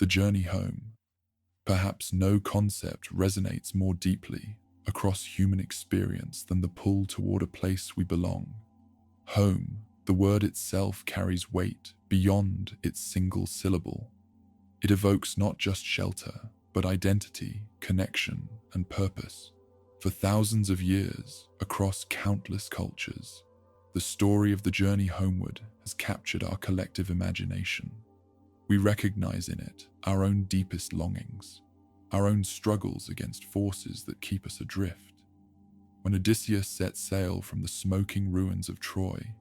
The journey home. Perhaps no concept resonates more deeply across human experience than the pull toward a place we belong. Home, the word itself carries weight beyond its single syllable. It evokes not just shelter, but identity, connection, and purpose. For thousands of years, across countless cultures, the story of the journey homeward has captured our collective imagination. We recognize in it our own deepest longings, our own struggles against forces that keep us adrift. When Odysseus set sail from the smoking ruins of Troy,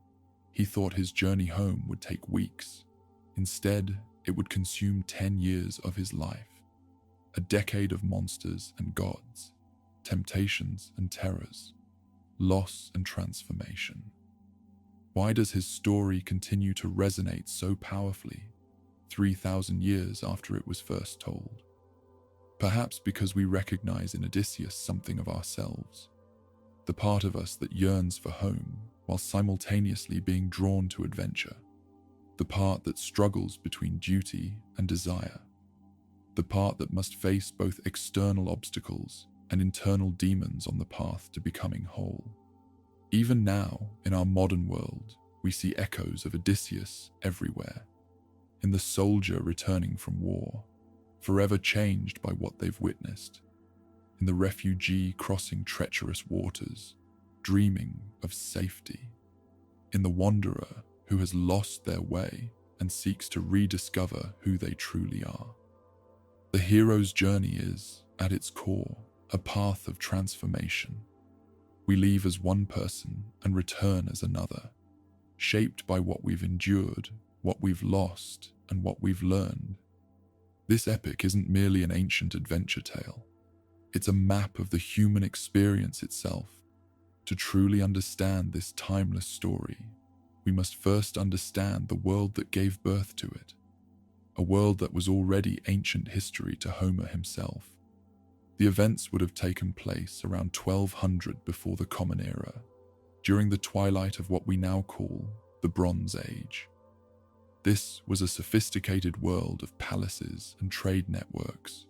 he thought his journey home would take weeks. Instead, it would consume 10 years of his life, a decade of monsters and gods, temptations and terrors, loss and transformation. Why does his story continue to resonate so powerfully 3,000 years after it was first told? Perhaps because we recognize in Odysseus something of ourselves, the part of us that yearns for home while simultaneously being drawn to adventure, the part that struggles between duty and desire, the part that must face both external obstacles and internal demons on the path to becoming whole. Even now, in our modern world, we see echoes of Odysseus everywhere. In the soldier returning from war, forever changed by what they've witnessed. In the refugee crossing treacherous waters, dreaming of safety. In the wanderer who has lost their way and seeks to rediscover who they truly are. The hero's journey is, at its core, a path of transformation. We leave as one person and return as another, shaped by what we've endured, what we've lost, and what we've learned. This epic isn't merely an ancient adventure tale. It's a map of the human experience itself. To truly understand this timeless story, we must first understand the world that gave birth to it, a world that was already ancient history to Homer himself. The events would have taken place around 1200 before the Common Era, during the twilight of what we now call the Bronze Age. This was a sophisticated world of palaces and trade networks,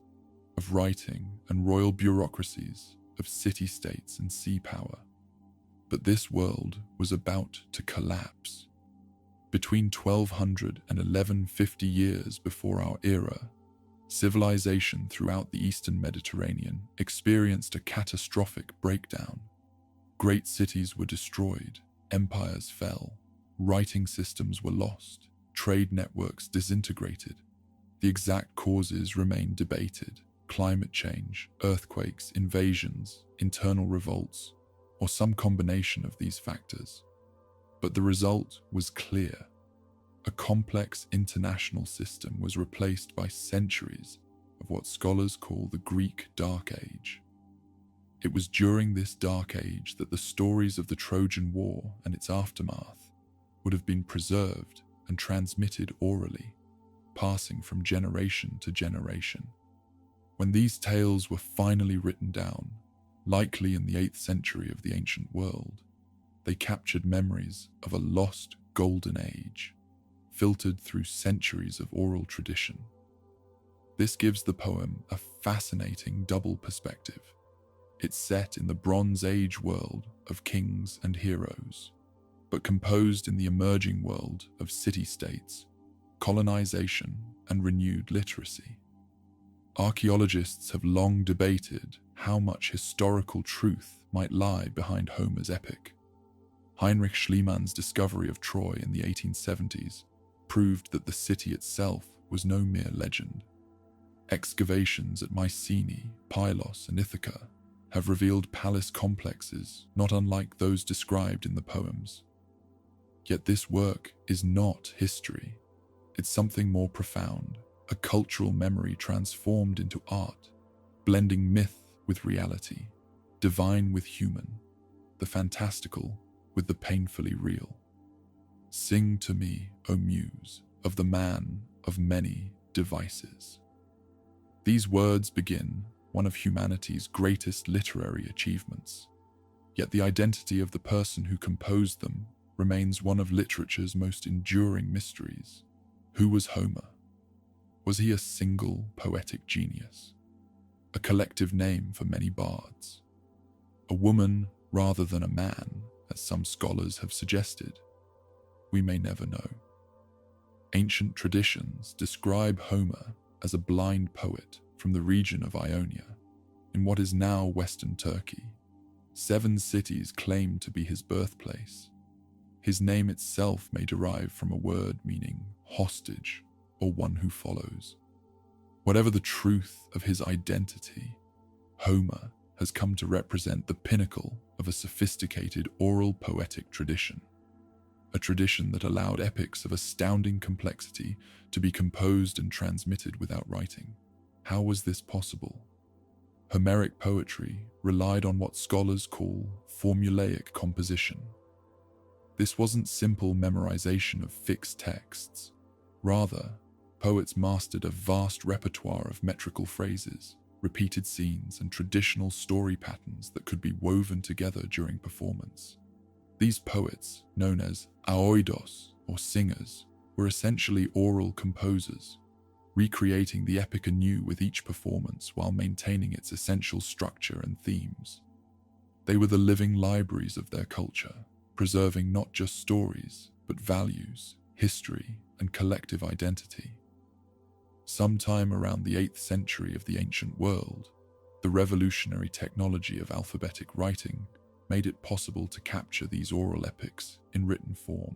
of writing and royal bureaucracies, of city-states and sea power. But this world was about to collapse. Between 1200 and 1150 years before our era, civilization throughout the Eastern Mediterranean experienced a catastrophic breakdown. Great cities were destroyed, empires fell, writing systems were lost, trade networks disintegrated. The exact causes remain debated: climate change, earthquakes, invasions, internal revolts, or some combination of these factors. But the result was clear. A complex international system was replaced by centuries of what scholars call the Greek Dark Age. It was during this Dark Age that the stories of the Trojan War and its aftermath would have been preserved and transmitted orally, passing from generation to generation. When these tales were finally written down, likely in the 8th century of the ancient world, they captured memories of a lost golden age, filtered through centuries of oral tradition. This gives the poem a fascinating double perspective. It's set in the Bronze Age world of kings and heroes, but composed in the emerging world of city-states, colonization, and renewed literacy. Archaeologists have long debated how much historical truth might lie behind Homer's epic. Heinrich Schliemann's discovery of Troy in the 1870s proved that the city itself was no mere legend. Excavations at Mycenae, Pylos, and Ithaca have revealed palace complexes not unlike those described in the poems. Yet this work is not history. It's something more profound, a cultural memory transformed into art, blending myth with reality, divine with human, the fantastical with the painfully real. Sing to me, O Muse, of the man of many devices. These words begin one of humanity's greatest literary achievements, yet the identity of the person who composed them remains one of literature's most enduring mysteries. Who was Homer? Was he a single poetic genius? A collective name for many bards? A woman rather than a man, as some scholars have suggested? We may never know. Ancient traditions describe Homer as a blind poet from the region of Ionia, in what is now Western Turkey. 7 cities claim to be his birthplace. His name itself may derive from a word meaning hostage or one who follows. Whatever the truth of his identity, Homer has come to represent the pinnacle of a sophisticated oral poetic tradition, a tradition that allowed epics of astounding complexity to be composed and transmitted without writing. How was this possible? Homeric poetry relied on what scholars call formulaic composition. This wasn't simple memorization of fixed texts. Rather, poets mastered a vast repertoire of metrical phrases, repeated scenes, and traditional story patterns that could be woven together during performance. These poets, known as aoidos, or singers, were essentially oral composers, recreating the epic anew with each performance while maintaining its essential structure and themes. They were the living libraries of their culture, preserving not just stories, but values, history, and collective identity. Sometime around the 8th century of the ancient world, the revolutionary technology of alphabetic writing made it possible to capture these oral epics in written form.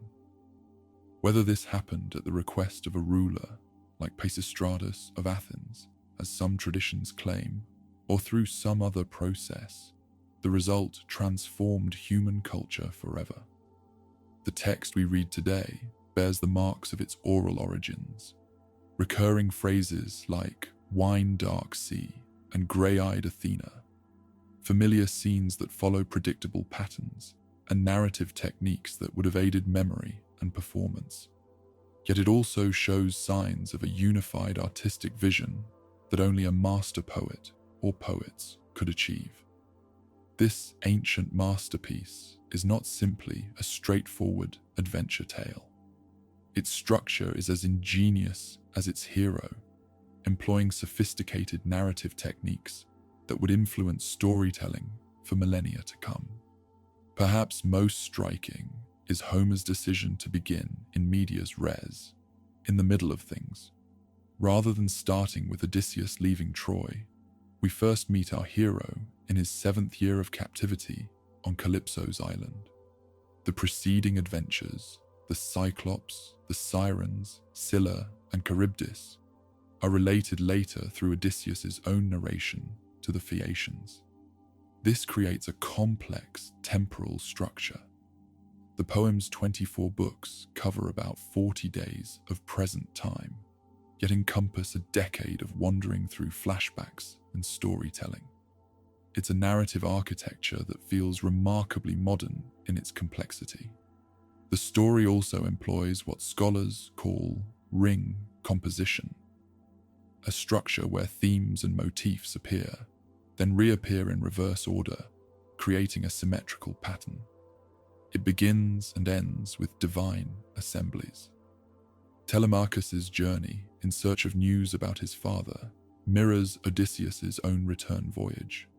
Whether this happened at the request of a ruler, like Pisistratus of Athens, as some traditions claim, or through some other process, the result transformed human culture forever. The text we read today bears the marks of its oral origins. Recurring phrases like wine-dark sea and grey-eyed Athena, familiar scenes that follow predictable patterns, and narrative techniques that would have aided memory and performance. Yet it also shows signs of a unified artistic vision that only a master poet or poets could achieve. This ancient masterpiece is not simply a straightforward adventure tale. Its structure is as ingenious as its hero, employing sophisticated narrative techniques that would influence storytelling for millennia to come. Perhaps most striking is Homer's decision to begin in medias res, in the middle of things. Rather than starting with Odysseus leaving Troy, we first meet our hero in his 7th year of captivity on Calypso's island. The preceding adventures, the Cyclops, the Sirens, Scylla, and Charybdis, are related later through Odysseus's own narration to the Phaeacians. This creates a complex temporal structure. The poem's 24 books cover about 40 days of present time, yet encompass a decade of wandering through flashbacks and storytelling. It's a narrative architecture that feels remarkably modern in its complexity. The story also employs what scholars call ring composition, a structure where themes and motifs appear, then reappear in reverse order, creating a symmetrical pattern. It begins and ends with divine assemblies. Telemachus's journey in search of news about his father mirrors Odysseus's own return voyage.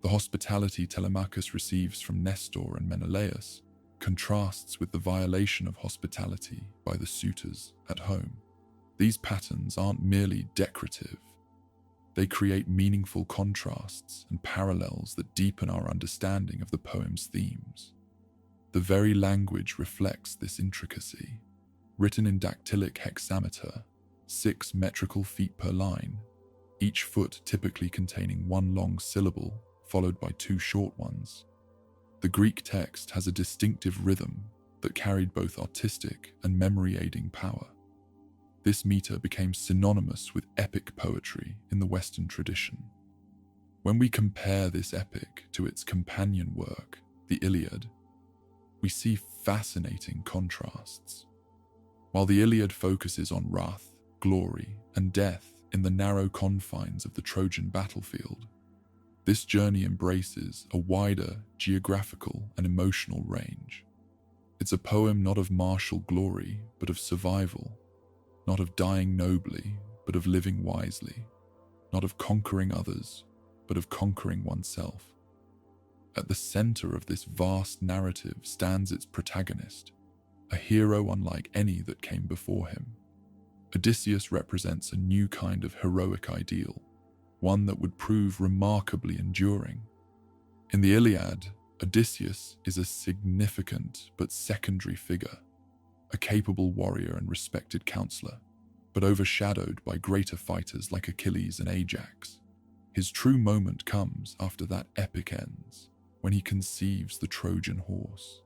The hospitality Telemachus receives from Nestor and Menelaus contrasts with the violation of hospitality by the suitors at home. These patterns aren't merely decorative. They create meaningful contrasts and parallels that deepen our understanding of the poem's themes. The very language reflects this intricacy. Written in dactylic hexameter, 6 metrical feet per line, each foot typically containing 1 long syllable followed by 2 short ones. The Greek text has a distinctive rhythm that carried both artistic and memory-aiding power. This meter became synonymous with epic poetry in the Western tradition. When we compare this epic to its companion work, the Iliad, we see fascinating contrasts. While the Iliad focuses on wrath, glory, and death in the narrow confines of the Trojan battlefield, this journey embraces a wider geographical and emotional range. It's a poem not of martial glory, but of survival, not of dying nobly, but of living wisely, not of conquering others, but of conquering oneself. At the center of this vast narrative stands its protagonist, a hero unlike any that came before him. Odysseus represents a new kind of heroic ideal, one that would prove remarkably enduring. In the Iliad, Odysseus is a significant but secondary figure, a capable warrior and respected counselor, but overshadowed by greater fighters like Achilles and Ajax. His true moment comes after that epic ends, when he conceives the Trojan horse,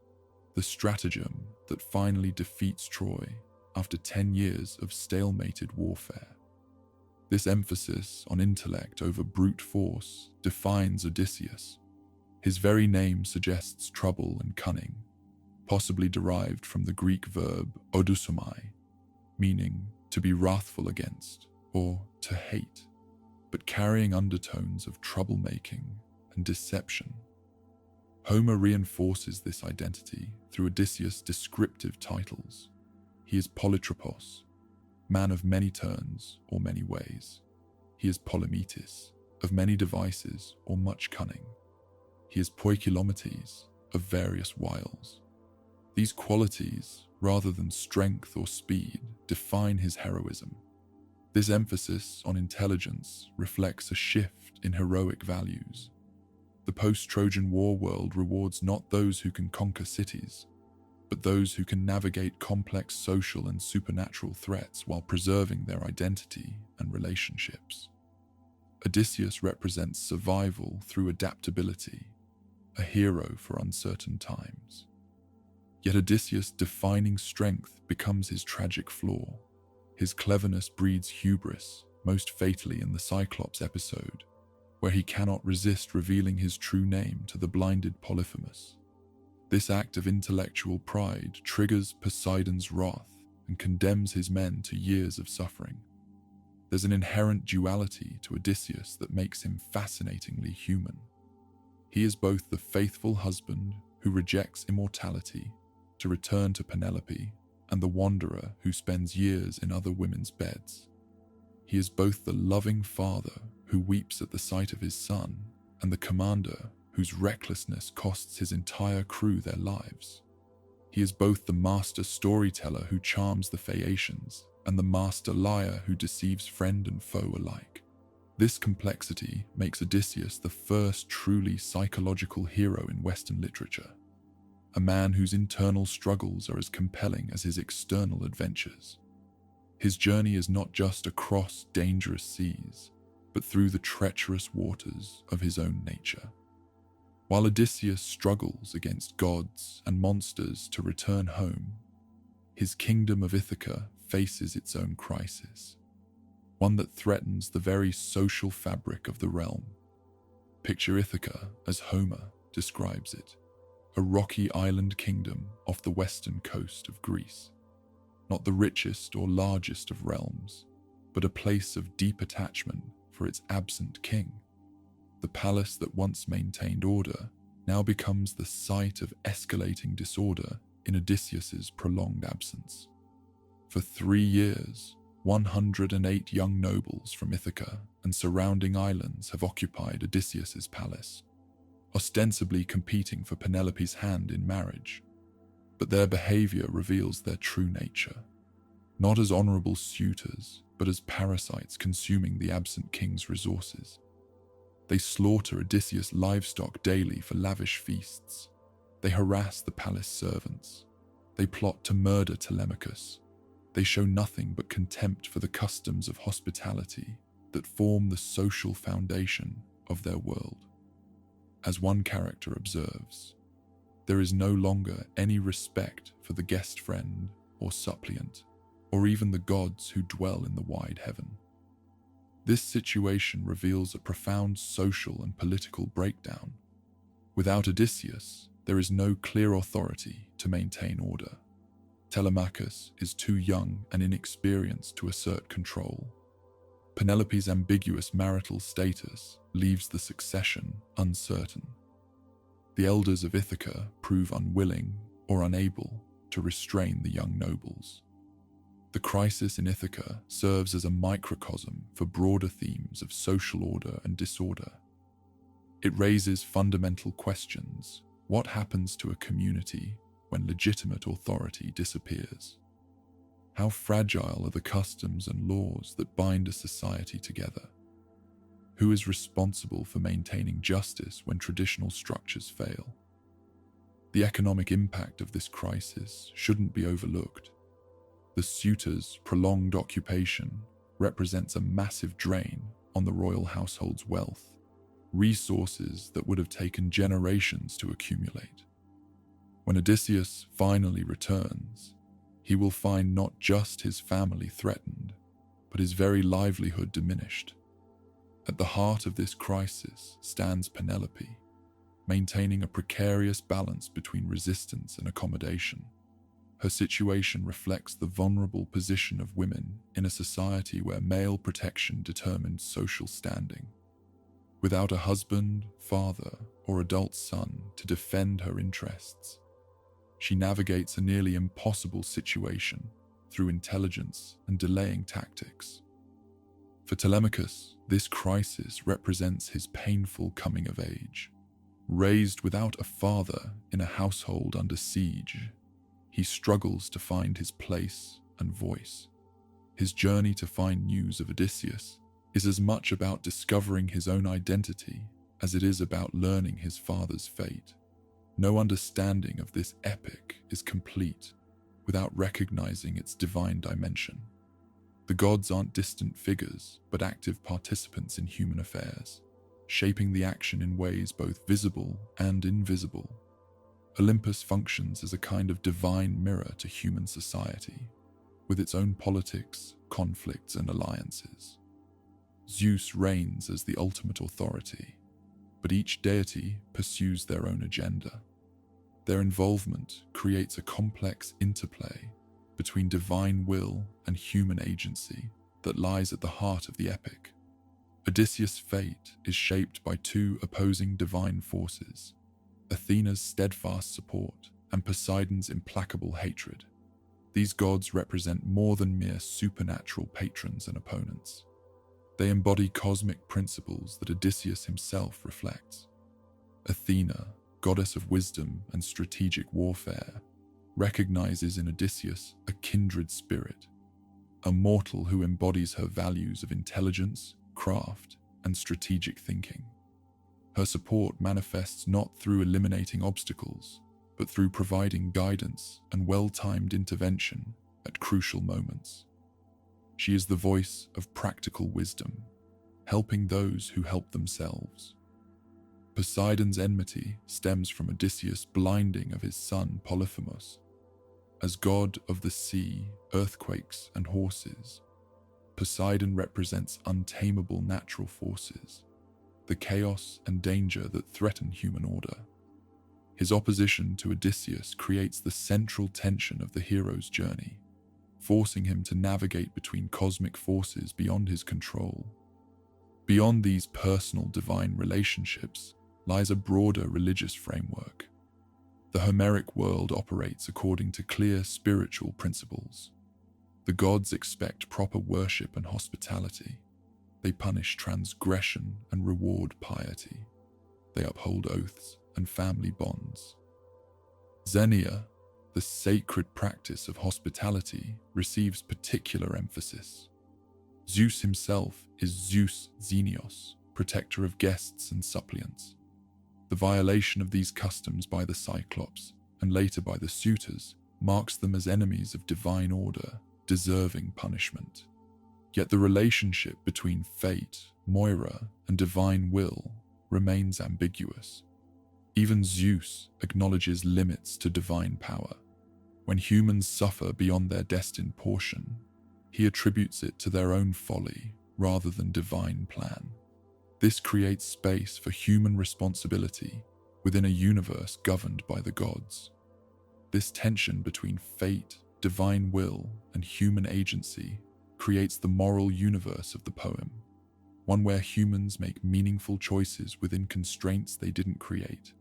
the stratagem that finally defeats Troy after 10 years of stalemated warfare. This emphasis on intellect over brute force defines Odysseus. His very name suggests trouble and cunning, possibly derived from the Greek verb odysomai, meaning to be wrathful against or to hate, but carrying undertones of troublemaking and deception. Homer reinforces this identity through Odysseus' descriptive titles. He is Polytropos, man of many turns or many ways. He is Polymetes, of many devices or much cunning. He is Poikilometes, of various wiles. These qualities, rather than strength or speed, define his heroism. This emphasis on intelligence reflects a shift in heroic values. The post-Trojan War world rewards not those who can conquer cities, but those who can navigate complex social and supernatural threats while preserving their identity and relationships. Odysseus represents survival through adaptability, a hero for uncertain times. Yet Odysseus' defining strength becomes his tragic flaw. His cleverness breeds hubris, most fatally in the Cyclops episode, where he cannot resist revealing his true name to the blinded Polyphemus. This act of intellectual pride triggers Poseidon's wrath and condemns his men to years of suffering. There's an inherent duality to Odysseus that makes him fascinatingly human. He is both the faithful husband who rejects immortality to return to Penelope and the wanderer who spends years in other women's beds. He is both the loving father who weeps at the sight of his son and the commander whose recklessness costs his entire crew their lives. He is both the master storyteller who charms the Phaeacians and the master liar who deceives friend and foe alike. This complexity makes Odysseus the first truly psychological hero in Western literature, a man whose internal struggles are as compelling as his external adventures. His journey is not just across dangerous seas, but through the treacherous waters of his own nature. While Odysseus struggles against gods and monsters to return home, his kingdom of Ithaca faces its own crisis, one that threatens the very social fabric of the realm. Picture Ithaca as Homer describes it, a rocky island kingdom off the western coast of Greece. Not the richest or largest of realms, but a place of deep attachment for its absent king. The palace that once maintained order now becomes the site of escalating disorder in Odysseus's prolonged absence. For 3 years, 108 young nobles from Ithaca and surrounding islands have occupied Odysseus's palace, ostensibly competing for Penelope's hand in marriage. But their behavior reveals their true nature, not as honorable suitors, but as parasites consuming the absent king's resources. They slaughter Odysseus' livestock daily for lavish feasts. They harass the palace servants. They plot to murder Telemachus. They show nothing but contempt for the customs of hospitality that form the social foundation of their world. As one character observes, there is no longer any respect for the guest friend or suppliant, or even the gods who dwell in the wide heaven. This situation reveals a profound social and political breakdown. Without Odysseus, there is no clear authority to maintain order. Telemachus is too young and inexperienced to assert control. Penelope's ambiguous marital status leaves the succession uncertain. The elders of Ithaca prove unwilling or unable to restrain the young nobles. The crisis in Ithaca serves as a microcosm for broader themes of social order and disorder. It raises fundamental questions. What happens to a community when legitimate authority disappears? How fragile are the customs and laws that bind a society together? Who is responsible for maintaining justice when traditional structures fail? The economic impact of this crisis shouldn't be overlooked. The suitors' prolonged occupation represents a massive drain on the royal household's wealth, resources that would have taken generations to accumulate. When Odysseus finally returns, he will find not just his family threatened, but his very livelihood diminished. At the heart of this crisis stands Penelope, maintaining a precarious balance between resistance and accommodation. Her situation reflects the vulnerable position of women in a society where male protection determines social standing. Without a husband, father, or adult son to defend her interests, she navigates a nearly impossible situation through intelligence and delaying tactics. For Telemachus, this crisis represents his painful coming of age. Raised without a father in a household under siege, he struggles to find his place and voice. His journey to find news of Odysseus is as much about discovering his own identity as it is about learning his father's fate. No understanding of this epic is complete without recognizing its divine dimension. The gods aren't distant figures, but active participants in human affairs, shaping the action in ways both visible and invisible. Olympus functions as a kind of divine mirror to human society, with its own politics, conflicts, and alliances. Zeus reigns as the ultimate authority, but each deity pursues their own agenda. Their involvement creates a complex interplay between divine will and human agency that lies at the heart of the epic. Odysseus' fate is shaped by two opposing divine forces: Athena's steadfast support and Poseidon's implacable hatred. These gods represent more than mere supernatural patrons and opponents. They embody cosmic principles that Odysseus himself reflects. Athena, goddess of wisdom and strategic warfare, recognizes in Odysseus a kindred spirit, a mortal who embodies her values of intelligence, craft, and strategic thinking. Her support manifests not through eliminating obstacles, but through providing guidance and well-timed intervention at crucial moments. She is the voice of practical wisdom, helping those who help themselves. Poseidon's enmity stems from Odysseus' blinding of his son Polyphemus. As god of the sea, earthquakes, and horses, Poseidon represents untamable natural forces, the chaos and danger that threaten human order. His opposition to Odysseus creates the central tension of the hero's journey, forcing him to navigate between cosmic forces beyond his control. Beyond these personal divine relationships lies a broader religious framework. The Homeric world operates according to clear spiritual principles. The gods expect proper worship and hospitality. They punish transgression and reward piety. They uphold oaths and family bonds. Xenia, the sacred practice of hospitality, receives particular emphasis. Zeus himself is Zeus Xenios, protector of guests and suppliants. The violation of these customs by the Cyclops, and later by the suitors, marks them as enemies of divine order, deserving punishment. Yet the relationship between fate, Moira, and divine will remains ambiguous. Even Zeus acknowledges limits to divine power. When humans suffer beyond their destined portion, he attributes it to their own folly rather than divine plan. This creates space for human responsibility within a universe governed by the gods. This tension between fate, divine will, and human agency creates the moral universe of the poem, one where humans make meaningful choices within constraints they didn't create,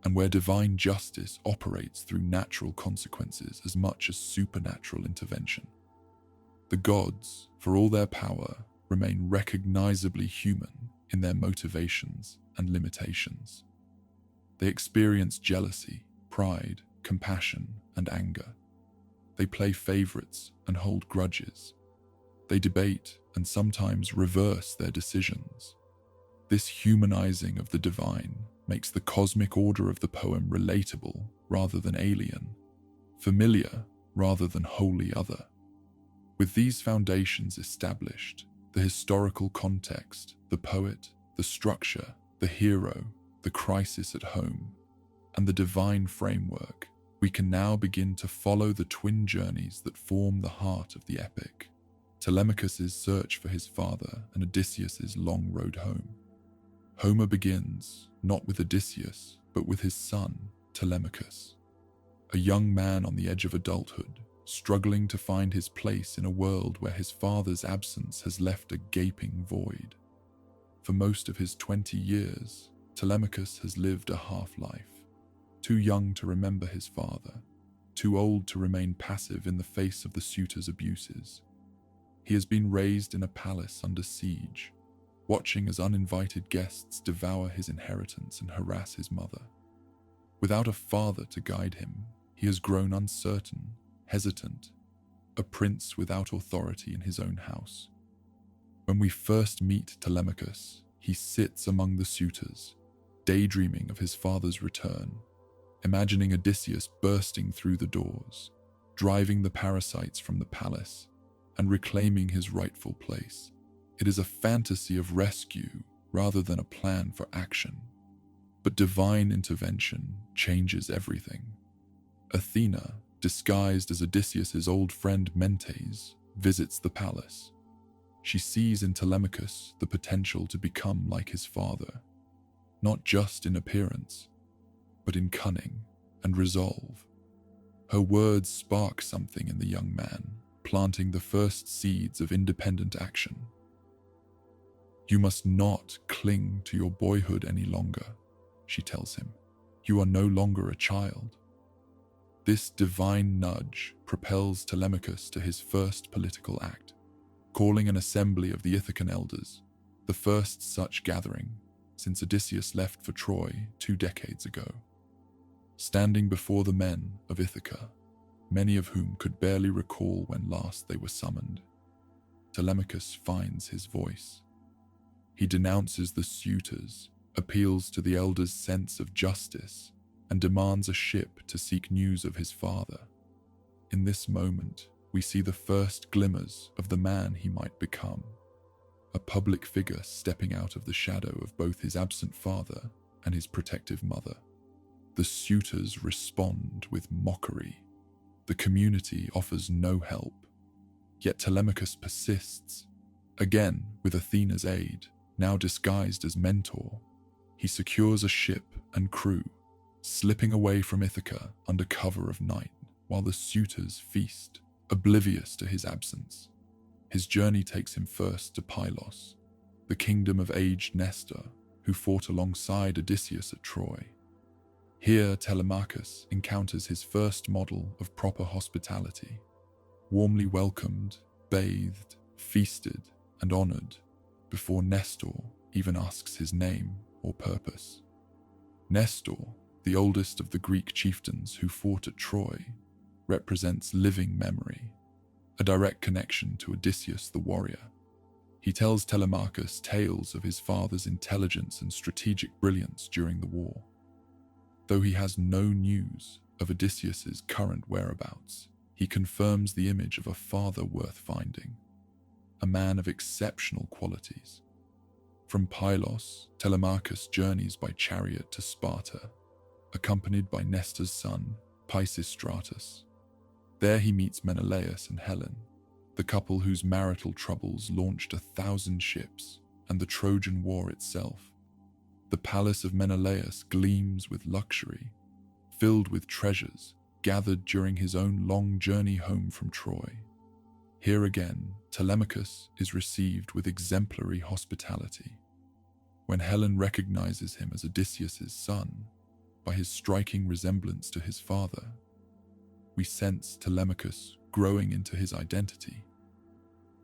and where divine justice operates through natural consequences as much as supernatural intervention. The gods, for all their power, remain recognizably human in their motivations and limitations. They experience jealousy, pride, compassion, and anger. They play favorites and hold grudges. They debate and sometimes reverse their decisions. This humanizing of the divine makes the cosmic order of the poem relatable rather than alien, familiar rather than wholly other. With these foundations established, the historical context, the poet, the structure, the hero, the crisis at home, and the divine framework, we can now begin to follow the twin journeys that form the heart of the epic: Telemachus' search for his father and Odysseus' long road home. Homer begins not with Odysseus, but with his son, Telemachus, a young man on the edge of adulthood, struggling to find his place in a world where his father's absence has left a gaping void. For most of his 20 years, Telemachus has lived a half-life, too young to remember his father, too old to remain passive in the face of the suitor's abuses. He has been raised in a palace under siege, watching as uninvited guests devour his inheritance and harass his mother. Without a father to guide him, he has grown uncertain, hesitant, a prince without authority in his own house. When we first meet Telemachus, he sits among the suitors, daydreaming of his father's return, imagining Odysseus bursting through the doors, driving the parasites from the palace, and reclaiming his rightful place. It is a fantasy of rescue rather than a plan for action. But divine intervention changes everything. Athena, disguised as Odysseus' old friend Mentes, visits the palace. She sees in Telemachus the potential to become like his father, not just in appearance, but in cunning and resolve. Her words spark something in the young man, planting the first seeds of independent action. "You must not cling to your boyhood any longer," she tells him. "You are no longer a child." This divine nudge propels Telemachus to his first political act, calling an assembly of the Ithacan elders, the first such gathering since Odysseus left for Troy 2 decades ago. Standing before the men of Ithaca, many of whom could barely recall when last they were summoned, Telemachus finds his voice. He denounces the suitors, appeals to the elders' sense of justice, and demands a ship to seek news of his father. In this moment, we see the first glimmers of the man he might become, a public figure stepping out of the shadow of both his absent father and his protective mother. The suitors respond with mockery. The community offers no help. Yet Telemachus persists. Again, with Athena's aid, now disguised as mentor, he secures a ship and crew, slipping away from Ithaca under cover of night while the suitors feast, oblivious to his absence. His journey takes him first to Pylos, the kingdom of aged Nestor, who fought alongside Odysseus at Troy. Here Telemachus encounters his first model of proper hospitality, warmly welcomed, bathed, feasted, and honored, before Nestor even asks his name or purpose. Nestor, the oldest of the Greek chieftains who fought at Troy, represents living memory, a direct connection to Odysseus the warrior. He tells Telemachus tales of his father's intelligence and strategic brilliance during the war. Though he has no news of Odysseus's current whereabouts, he confirms the image of a father worth finding, a man of exceptional qualities. From Pylos, Telemachus journeys by chariot to Sparta, accompanied by Nestor's son, Pisistratus. There he meets Menelaus and Helen, the couple whose marital troubles launched 1,000 ships and the Trojan War itself. The palace of Menelaus gleams with luxury, filled with treasures gathered during his own long journey home from Troy. Here again, Telemachus is received with exemplary hospitality. When Helen recognizes him as Odysseus' son, by his striking resemblance to his father, we sense Telemachus growing into his identity.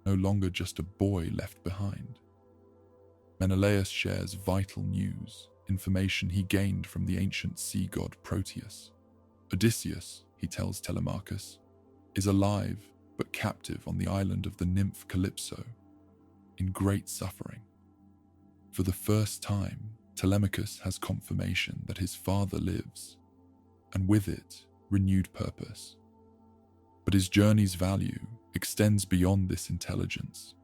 no longer just a boy left behind. Menelaus shares vital news, information he gained from the ancient sea god Proteus. Odysseus, he tells Telemachus, is alive but captive on the island of the nymph Calypso, in great suffering. For the first time, Telemachus has confirmation that his father lives, and with it, renewed purpose. But his journey's value extends beyond this intelligence.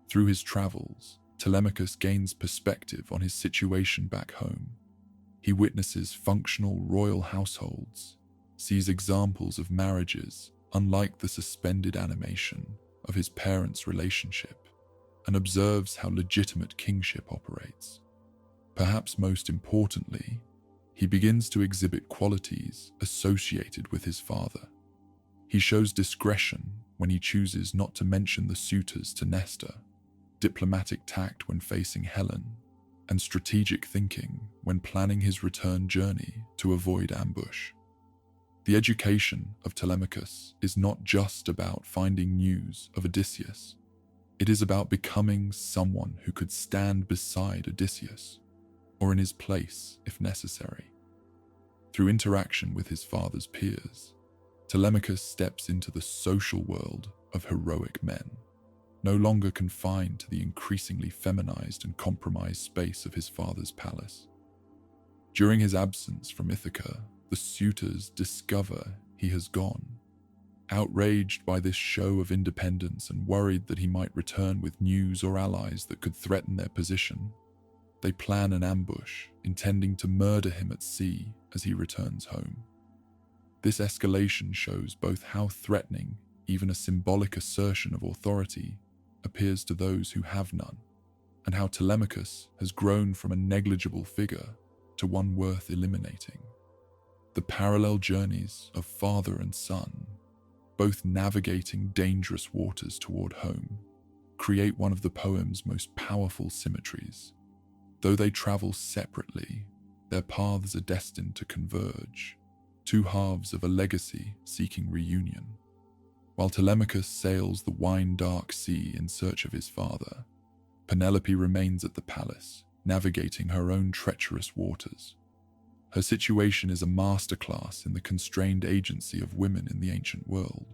Through his travels, Telemachus gains perspective on his situation back home. He witnesses functional royal households, sees examples of marriages unlike the suspended animation of his parents' relationship, and observes how legitimate kingship operates. Perhaps most importantly, he begins to exhibit qualities associated with his father. He shows discretion when he chooses not to mention the suitors to Nestor, diplomatic tact when facing Helen, and strategic thinking when planning his return journey to avoid ambush. The education of Telemachus is not just about finding news of Odysseus. It is about becoming someone who could stand beside Odysseus, or in his place if necessary. Through interaction with his father's peers, Telemachus steps into the social world of heroic men, no longer confined to the increasingly feminized and compromised space of his father's palace. During his absence from Ithaca, the suitors discover he has gone. Outraged by this show of independence and worried that he might return with news or allies that could threaten their position, they plan an ambush, intending to murder him at sea as he returns home. This escalation shows both how threatening even a symbolic assertion of authority appears to those who have none, and how Telemachus has grown from a negligible figure to one worth eliminating. The parallel journeys of father and son, both navigating dangerous waters toward home, create one of the poem's most powerful symmetries. Though they travel separately, their paths are destined to converge, two halves of a legacy seeking reunion. While Telemachus sails the wine-dark sea in search of his father, Penelope remains at the palace, navigating her own treacherous waters. Her situation is a masterclass in the constrained agency of women in the ancient world.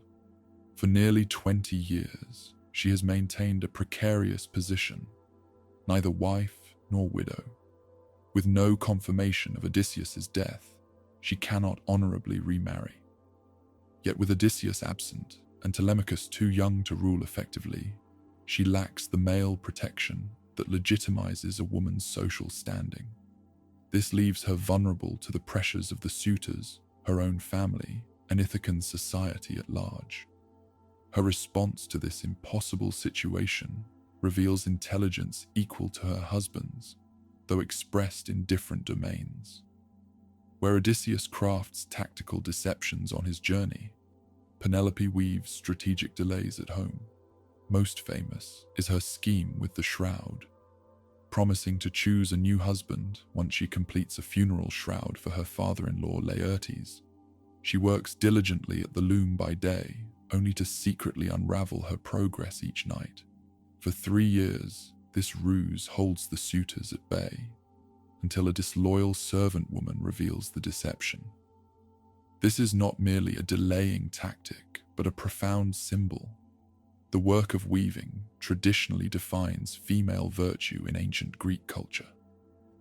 For nearly 20 years, she has maintained a precarious position, neither wife nor widow. With no confirmation of Odysseus's death, she cannot honorably remarry. Yet with Odysseus absent and Telemachus too young to rule effectively, she lacks the male protection that legitimizes a woman's social standing. This leaves her vulnerable to the pressures of the suitors, her own family, and Ithacan society at large. Her response to this impossible situation reveals intelligence equal to her husband's, though expressed in different domains. Where Odysseus crafts tactical deceptions on his journey, Penelope weaves strategic delays at home. Most famous is her scheme with the shroud. Promising to choose a new husband once she completes a funeral shroud for her father-in-law Laertes, she works diligently at the loom by day, only to secretly unravel her progress each night. For 3 years, this ruse holds the suitors at bay, until a disloyal servant woman reveals the deception. This is not merely a delaying tactic, but a profound symbol. The work of weaving traditionally defines female virtue in ancient Greek culture.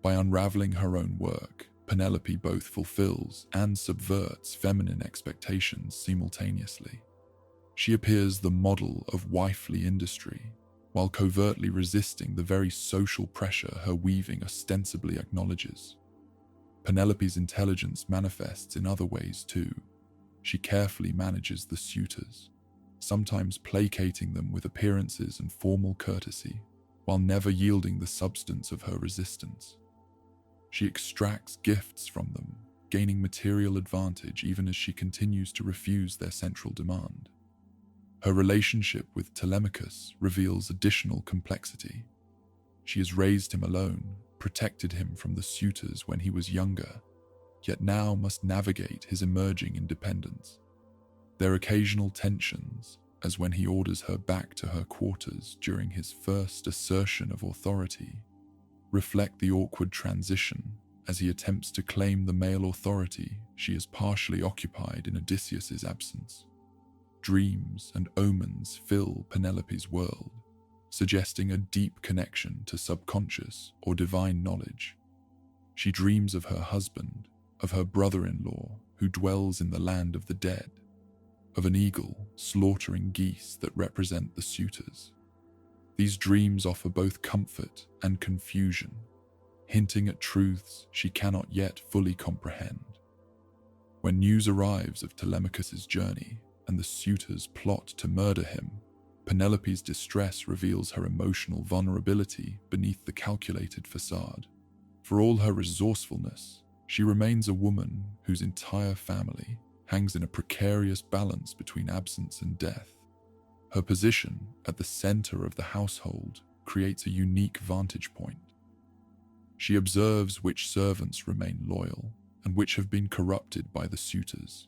By unraveling her own work, Penelope both fulfills and subverts feminine expectations simultaneously. She appears the model of wifely industry, while covertly resisting the very social pressure her weaving ostensibly acknowledges. Penelope's intelligence manifests in other ways too. She carefully manages the suitors, sometimes placating them with appearances and formal courtesy, while never yielding the substance of her resistance. She extracts gifts from them, gaining material advantage even as she continues to refuse their central demand. Her relationship with Telemachus reveals additional complexity. She has raised him alone, protected him from the suitors when he was younger, yet now must navigate his emerging independence. Their occasional tensions, as when he orders her back to her quarters during his first assertion of authority, reflect the awkward transition as he attempts to claim the male authority she has partially occupied in Odysseus's absence. Dreams and omens fill Penelope's world, suggesting a deep connection to subconscious or divine knowledge. She dreams of her husband, of her brother-in-law who dwells in the land of the dead, of an eagle slaughtering geese that represent the suitors. These dreams offer both comfort and confusion, hinting at truths she cannot yet fully comprehend. When news arrives of Telemachus's journey and the suitors plot to murder him, Penelope's distress reveals her emotional vulnerability beneath the calculated facade. For all her resourcefulness, she remains a woman whose entire family hangs in a precarious balance between absence and death. Her position at the center of the household creates a unique vantage point. She observes which servants remain loyal and which have been corrupted by the suitors.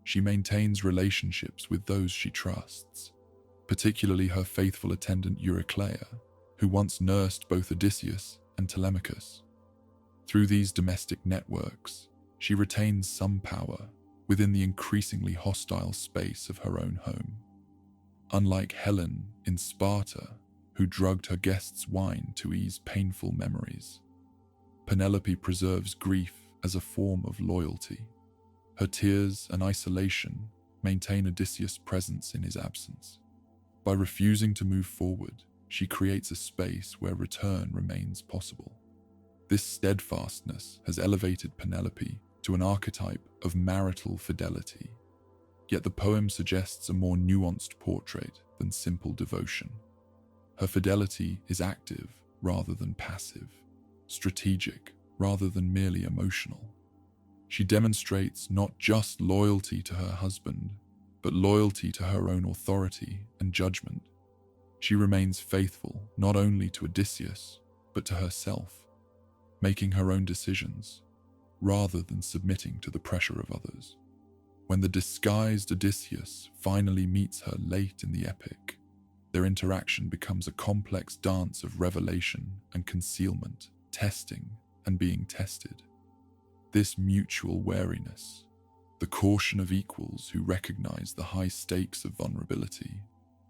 She maintains relationships with those she trusts, particularly her faithful attendant Eurycleia, who once nursed both Odysseus and Telemachus. Through these domestic networks, she retains some power within the increasingly hostile space of her own home. Unlike Helen in Sparta, who drugged her guests' wine to ease painful memories, Penelope preserves grief as a form of loyalty. Her tears and isolation maintain Odysseus' presence in his absence. By refusing to move forward, she creates a space where return remains possible. This steadfastness has elevated Penelope to an archetype of marital fidelity. Yet the poem suggests a more nuanced portrait than simple devotion. Her fidelity is active rather than passive, strategic rather than merely emotional. She demonstrates not just loyalty to her husband, but loyalty to her own authority and judgment. She remains faithful not only to Odysseus, but to herself, making her own decisions, rather than submitting to the pressure of others. When the disguised Odysseus finally meets her late in the epic, their interaction becomes a complex dance of revelation and concealment, testing and being tested. This mutual wariness, the caution of equals who recognize the high stakes of vulnerability,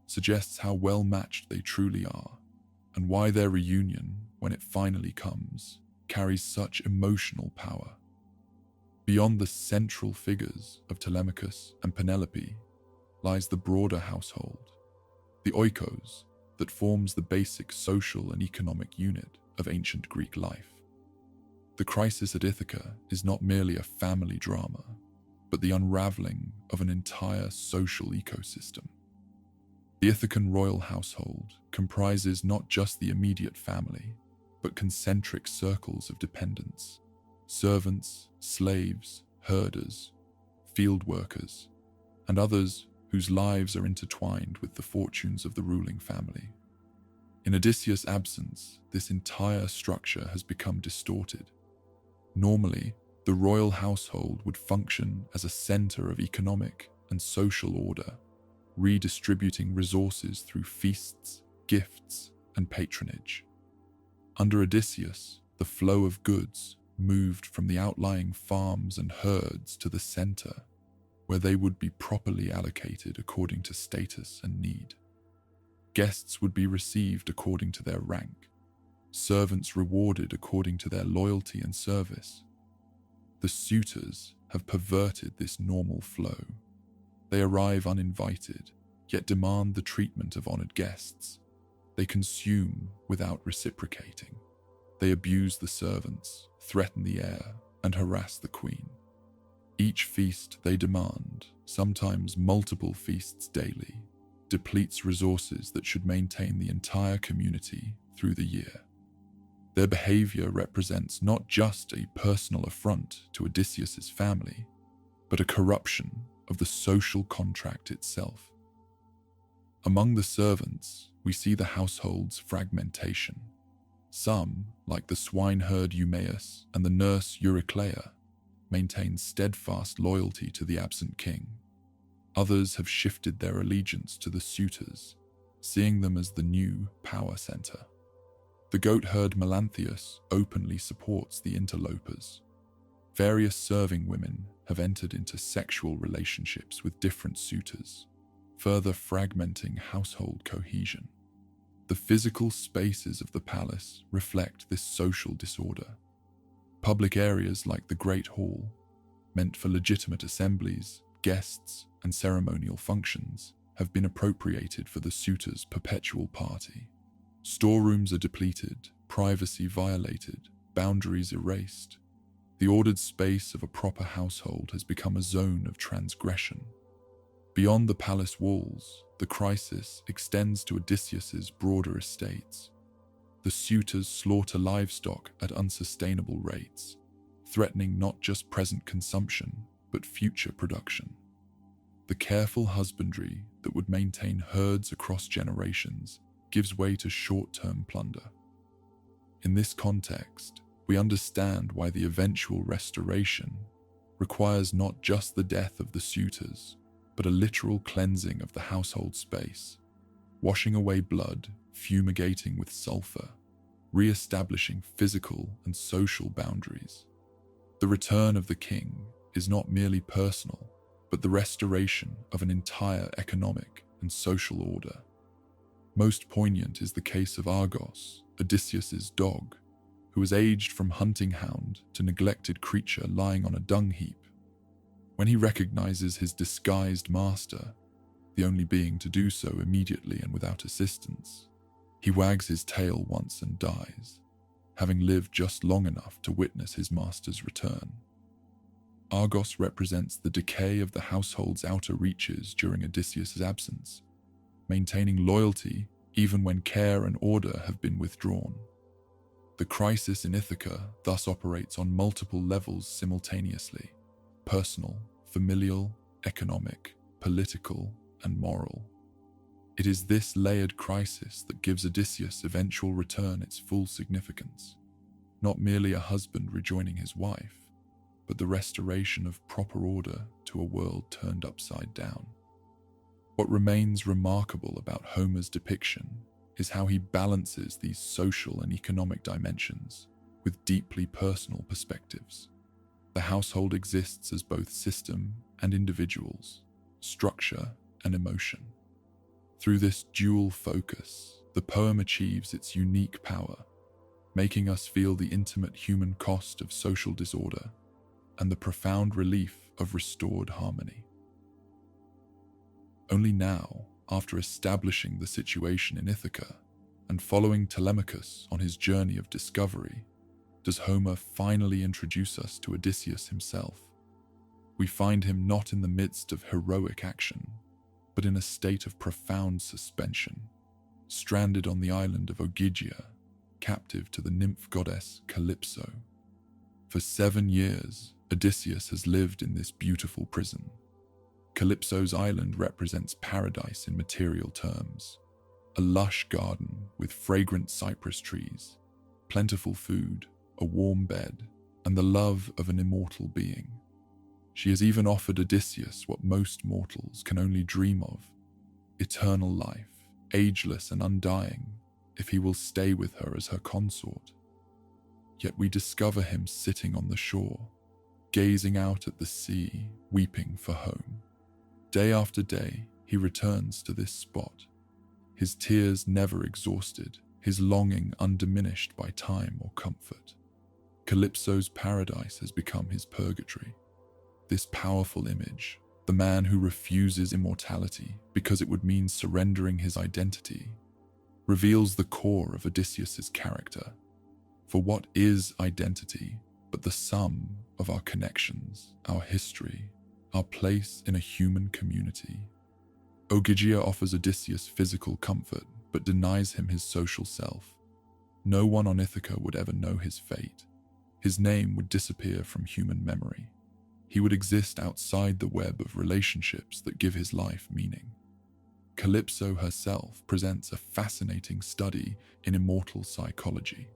suggests how well matched they truly are, and why their reunion, when it finally comes, carries such emotional power. Beyond the central figures of Telemachus and Penelope lies the broader household, the oikos that forms the basic social and economic unit of ancient Greek life. The crisis at Ithaca is not merely a family drama, but the unraveling of an entire social ecosystem. The Ithacan royal household comprises not just the immediate family, but concentric circles of dependents, servants, slaves, herders, field workers, and others whose lives are intertwined with the fortunes of the ruling family. In Odysseus' absence, this entire structure has become distorted. Normally, the royal household would function as a center of economic and social order, redistributing resources through feasts, gifts, and patronage. Under Odysseus, the flow of goods moved from the outlying farms and herds to the center, where they would be properly allocated according to status and need. Guests would be received according to their rank, servants rewarded according to their loyalty and service. The suitors have perverted this normal flow. They arrive uninvited, yet demand the treatment of honored guests. They consume without reciprocating. They abuse the servants, threaten the heir, and harass the queen. Each feast they demand, sometimes multiple feasts daily, depletes resources that should maintain the entire community through the year. Their behavior represents not just a personal affront to Odysseus's family, but a corruption of the social contract itself. Among the servants, we see the household's fragmentation. Some, like the swineherd Eumaeus and the nurse Eurycleia, maintain steadfast loyalty to the absent king. Others have shifted their allegiance to the suitors, seeing them as the new power center. The goat herd Melanthius openly supports the interlopers. Various serving women have entered into sexual relationships with different suitors, further fragmenting household cohesion. The physical spaces of the palace reflect this social disorder. Public areas like the Great Hall, meant for legitimate assemblies, guests, and ceremonial functions, have been appropriated for the suitors' perpetual party. Storerooms are depleted, privacy violated, boundaries erased. The ordered space of a proper household has become a zone of transgression. Beyond the palace walls, the crisis extends to Odysseus's broader estates. The suitors slaughter livestock at unsustainable rates, threatening not just present consumption, but future production. The careful husbandry that would maintain herds across generations gives way to short-term plunder. In this context, we understand why the eventual restoration requires not just the death of the suitors, but a literal cleansing of the household space, washing away blood, fumigating with sulfur, re-establishing physical and social boundaries. The return of the king is not merely personal, but the restoration of an entire economic and social order. Most poignant is the case of Argos, Odysseus's dog, who was aged from hunting hound to neglected creature lying on a dung heap. When he recognizes his disguised master, the only being to do so immediately and without assistance, he wags his tail once and dies, having lived just long enough to witness his master's return. Argos represents the decay of the household's outer reaches during Odysseus' absence, maintaining loyalty even when care and order have been withdrawn. The crisis in Ithaca thus operates on multiple levels simultaneously: personal, familial, economic, political, and moral. It is this layered crisis that gives Odysseus' eventual return its full significance, not merely a husband rejoining his wife, but the restoration of proper order to a world turned upside down. What remains remarkable about Homer's depiction is how he balances these social and economic dimensions with deeply personal perspectives. The household exists as both system and individuals, structure and emotion. Through this dual focus, the poem achieves its unique power, making us feel the intimate human cost of social disorder and the profound relief of restored harmony. Only now, after establishing the situation in Ithaca and following Telemachus on his journey of discovery, does Homer finally introduce us to Odysseus himself. We find him not in the midst of heroic action, but in a state of profound suspension, stranded on the island of Ogygia, captive to the nymph goddess Calypso. For 7 years, Odysseus has lived in this beautiful prison. Calypso's island represents paradise in material terms: a lush garden with fragrant cypress trees, plentiful food, a warm bed, and the love of an immortal being. She has even offered Odysseus what most mortals can only dream of: eternal life, ageless and undying, if he will stay with her as her consort. Yet we discover him sitting on the shore, gazing out at the sea, weeping for home. Day after day, he returns to this spot, his tears never exhausted, his longing undiminished by time or comfort. Calypso's paradise has become his purgatory. This powerful image, the man who refuses immortality because it would mean surrendering his identity, reveals the core of Odysseus's character. For what is identity but the sum of our connections, our history, our place in a human community? Ogygia offers Odysseus physical comfort, but denies him his social self. No one on Ithaca would ever know his fate. His name would disappear from human memory. He would exist outside the web of relationships that give his life meaning. Calypso herself presents a fascinating study in immortal psychology.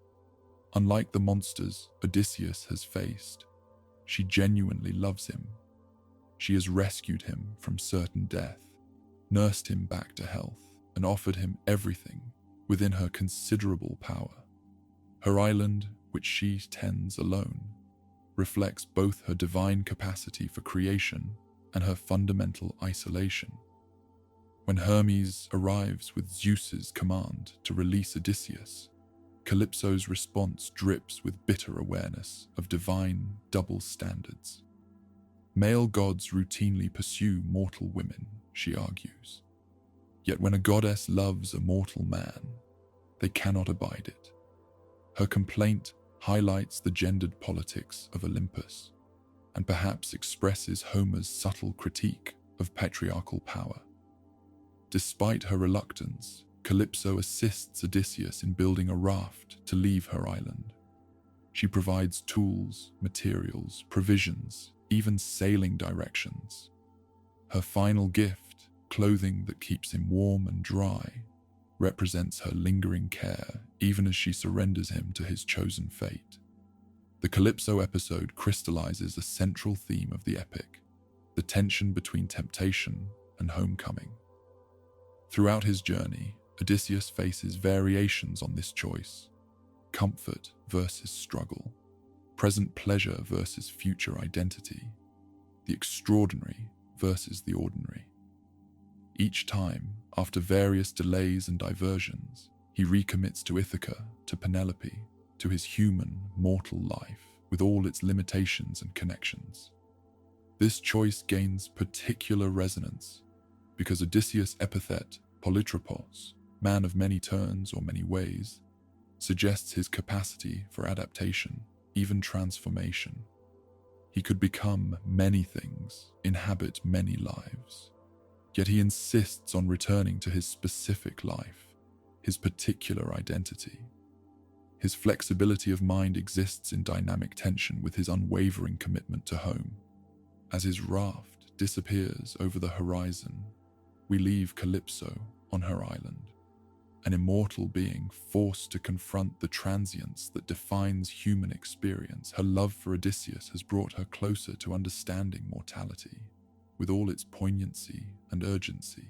Unlike the monsters Odysseus has faced, she genuinely loves him. She has rescued him from certain death, nursed him back to health, and offered him everything within her considerable power. Her island, which she tends alone, reflects both her divine capacity for creation and her fundamental isolation. When Hermes arrives with Zeus's command to release Odysseus, Calypso's response drips with bitter awareness of divine double standards. Male gods routinely pursue mortal women, she argues. Yet when a goddess loves a mortal man, they cannot abide it. Her complaint highlights the gendered politics of Olympus, and perhaps expresses Homer's subtle critique of patriarchal power. Despite her reluctance, Calypso assists Odysseus in building a raft to leave her island. She provides tools, materials, provisions, even sailing directions. Her final gift, clothing that keeps him warm and dry, represents her lingering care even as she surrenders him to his chosen fate. The Calypso episode crystallizes a central theme of the epic, the tension between temptation and homecoming. Throughout his journey, Odysseus faces variations on this choice: comfort versus struggle, present pleasure versus future identity, the extraordinary versus the ordinary. Each time, after various delays and diversions, he recommits to Ithaca, to Penelope, to his human, mortal life, with all its limitations and connections. This choice gains particular resonance because Odysseus' epithet, polytropos, man of many turns or many ways, suggests his capacity for adaptation, even transformation. He could become many things, inhabit many lives. Yet he insists on returning to his specific life, his particular identity. His flexibility of mind exists in dynamic tension with his unwavering commitment to home. As his raft disappears over the horizon, we leave Calypso on her island, an immortal being forced to confront the transience that defines human experience. Her love for Odysseus has brought her closer to understanding mortality, with all its poignancy and urgency.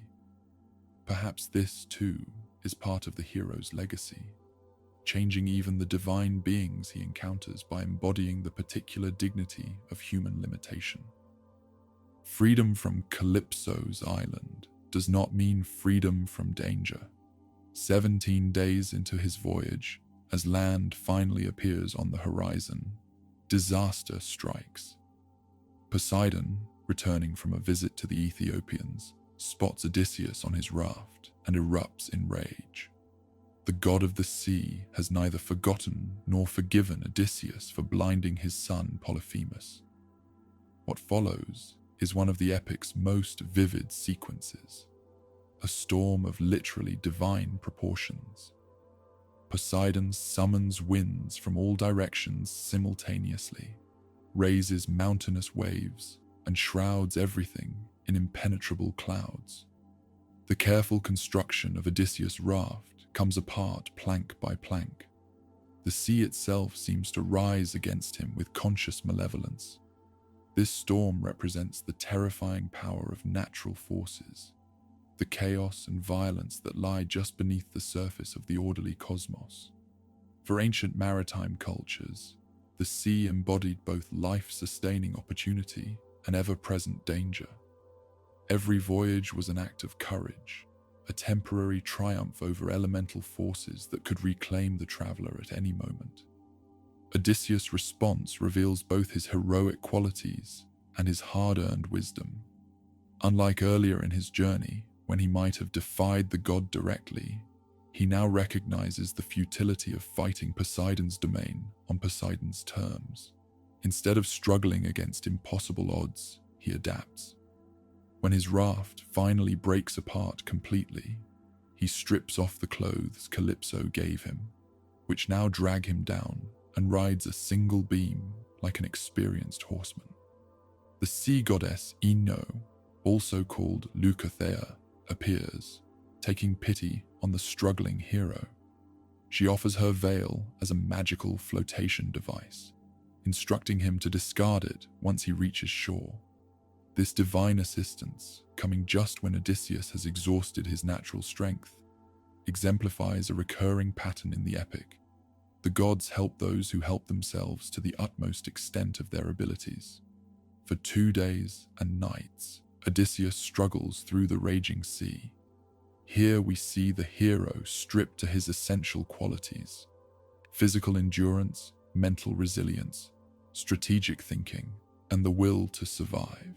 Perhaps this, too, is part of the hero's legacy, changing even the divine beings he encounters by embodying the particular dignity of human limitation. Freedom from Calypso's island does not mean freedom from danger. 17 days into his voyage, as land finally appears on the horizon, disaster strikes. Poseidon, returning from a visit to the Ethiopians, spots Odysseus on his raft and erupts in rage. The god of the sea has neither forgotten nor forgiven Odysseus for blinding his son Polyphemus. What follows is one of the epic's most vivid sequences, a storm of literally divine proportions. Poseidon summons winds from all directions simultaneously, raises mountainous waves, and shrouds everything in impenetrable clouds. The careful construction of Odysseus' raft comes apart plank by plank. The sea itself seems to rise against him with conscious malevolence. This storm represents the terrifying power of natural forces, the chaos and violence that lie just beneath the surface of the orderly cosmos. For ancient maritime cultures, the sea embodied both life-sustaining opportunity and ever-present danger. Every voyage was an act of courage, a temporary triumph over elemental forces that could reclaim the traveler at any moment. Odysseus' response reveals both his heroic qualities and his hard-earned wisdom. Unlike earlier in his journey, when he might have defied the god directly, he now recognizes the futility of fighting Poseidon's domain on Poseidon's terms. Instead of struggling against impossible odds, he adapts. When his raft finally breaks apart completely, he strips off the clothes Calypso gave him, which now drag him down, and rides a single beam like an experienced horseman. The sea goddess Ino, also called Leucothea, appears, taking pity on the struggling hero. She offers her veil as a magical flotation device, instructing him to discard it once he reaches shore. This divine assistance, coming just when Odysseus has exhausted his natural strength, exemplifies a recurring pattern in the epic. The gods help those who help themselves to the utmost extent of their abilities. For 2 days and nights, Odysseus struggles through the raging sea. Here we see the hero stripped to his essential qualities: physical endurance, mental resilience, strategic thinking, and the will to survive.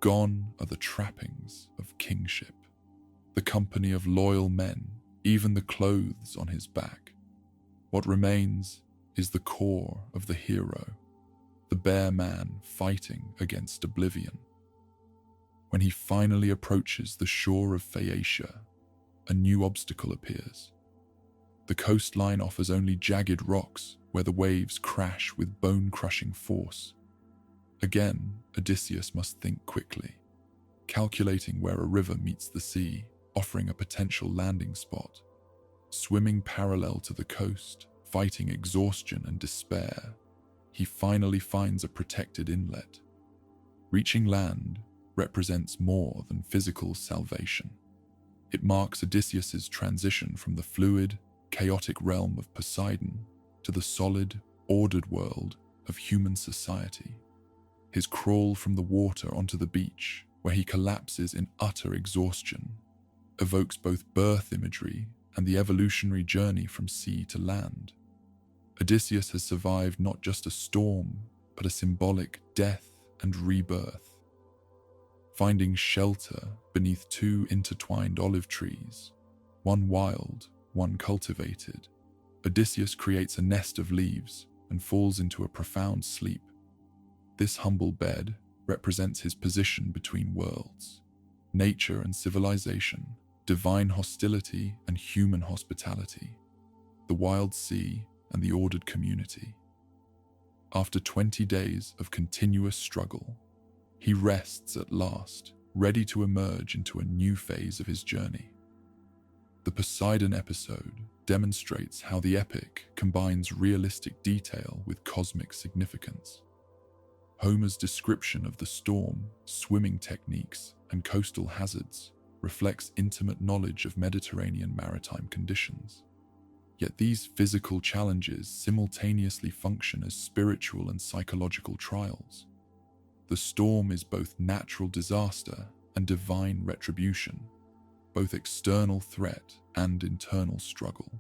Gone are the trappings of kingship, the company of loyal men, even the clothes on his back. What remains is the core of the hero, the bare man fighting against oblivion. When he finally approaches the shore of Phaeacia, a new obstacle appears. The coastline offers only jagged rocks where the waves crash with bone-crushing force. Again, Odysseus must think quickly, calculating where a river meets the sea, offering a potential landing spot. Swimming parallel to the coast, fighting exhaustion and despair, he finally finds a protected inlet. Reaching land represents more than physical salvation. It marks Odysseus's transition from the fluid, chaotic realm of Poseidon to the solid, ordered world of human society. His crawl from the water onto the beach, where he collapses in utter exhaustion, evokes both birth imagery and the evolutionary journey from sea to land. Odysseus has survived not just a storm, but a symbolic death and rebirth. Finding shelter beneath 2 intertwined olive trees, one wild, one cultivated, Odysseus creates a nest of leaves and falls into a profound sleep. This humble bed represents his position between worlds: nature and civilization, divine hostility and human hospitality, the wild sea and the ordered community. After 20 days of continuous struggle, he rests at last, ready to emerge into a new phase of his journey. The Poseidon episode demonstrates how the epic combines realistic detail with cosmic significance. Homer's description of the storm, swimming techniques, and coastal hazards reflects intimate knowledge of Mediterranean maritime conditions. Yet these physical challenges simultaneously function as spiritual and psychological trials. The storm is both natural disaster and divine retribution, both external threat and internal struggle.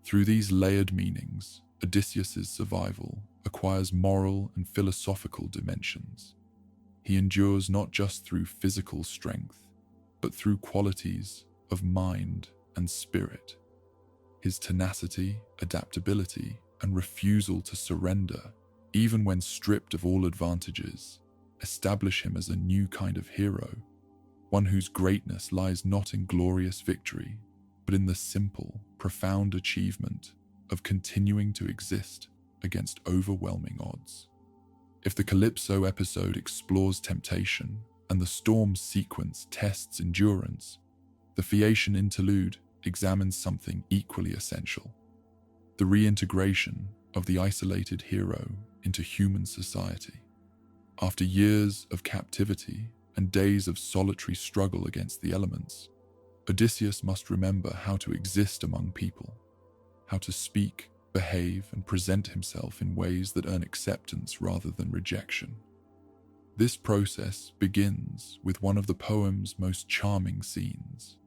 Through these layered meanings, Odysseus's survival acquires moral and philosophical dimensions. He endures not just through physical strength, but through qualities of mind and spirit. His tenacity, adaptability, and refusal to surrender, even when stripped of all advantages, establish him as a new kind of hero, one whose greatness lies not in glorious victory, but in the simple, profound achievement of continuing to exist against overwhelming odds. If the Calypso episode explores temptation and the storm sequence tests endurance, the Phaeacian interlude examines something equally essential: the reintegration of the isolated hero into human society. After years of captivity and days of solitary struggle against the elements, Odysseus must remember how to exist among people, how to speak, behave, and present himself in ways that earn acceptance rather than rejection. This process begins with one of the poem's most charming scenes.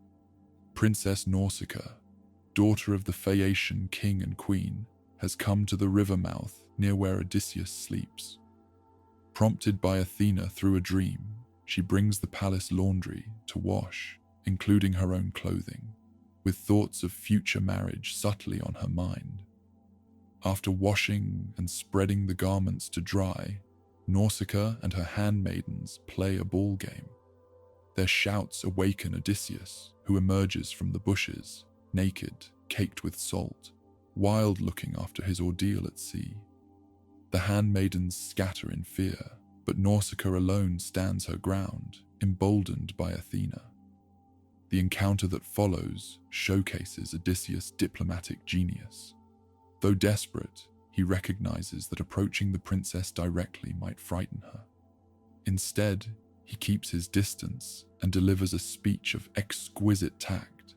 Princess Nausicaa, daughter of the Phaeacian king and queen, has come to the river mouth near where Odysseus sleeps. Prompted by Athena through a dream, she brings the palace laundry to wash, including her own clothing, with thoughts of future marriage subtly on her mind. After washing and spreading the garments to dry, Nausicaa and her handmaidens play a ball game. Their shouts awaken Odysseus, who emerges from the bushes, naked, caked with salt, wild-looking after his ordeal at sea. The handmaidens scatter in fear, but Nausicaa alone stands her ground, emboldened by Athena. The encounter that follows showcases Odysseus' diplomatic genius. Though desperate, he recognizes that approaching the princess directly might frighten her. Instead, He keeps his distance and delivers a speech of exquisite tact,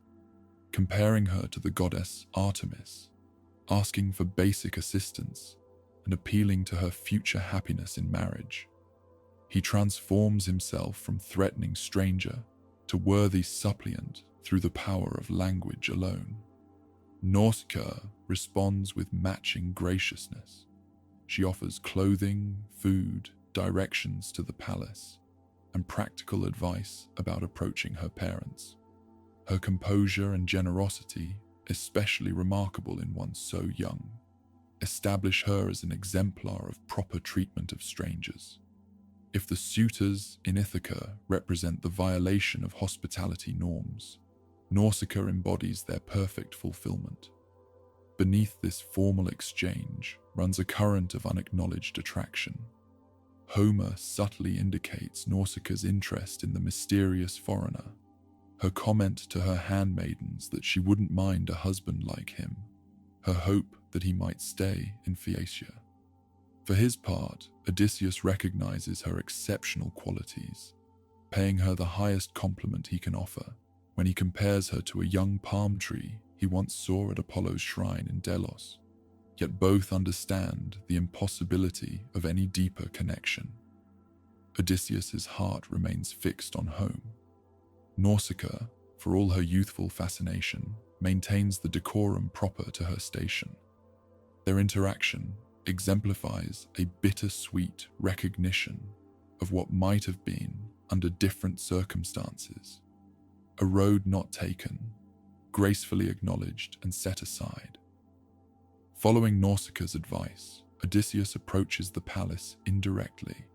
comparing her to the goddess Artemis, asking for basic assistance and appealing to her future happiness in marriage. He transforms himself from threatening stranger to worthy suppliant through the power of language alone. Nausicaa responds with matching graciousness. She offers clothing, food, directions to the palace, and practical advice about approaching her parents. Her composure and generosity, especially remarkable in one so young, establish her as an exemplar of proper treatment of strangers. If the suitors in Ithaca represent the violation of hospitality norms, Nausicaa embodies their perfect fulfillment. Beneath this formal exchange runs a current of unacknowledged attraction. Homer subtly indicates Nausicaa's interest in the mysterious foreigner, her comment to her handmaidens that she wouldn't mind a husband like him, her hope that he might stay in Phaeacia. For his part, Odysseus recognizes her exceptional qualities, paying her the highest compliment he can offer when he compares her to a young palm tree he once saw at Apollo's shrine in Delos. Yet both understand the impossibility of any deeper connection. Odysseus's heart remains fixed on home. Nausicaa, for all her youthful fascination, maintains the decorum proper to her station. Their interaction exemplifies a bittersweet recognition of what might have been under different circumstances. A road not taken, gracefully acknowledged and set aside. Following Nausicaa's advice, Odysseus approaches the palace indirectly,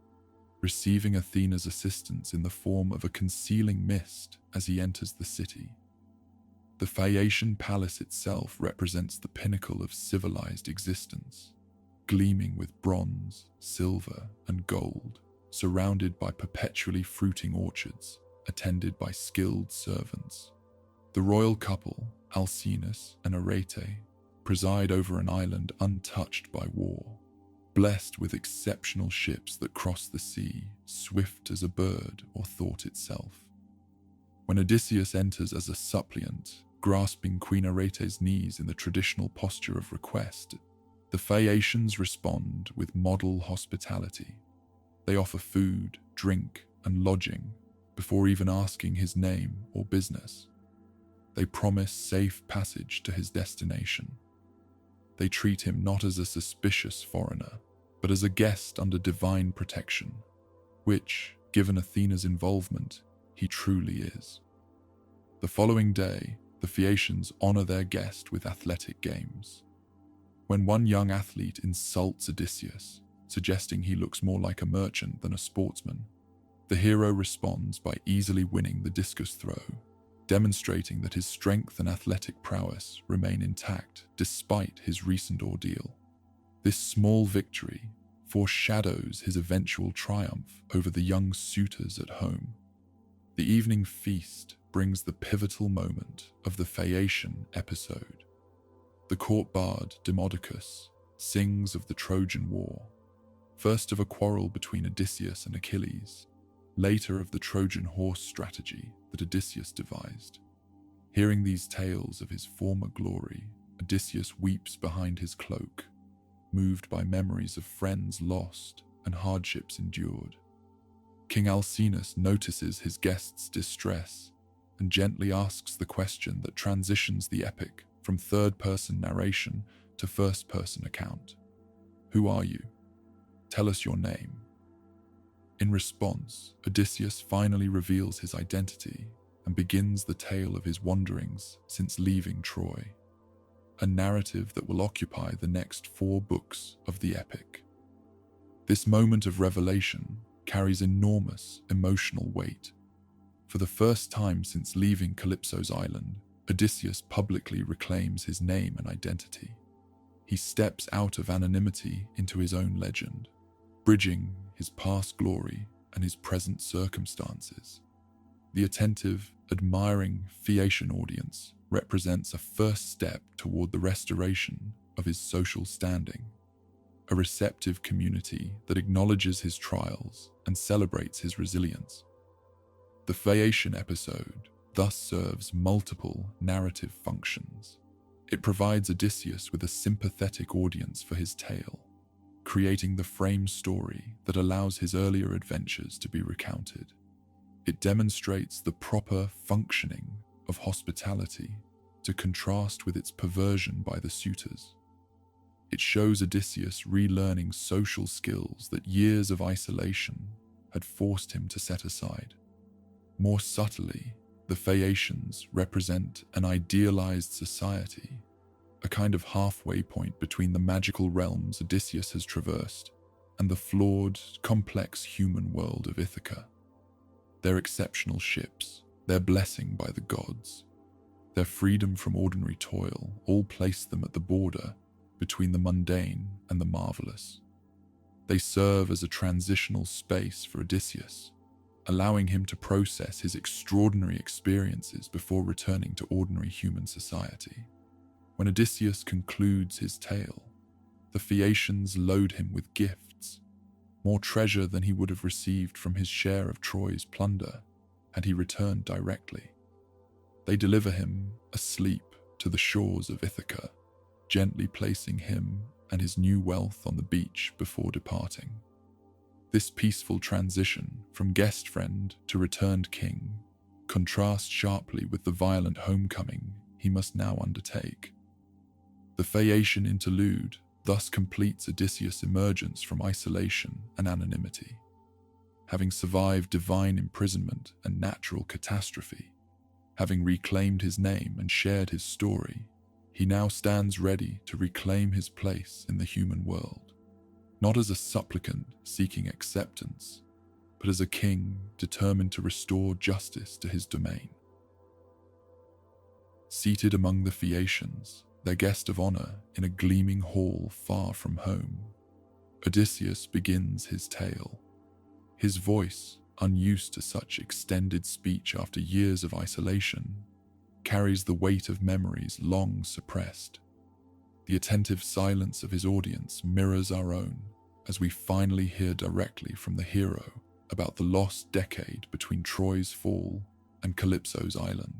receiving Athena's assistance in the form of a concealing mist as he enters the city. The Phaeacian palace itself represents the pinnacle of civilized existence, gleaming with bronze, silver, and gold, surrounded by perpetually fruiting orchards, attended by skilled servants. The royal couple, Alcinous and Arete, preside over an island untouched by war, blessed with exceptional ships that cross the sea, swift as a bird or thought itself. When Odysseus enters as a suppliant, grasping Queen Arete's knees in the traditional posture of request, the Phaeacians respond with model hospitality. They offer food, drink, and lodging before even asking his name or business. They promise safe passage to his destination. They treat him not as a suspicious foreigner, but as a guest under divine protection, which, given Athena's involvement, he truly is. The following day, the Phaeacians honor their guest with athletic games. When one young athlete insults Odysseus, suggesting he looks more like a merchant than a sportsman, the hero responds by easily winning the discus throw, demonstrating that his strength and athletic prowess remain intact despite his recent ordeal. This small victory foreshadows his eventual triumph over the young suitors at home. The evening feast brings the pivotal moment of the Phaeacian episode. The court bard Demodocus sings of the Trojan War, first of a quarrel between Odysseus and Achilles, later of the Trojan horse strategy that Odysseus devised. Hearing these tales of his former glory, Odysseus weeps behind his cloak, moved by memories of friends lost and hardships endured. King Alcinous notices his guest's distress and gently asks the question that transitions the epic from third-person narration to first-person account. Who are you? Tell us your name. In response, Odysseus finally reveals his identity and begins the tale of his wanderings since leaving Troy, a narrative that will occupy the next 4 books of the epic. This moment of revelation carries enormous emotional weight. For the first time since leaving Calypso's island, Odysseus publicly reclaims his name and identity. He steps out of anonymity into his own legend, bridging his past glory and his present circumstances. The attentive, admiring Phaeacian audience represents a first step toward the restoration of his social standing. a receptive community that acknowledges his trials and celebrates his resilience. The Phaeacian episode thus serves multiple narrative functions. It provides Odysseus with a sympathetic audience for his tale, creating the frame story that allows his earlier adventures to be recounted. It demonstrates the proper functioning of hospitality to contrast with its perversion by the suitors. It shows Odysseus relearning social skills that years of isolation had forced him to set aside. More subtly, the Phaeacians represent an idealized society, a kind of halfway point between the magical realms Odysseus has traversed and the flawed, complex human world of Ithaca. Their exceptional ships, their blessing by the gods, their freedom from ordinary toil all place them at the border between the mundane and the marvelous. They serve as a transitional space for Odysseus, allowing him to process his extraordinary experiences before returning to ordinary human society. When Odysseus concludes his tale, the Phaeacians load him with gifts, more treasure than he would have received from his share of Troy's plunder had he returned directly. They deliver him asleep to the shores of Ithaca, gently placing him and his new wealth on the beach before departing. This peaceful transition from guest friend to returned king contrasts sharply with the violent homecoming he must now undertake. The Phaeacian interlude thus completes Odysseus' emergence from isolation and anonymity. Having survived divine imprisonment and natural catastrophe, having reclaimed his name and shared his story, he now stands ready to reclaim his place in the human world, not as a supplicant seeking acceptance, but as a king determined to restore justice to his domain. Seated among the Phaeacians, their guest of honor in a gleaming hall far from home, Odysseus begins his tale. His voice, unused to such extended speech after years of isolation, carries the weight of memories long suppressed. The attentive silence of his audience mirrors our own as we finally hear directly from the hero about the lost decade between Troy's fall and Calypso's island.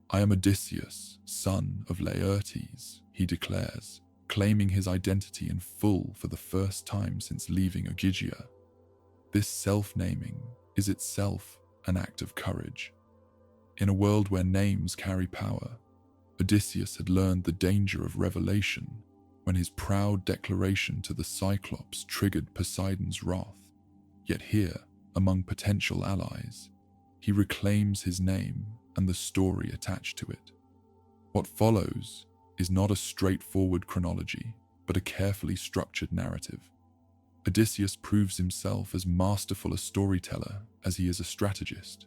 "I am Odysseus, son of Laertes," he declares, claiming his identity in full for the first time since leaving Ogygia. This self-naming is itself an act of courage. In a world where names carry power, Odysseus had learned the danger of revelation when his proud declaration to the Cyclops triggered Poseidon's wrath. Yet here, among potential allies, he reclaims his name and the story attached to it. What follows is not a straightforward chronology, but a carefully structured narrative. Odysseus proves himself as masterful a storyteller as he is a strategist.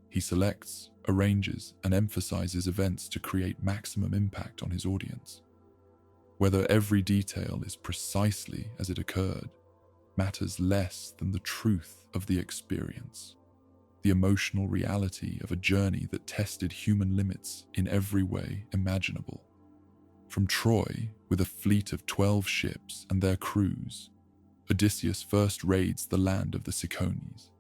He selects, arranges, and emphasizes events to create maximum impact on his audience. Whether every detail is precisely as it occurred matters less than the truth of the experience, the emotional reality of a journey that tested human limits in every way imaginable. From Troy, with a fleet of 12 ships and their crews, Odysseus first raids the land of the Cicones.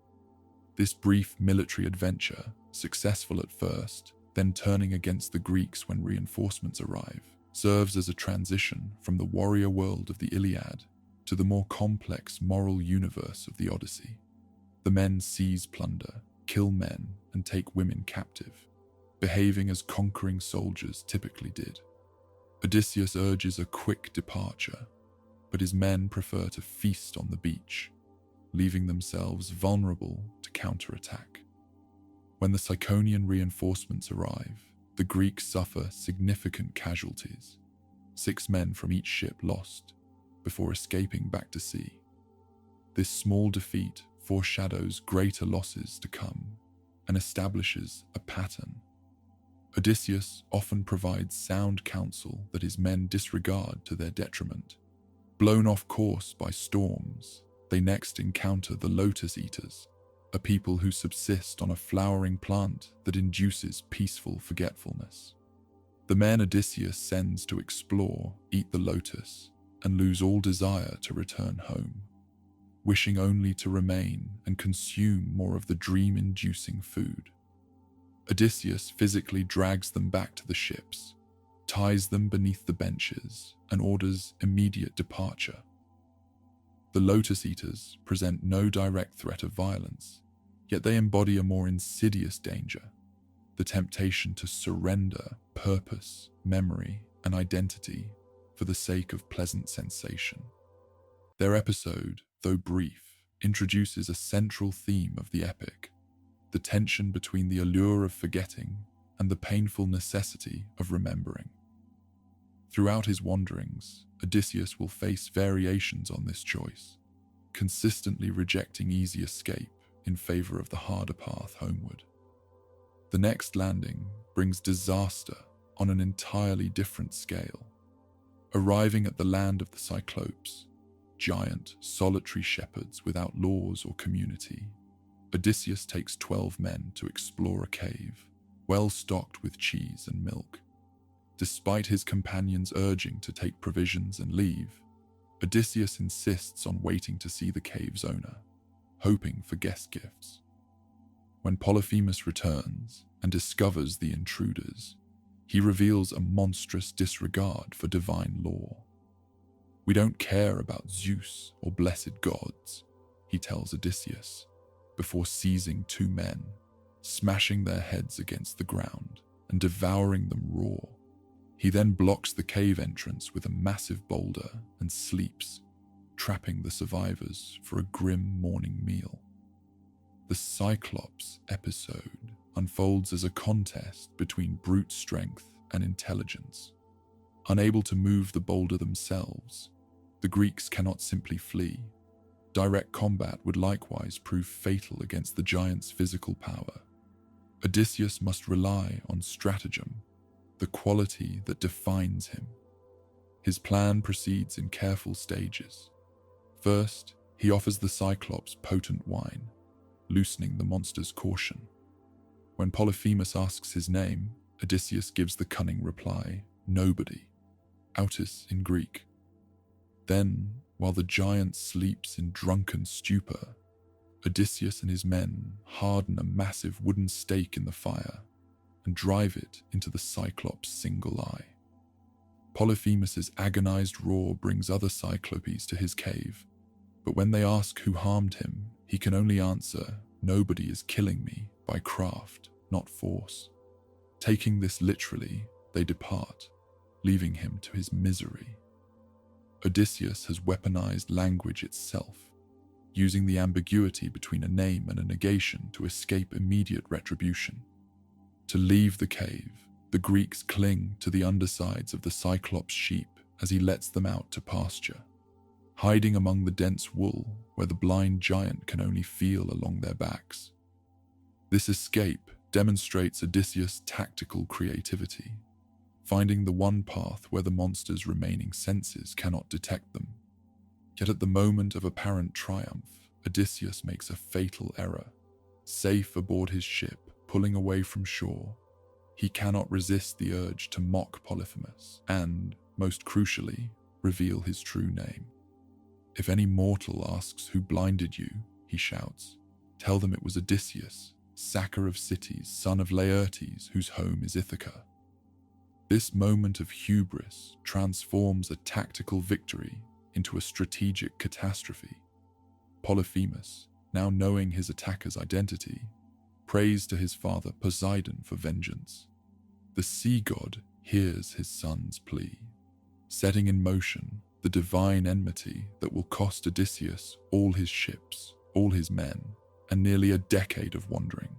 This brief military adventure, successful at first, then turning against the Greeks when reinforcements arrive, serves as a transition from the warrior world of the Iliad to the more complex moral universe of the Odyssey. The men seize plunder, kill men, and take women captive, behaving as conquering soldiers typically did. Odysseus urges a quick departure, but his men prefer to feast on the beach, leaving themselves vulnerable to counterattack. When the Ciconian reinforcements arrive, the Greeks suffer significant casualties, 6 men from each ship lost, before escaping back to sea. This small defeat foreshadows greater losses to come and establishes a pattern. Odysseus often provides sound counsel that his men disregard to their detriment. Blown off course by storms, they next encounter the Lotus Eaters, a people who subsist on a flowering plant that induces peaceful forgetfulness. The men Odysseus sends to explore eat the lotus and lose all desire to return home, wishing only to remain and consume more of the dream-inducing food. Odysseus physically drags them back to the ships, ties them beneath the benches, and orders immediate departure. The Lotus Eaters present no direct threat of violence, yet they embody a more insidious danger, the temptation to surrender purpose, memory, and identity for the sake of pleasant sensation. Their episode, though brief, introduces a central theme of the epic, the tension between the allure of forgetting and the painful necessity of remembering. Throughout his wanderings, Odysseus will face variations on this choice, consistently rejecting easy escape in favor of the harder path homeward. The next landing brings disaster on an entirely different scale. Arriving at the land of the Cyclopes, giant, solitary shepherds without laws or community, Odysseus takes 12 men to explore a cave, well stocked with cheese and milk. Despite his companions' urging to take provisions and leave, Odysseus insists on waiting to see the cave's owner, hoping for guest gifts. When Polyphemus returns and discovers the intruders, he reveals a monstrous disregard for divine law. "We don't care about Zeus or blessed gods," he tells Odysseus, before seizing 2 men, smashing their heads against the ground and devouring them raw. He then blocks the cave entrance with a massive boulder and sleeps, trapping the survivors for a grim morning meal. The Cyclops episode unfolds as a contest between brute strength and intelligence. Unable to move the boulder themselves, the Greeks cannot simply flee. Direct combat would likewise prove fatal against the giant's physical power. Odysseus must rely on stratagem, the quality that defines him. His plan proceeds in careful stages. First, he offers the Cyclops potent wine, loosening the monster's caution. When Polyphemus asks his name, Odysseus gives the cunning reply, "Nobody," autis in Greek. Then, while the giant sleeps in drunken stupor, Odysseus and his men harden a massive wooden stake in the fire and drive it into the Cyclops' single eye. Polyphemus's agonized roar brings other Cyclopes to his cave, but when they ask who harmed him, he can only answer, "Nobody is killing me by craft, not force." Taking this literally, they depart, leaving him to his misery. Odysseus has weaponized language itself, using the ambiguity between a name and a negation to escape immediate retribution. To leave the cave, the Greeks cling to the undersides of the Cyclops' sheep as he lets them out to pasture, hiding among the dense wool where the blind giant can only feel along their backs. This escape demonstrates Odysseus' tactical creativity, finding the one path where the monster's remaining senses cannot detect them. Yet at the moment of apparent triumph, Odysseus makes a fatal error. Safe aboard his ship, pulling away from shore, he cannot resist the urge to mock Polyphemus and, most crucially, reveal his true name. "If any mortal asks who blinded you," he shouts, "tell them it was Odysseus, sacker of cities, son of Laertes, whose home is Ithaca." This moment of hubris transforms a tactical victory into a strategic catastrophe. Polyphemus, now knowing his attacker's identity, prays to his father Poseidon for vengeance. The sea god hears his son's plea, setting in motion the divine enmity that will cost Odysseus all his ships, all his men, and nearly a decade of wandering.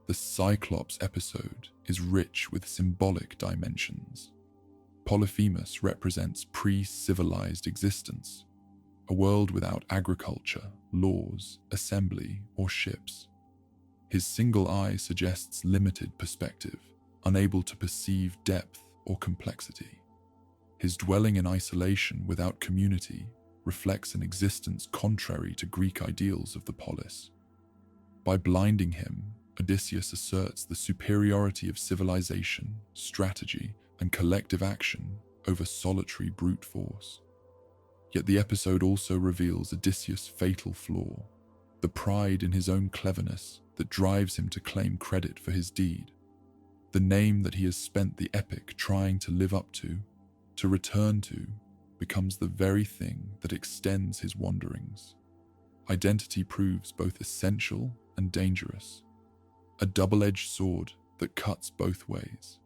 The Cyclops episode is rich with symbolic dimensions. Polyphemus represents pre-civilized existence, a world without agriculture, laws, assembly, or ships. His single eye suggests limited perspective, unable to perceive depth or complexity. His dwelling in isolation without community reflects an existence contrary to Greek ideals of the polis. By blinding him, Odysseus asserts the superiority of civilization, strategy, and collective action over solitary brute force. Yet the episode also reveals Odysseus' fatal flaw, the pride in his own cleverness that drives him to claim credit for his deed. The name that he has spent the epic trying to live up to return to, becomes the very thing that extends his wanderings. Identity proves both essential and dangerous, a double-edged sword that cuts both ways.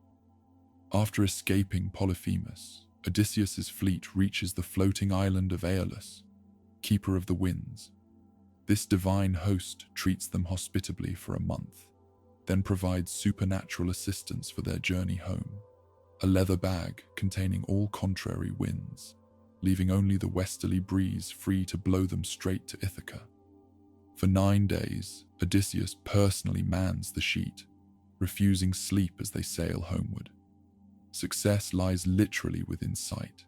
After escaping Polyphemus, Odysseus's fleet reaches the floating island of Aeolus, keeper of the winds. This divine host treats them hospitably for a month, then provides supernatural assistance for their journey home, a leather bag containing all contrary winds, leaving only the westerly breeze free to blow them straight to Ithaca. For 9 days, Odysseus personally mans the sheet, refusing sleep as they sail homeward. Success lies literally within sight.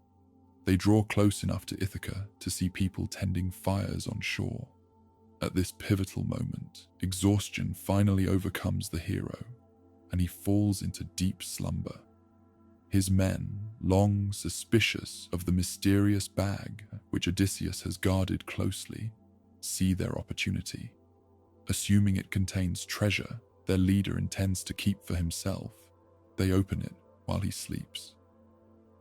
They draw close enough to Ithaca to see people tending fires on shore. At this pivotal moment, exhaustion finally overcomes the hero, and he falls into deep slumber. His men, long suspicious of the mysterious bag which Odysseus has guarded closely, see their opportunity. Assuming it contains treasure their leader intends to keep for himself, they open it while he sleeps.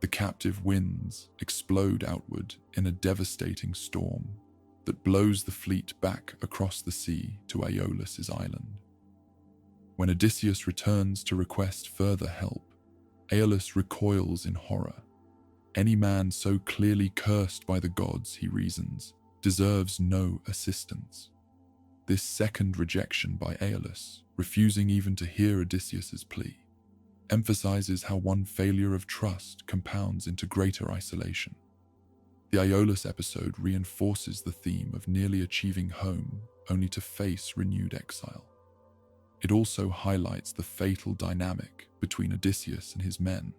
The captive winds explode outward in a devastating storm that blows the fleet back across the sea to Aeolus' island. When Odysseus returns to request further help, Aeolus recoils in horror. Any man so clearly cursed by the gods, he reasons, deserves no assistance. This second rejection by Aeolus, refusing even to hear Odysseus' plea, emphasizes how one failure of trust compounds into greater isolation. The Aeolus episode reinforces the theme of nearly achieving home only to face renewed exile. It also highlights the fatal dynamic between Odysseus and his men,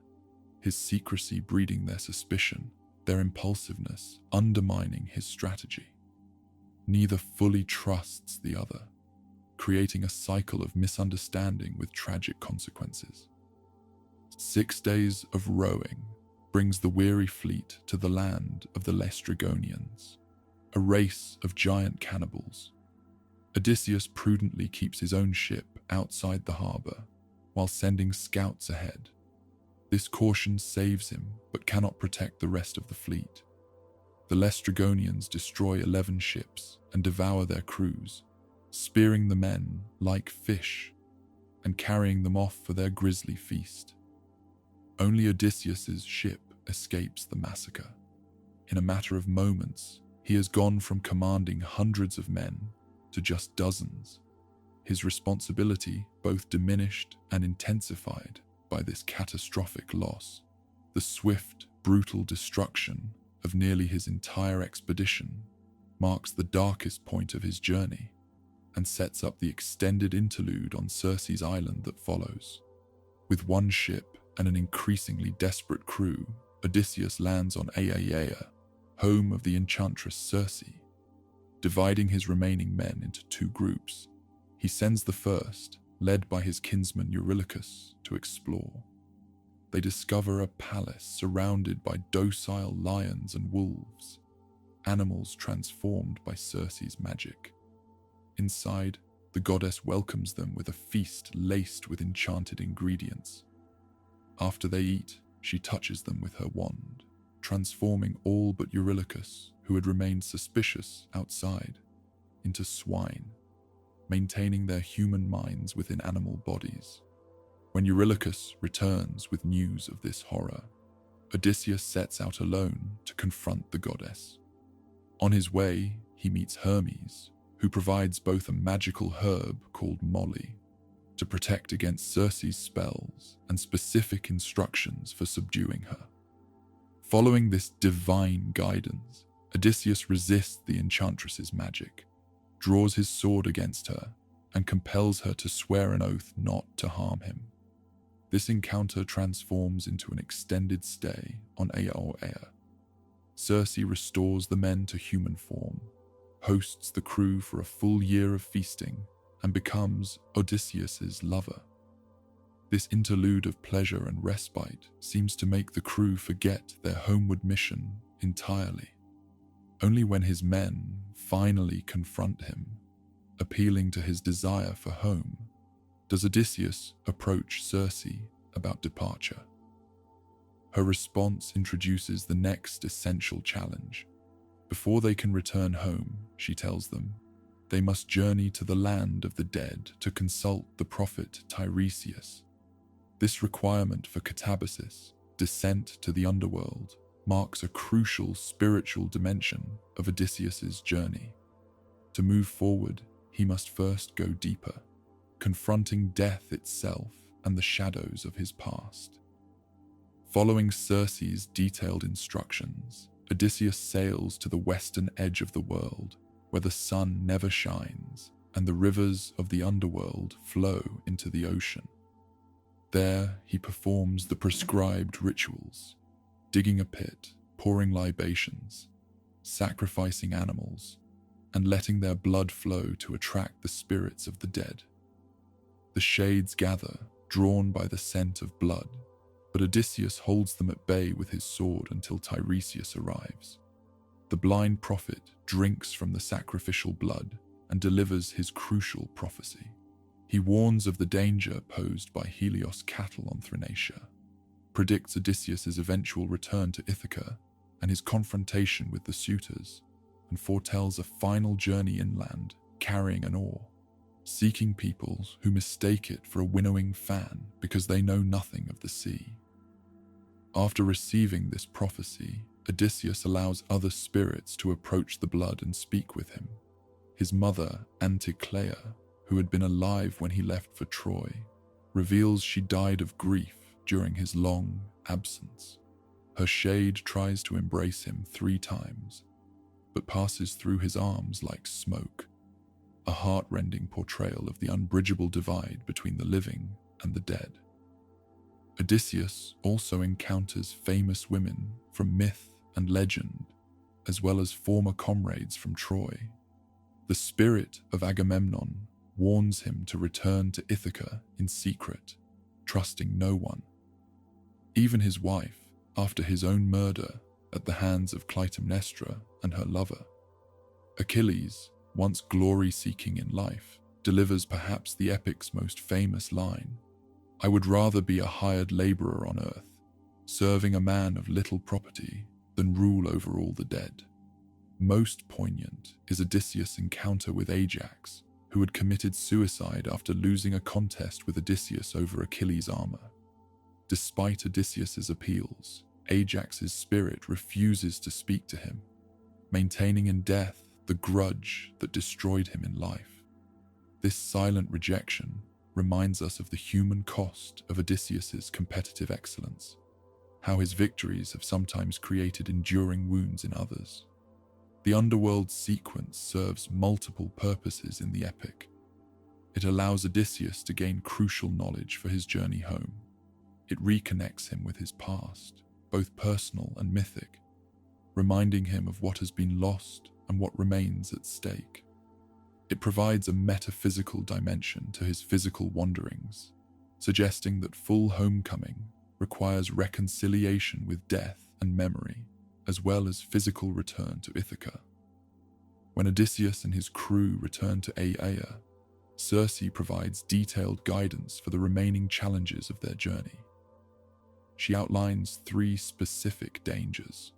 his secrecy breeding their suspicion, their impulsiveness undermining his strategy. Neither fully trusts the other, creating a cycle of misunderstanding with tragic consequences. 6 days of rowing brings the weary fleet to the land of the Laestrygonians, a race of giant cannibals. Odysseus prudently keeps his own ship outside the harbor while sending scouts ahead. This caution saves him but cannot protect the rest of the fleet. The Laestrygonians destroy 11 ships and devour their crews, spearing the men like fish and carrying them off for their grisly feast. Only Odysseus' ship escapes the massacre. In a matter of moments, he has gone from commanding hundreds of men to just dozens, his responsibility both diminished and intensified by this catastrophic loss. The swift, brutal destruction of nearly his entire expedition marks the darkest point of his journey and sets up the extended interlude on Circe's island that follows. With one ship and an increasingly desperate crew, Odysseus lands on Aiaia, home of the enchantress Circe. Dividing his remaining men into 2 groups, he sends the first, led by his kinsman Eurylochus, to explore. They discover a palace surrounded by docile lions and wolves, animals transformed by Circe's magic. Inside, the goddess welcomes them with a feast laced with enchanted ingredients. After they eat, she touches them with her wand, transforming all but Eurylochus, who had remained suspicious outside, into swine, maintaining their human minds within animal bodies. When Eurylochus returns with news of this horror, Odysseus sets out alone to confront the goddess. On his way, he meets Hermes, who provides both a magical herb called Molly to protect against Circe's spells and specific instructions for subduing her. Following this divine guidance, Odysseus resists the enchantress's magic, draws his sword against her, and compels her to swear an oath not to harm him. This encounter transforms into an extended stay on Aiaia. Circe restores the men to human form, hosts the crew for a full year of feasting, and becomes Odysseus's lover. This interlude of pleasure and respite seems to make the crew forget their homeward mission entirely. Only when his men finally confront him, appealing to his desire for home, does Odysseus approach Circe about departure. Her response introduces the next essential challenge. Before they can return home, she tells them, they must journey to the land of the dead to consult the prophet Tiresias. This requirement for catabasis, descent to the underworld, marks a crucial spiritual dimension of Odysseus's journey. To move forward, he must first go deeper, confronting death itself and the shadows of his past. Following Circe's detailed instructions, Odysseus sails to the western edge of the world, where the sun never shines and the rivers of the underworld flow into the ocean. There, he performs the prescribed rituals, digging a pit, pouring libations, sacrificing animals, and letting their blood flow to attract the spirits of the dead. The shades gather, drawn by the scent of blood, but Odysseus holds them at bay with his sword until Tiresias arrives. The blind prophet drinks from the sacrificial blood and delivers his crucial prophecy. He warns of the danger posed by Helios' cattle on Thrinacia, predicts Odysseus' eventual return to Ithaca and his confrontation with the suitors, and foretells a final journey inland carrying an oar, seeking peoples who mistake it for a winnowing fan because they know nothing of the sea. After receiving this prophecy, Odysseus allows other spirits to approach the blood and speak with him. His mother, Anticlea, who had been alive when he left for Troy, reveals she died of grief during his long absence. Her shade tries to embrace him 3 times, but passes through his arms like smoke, a heart-rending portrayal of the unbridgeable divide between the living and the dead. Odysseus also encounters famous women from myth and legend, as well as former comrades from Troy. The spirit of Agamemnon warns him to return to Ithaca in secret, trusting no one. Even his wife, after his own murder at the hands of Clytemnestra and her lover. Achilles, once glory-seeking in life, delivers perhaps the epic's most famous line, "I would rather be a hired laborer on earth, serving a man of little property, than rule over all the dead." Most poignant is Odysseus' encounter with Ajax, who had committed suicide after losing a contest with Odysseus over Achilles' armor. Despite Odysseus' appeals, Ajax's spirit refuses to speak to him, maintaining in death the grudge that destroyed him in life. This silent rejection reminds us of the human cost of Odysseus' competitive excellence, how his victories have sometimes created enduring wounds in others. The underworld sequence serves multiple purposes in the epic. It allows Odysseus to gain crucial knowledge for his journey home. It reconnects him with his past, both personal and mythic, reminding him of what has been lost and what remains at stake. It provides a metaphysical dimension to his physical wanderings, suggesting that full homecoming requires reconciliation with death and memory, as well as physical return to Ithaca. When Odysseus and his crew return to Aiaia, Circe provides detailed guidance for the remaining challenges of their journey. She outlines 3 specific dangers: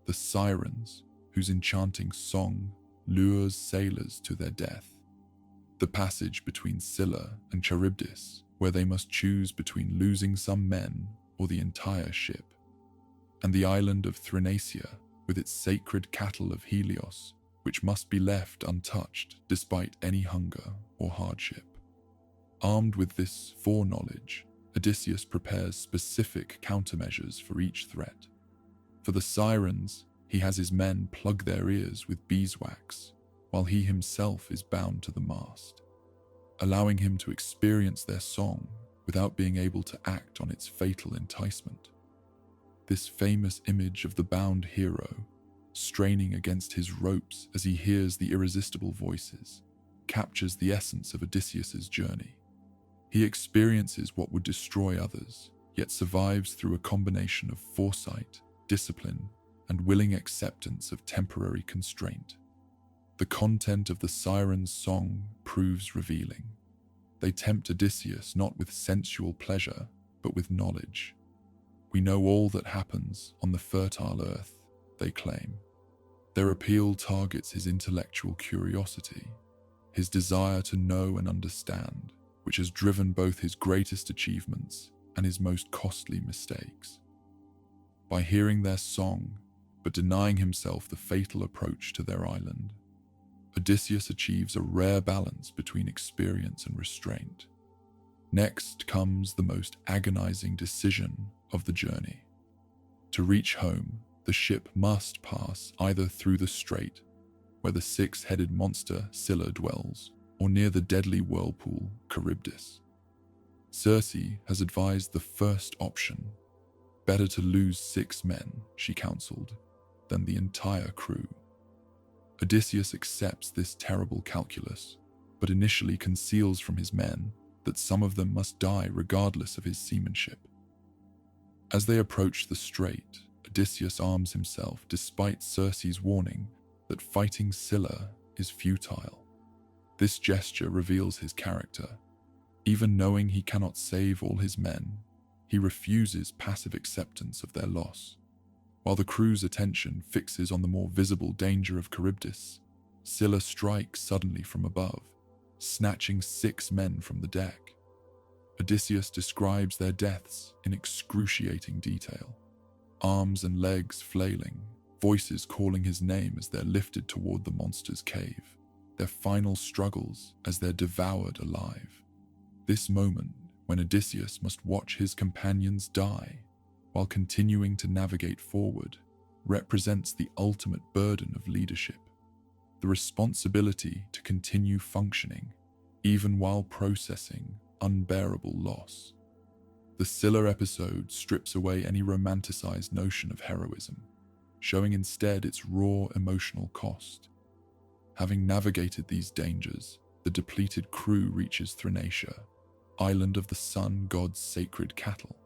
the sirens, whose enchanting song lures sailors to their death; the passage between Scylla and Charybdis, where they must choose between losing some men or the entire ship; and the island of Thrinacia, with its sacred cattle of Helios, which must be left untouched despite any hunger or hardship. Armed with this foreknowledge, Odysseus prepares specific countermeasures for each threat. For the sirens, he has his men plug their ears with beeswax, while he himself is bound to the mast, allowing him to experience their song without being able to act on its fatal enticement. This famous image of the bound hero, straining against his ropes as he hears the irresistible voices, captures the essence of Odysseus' journey. He experiences what would destroy others, yet survives through a combination of foresight, discipline, and willing acceptance of temporary constraint. The content of the sirens' song proves revealing. They tempt Odysseus not with sensual pleasure, but with knowledge. We know all that happens on the fertile earth, they claim. Their appeal targets his intellectual curiosity, his desire to know and understand, which has driven both his greatest achievements and his most costly mistakes. By hearing their song, but denying himself the fatal approach to their island, Odysseus achieves a rare balance between experience and restraint. Next comes the most agonizing decision of the journey. To reach home, the ship must pass either through the strait, where the six-headed monster Scylla dwells, or near the deadly whirlpool Charybdis. Circe has advised the first option. Better to lose 6 men, she counseled, than the entire crew. Odysseus accepts this terrible calculus, but initially conceals from his men that some of them must die regardless of his seamanship. As they approach the strait, Odysseus arms himself despite Circe's warning that fighting Scylla is futile. This gesture reveals his character. Even knowing he cannot save all his men, he refuses passive acceptance of their loss. While the crew's attention fixes on the more visible danger of Charybdis, Scylla strikes suddenly from above, snatching 6 men from the deck. Odysseus describes their deaths in excruciating detail. Arms and legs flailing, voices calling his name as they're lifted toward the monster's cave, their final struggles as they're devoured alive. This moment, when Odysseus must watch his companions die while continuing to navigate forward, represents the ultimate burden of leadership, the responsibility to continue functioning, even while processing unbearable loss. The Scylla episode strips away any romanticized notion of heroism, showing instead its raw emotional cost. Having navigated these dangers, the depleted crew reaches Thrinacia, island of the sun god's sacred cattle.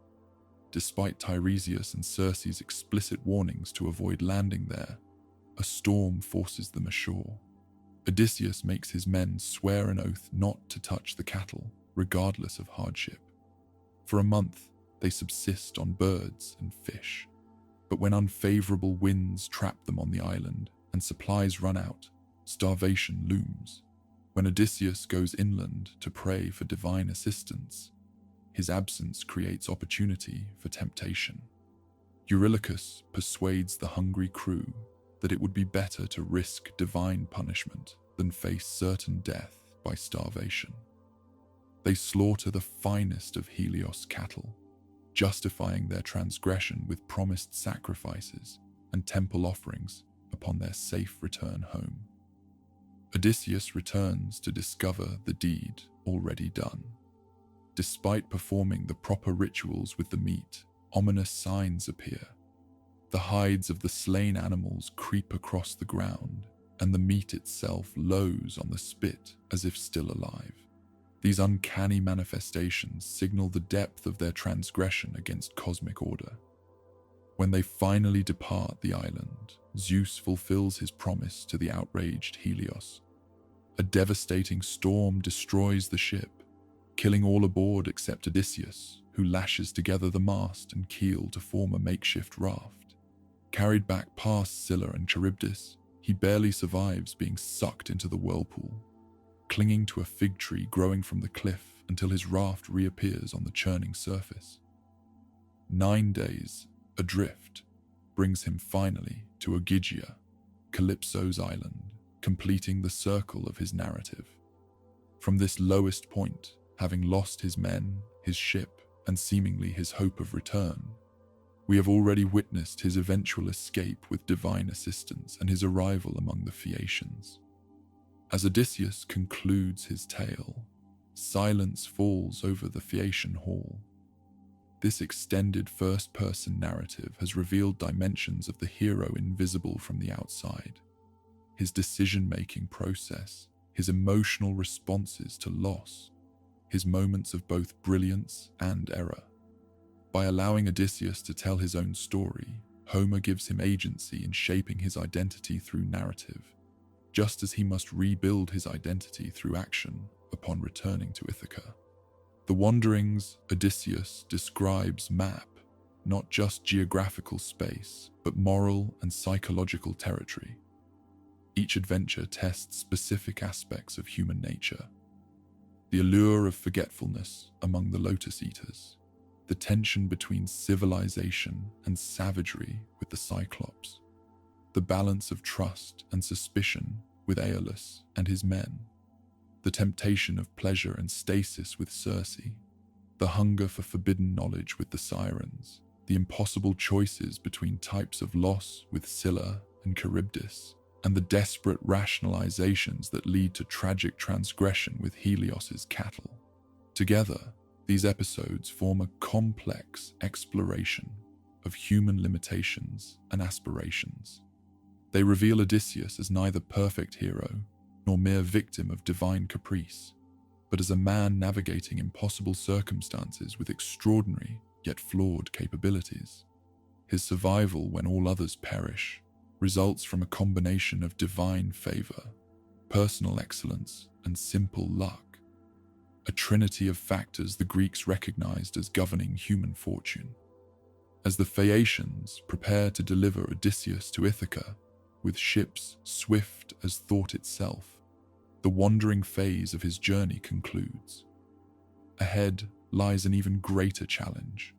Despite Tiresias and Circe's explicit warnings to avoid landing there, a storm forces them ashore. Odysseus makes his men swear an oath not to touch the cattle, regardless of hardship. For a month, they subsist on birds and fish. But when unfavorable winds trap them on the island and supplies run out, starvation looms. When Odysseus goes inland to pray for divine assistance, his absence creates opportunity for temptation. Eurylochus persuades the hungry crew that it would be better to risk divine punishment than face certain death by starvation. They slaughter the finest of Helios' cattle, justifying their transgression with promised sacrifices and temple offerings upon their safe return home. Odysseus returns to discover the deed already done. Despite performing the proper rituals with the meat, ominous signs appear. The hides of the slain animals creep across the ground, and the meat itself lows on the spit as if still alive. These uncanny manifestations signal the depth of their transgression against cosmic order. When they finally depart the island, Zeus fulfills his promise to the outraged Helios. A devastating storm destroys the ship, killing all aboard except Odysseus, who lashes together the mast and keel to form a makeshift raft. Carried back past Scylla and Charybdis, he barely survives being sucked into the whirlpool, clinging to a fig tree growing from the cliff until his raft reappears on the churning surface. 9 days adrift brings him finally to Ogygia, Calypso's island, completing the circle of his narrative. From this lowest point, having lost his men, his ship, and seemingly his hope of return, we have already witnessed his eventual escape with divine assistance and his arrival among the Phaeacians. As Odysseus concludes his tale, silence falls over the Phaeacian hall. This extended first-person narrative has revealed dimensions of the hero invisible from the outside. His decision-making process, his emotional responses to loss, his moments of both brilliance and error. By allowing Odysseus to tell his own story, Homer gives him agency in shaping his identity through narrative, just as he must rebuild his identity through action upon returning to Ithaca. The Wanderings Odysseus describes map not just geographical space, but moral and psychological territory. Each adventure tests specific aspects of human nature. The allure of forgetfulness among the Lotus Eaters, the tension between civilization and savagery with the Cyclops, the balance of trust and suspicion with Aeolus and his men, the temptation of pleasure and stasis with Circe, the hunger for forbidden knowledge with the Sirens, the impossible choices between types of loss with Scylla and Charybdis, and the desperate rationalizations that lead to tragic transgression with Helios's cattle. Together, these episodes form a complex exploration of human limitations and aspirations. They reveal Odysseus as neither perfect hero nor mere victim of divine caprice, but as a man navigating impossible circumstances with extraordinary yet flawed capabilities. His survival when all others perish results from a combination of divine favor, personal excellence, and simple luck, a trinity of factors the Greeks recognized as governing human fortune. As the Phaeacians prepare to deliver Odysseus to Ithaca, with ships swift as thought itself, the wandering phase of his journey concludes. Ahead lies an even greater challenge,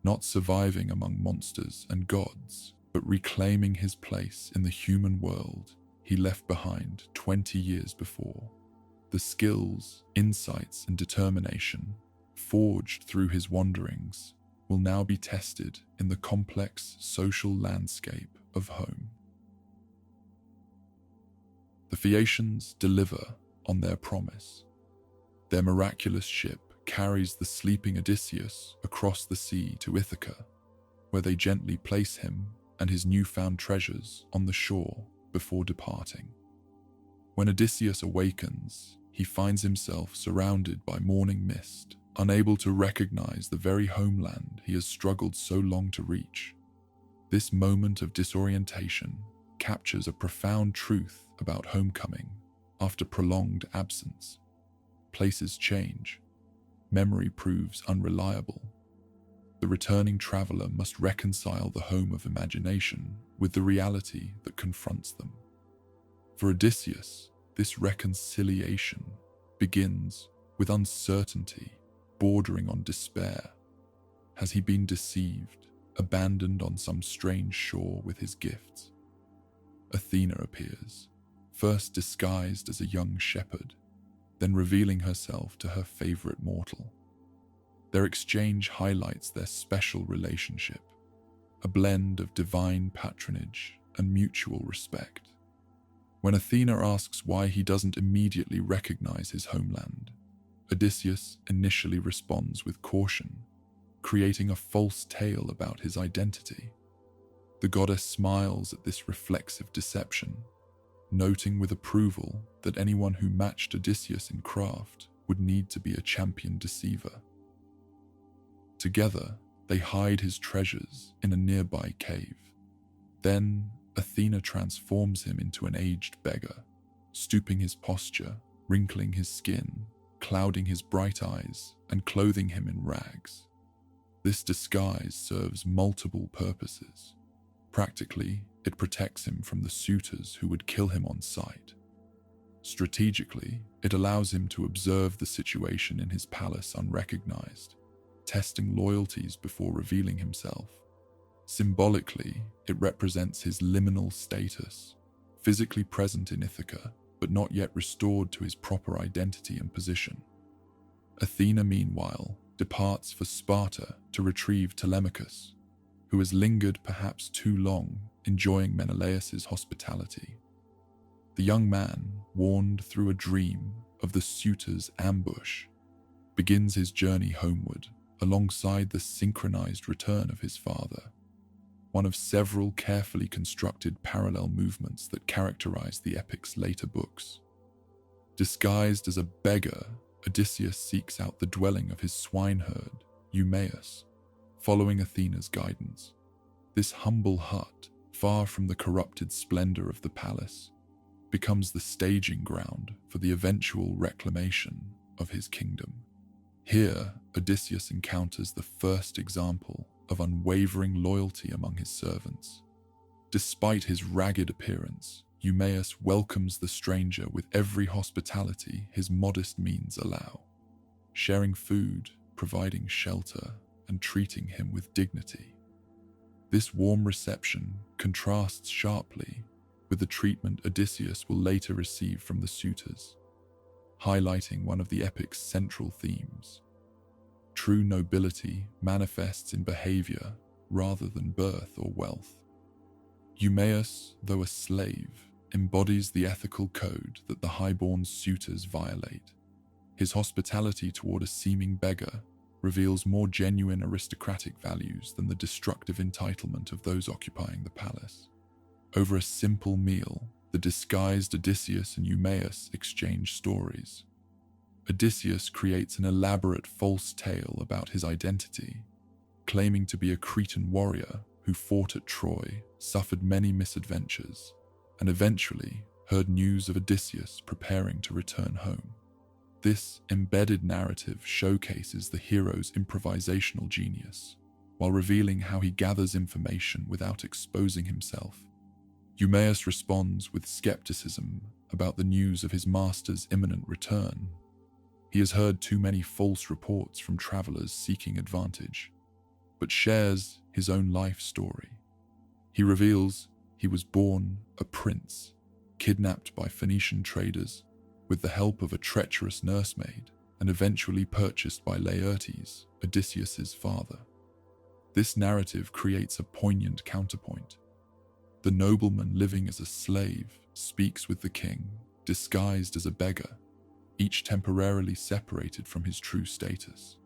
not surviving among monsters and gods, but reclaiming his place in the human world he left behind 20 years before. The skills, insights, and determination forged through his wanderings will now be tested in the complex social landscape of home. The Phaeacians deliver on their promise. Their miraculous ship carries the sleeping Odysseus across the sea to Ithaca, where they gently place him and his newfound treasures on the shore before departing. When Odysseus awakens, he finds himself surrounded by morning mist, unable to recognize the very homeland he has struggled so long to reach. This moment of disorientation captures a profound truth about homecoming after prolonged absence. Places change. Memory proves unreliable. The returning traveler must reconcile the home of imagination with the reality that confronts them. For Odysseus, this reconciliation begins with uncertainty bordering on despair. Has he been deceived, abandoned on some strange shore with his gifts? Athena appears, first disguised as a young shepherd, then revealing herself to her favorite mortal. Their exchange highlights their special relationship, a blend of divine patronage and mutual respect. When Athena asks why he doesn't immediately recognize his homeland, Odysseus initially responds with caution, creating a false tale about his identity. The goddess smiles at this reflexive deception, noting with approval that anyone who matched Odysseus in craft would need to be a champion deceiver. Together, they hide his treasures in a nearby cave. Then, Athena transforms him into an aged beggar, stooping his posture, wrinkling his skin, clouding his bright eyes, and clothing him in rags. This disguise serves multiple purposes. Practically, it protects him from the suitors who would kill him on sight. Strategically, it allows him to observe the situation in his palace unrecognized, testing loyalties before revealing himself. Symbolically, it represents his liminal status, physically present in Ithaca, but not yet restored to his proper identity and position. Athena, meanwhile, departs for Sparta to retrieve Telemachus, who has lingered perhaps too long, enjoying Menelaus's hospitality. The young man, warned through a dream of the suitor's ambush, begins his journey homeward alongside the synchronized return of his father, one of several carefully constructed parallel movements that characterize the epic's later books. Disguised as a beggar, Odysseus seeks out the dwelling of his swineherd, Eumaeus, following Athena's guidance. This humble hut, far from the corrupted splendor of the palace, becomes the staging ground for the eventual reclamation of his kingdom. Here, Odysseus encounters the first example of unwavering loyalty among his servants. Despite his ragged appearance, Eumaeus welcomes the stranger with every hospitality his modest means allow, sharing food, providing shelter, and treating him with dignity. This warm reception contrasts sharply with the treatment Odysseus will later receive from the suitors, highlighting one of the epic's central themes. True nobility manifests in behavior rather than birth or wealth. Eumaeus, though a slave, embodies the ethical code that the highborn suitors violate. His hospitality toward a seeming beggar reveals more genuine aristocratic values than the destructive entitlement of those occupying the palace. Over a simple meal, the disguised Odysseus and Eumaeus exchange stories. Odysseus creates an elaborate false tale about his identity, claiming to be a Cretan warrior who fought at Troy, suffered many misadventures, and eventually heard news of Odysseus preparing to return home. This embedded narrative showcases the hero's improvisational genius, while revealing how he gathers information without exposing himself. Eumaeus responds with skepticism about the news of his master's imminent return. He has heard too many false reports from travelers seeking advantage, but shares his own life story. He reveals he was born a prince, kidnapped by Phoenician traders, with the help of a treacherous nursemaid, and eventually purchased by Laertes, Odysseus's father. This narrative creates a poignant counterpoint. The nobleman living as a slave speaks with the king, disguised as a beggar, each temporarily separated from his true status.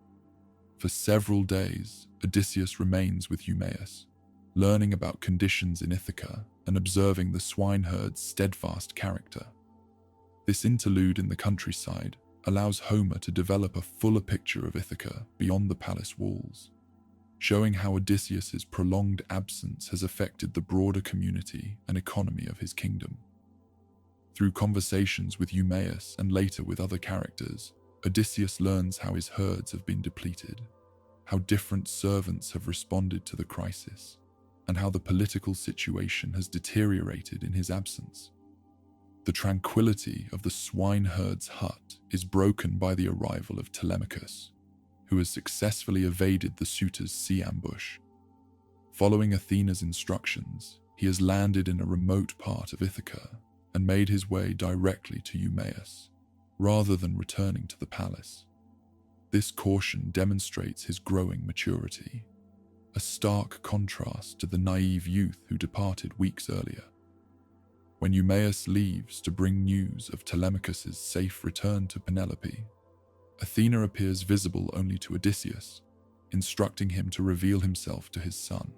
For several days, Odysseus remains with Eumaeus, learning about conditions in Ithaca and observing the swineherd's steadfast character. This interlude in the countryside allows Homer to develop a fuller picture of Ithaca beyond the palace walls, showing how Odysseus's prolonged absence has affected the broader community and economy of his kingdom. Through conversations with Eumaeus and later with other characters, Odysseus learns how his herds have been depleted, how different servants have responded to the crisis, and how the political situation has deteriorated in his absence. The tranquility of the swineherd's hut is broken by the arrival of Telemachus, who has successfully evaded the suitors' sea ambush. Following Athena's instructions, he has landed in a remote part of Ithaca and made his way directly to Eumaeus, rather than returning to the palace. This caution demonstrates his growing maturity, a stark contrast to the naive youth who departed weeks earlier. When Eumaeus leaves to bring news of Telemachus's safe return to Penelope, Athena appears visible only to Odysseus, instructing him to reveal himself to his son.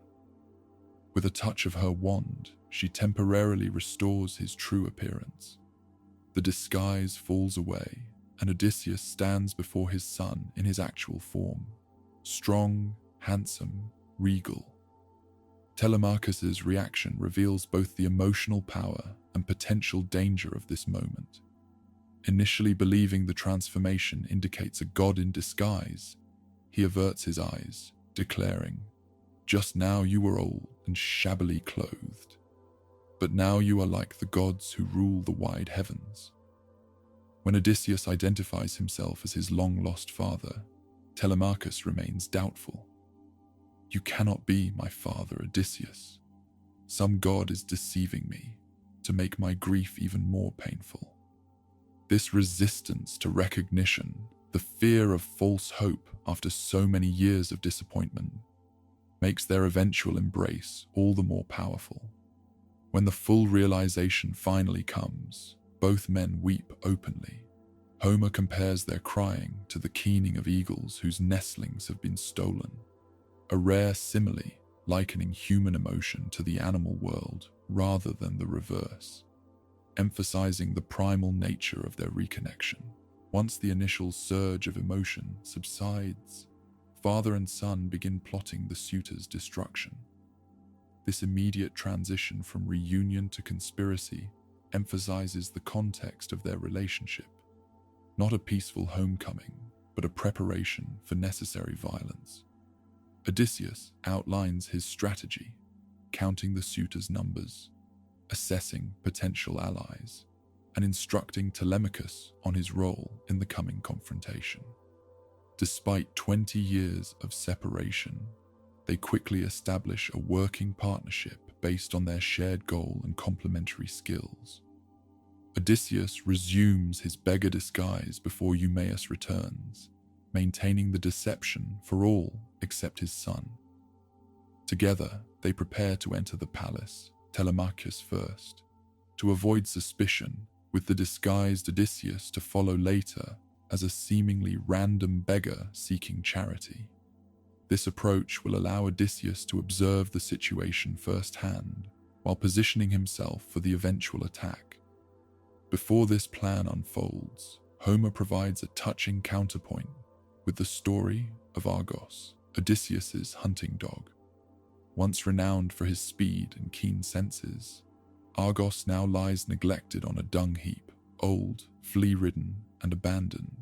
With a touch of her wand, she temporarily restores his true appearance. The disguise falls away, and Odysseus stands before his son in his actual form, strong, handsome, regal. Telemachus's reaction reveals both the emotional power and potential danger of this moment. Initially believing the transformation indicates a god in disguise, he averts his eyes, declaring, "Just now you were old and shabbily clothed, but now you are like the gods who rule the wide heavens." When Odysseus identifies himself as his long-lost father, Telemachus remains doubtful. "You cannot be my father, Odysseus. Some god is deceiving me to make my grief even more painful." This resistance to recognition, the fear of false hope after so many years of disappointment, makes their eventual embrace all the more powerful. When the full realization finally comes, both men weep openly. Homer compares their crying to the keening of eagles whose nestlings have been stolen, a rare simile likening human emotion to the animal world rather than the reverse, emphasizing the primal nature of their reconnection. Once the initial surge of emotion subsides, father and son begin plotting the suitor's destruction. This immediate transition from reunion to conspiracy emphasizes the context of their relationship. Not a peaceful homecoming, but a preparation for necessary violence. Odysseus outlines his strategy, counting the suitors' numbers, assessing potential allies, and instructing Telemachus on his role in the coming confrontation. Despite 20 years of separation, they quickly establish a working partnership based on their shared goal and complementary skills. Odysseus resumes his beggar disguise before Eumaeus returns, maintaining the deception for all except his son. Together, they prepare to enter the palace, Telemachus first, to avoid suspicion, with the disguised Odysseus to follow later as a seemingly random beggar seeking charity. This approach will allow Odysseus to observe the situation firsthand, while positioning himself for the eventual attack. Before this plan unfolds, Homer provides a touching counterpoint with the story of Argos, Odysseus's hunting dog. Once renowned for his speed and keen senses, Argos now lies neglected on a dung heap, old, flea-ridden, and abandoned.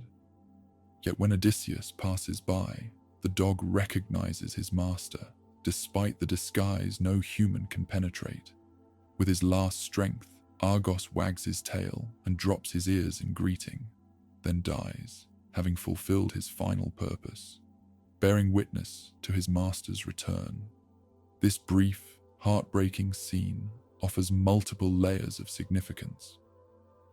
Yet when Odysseus passes by, the dog recognizes his master, despite the disguise no human can penetrate. With his last strength, Argos wags his tail and drops his ears in greeting, then dies, having fulfilled his final purpose, bearing witness to his master's return. This brief, heartbreaking scene offers multiple layers of significance.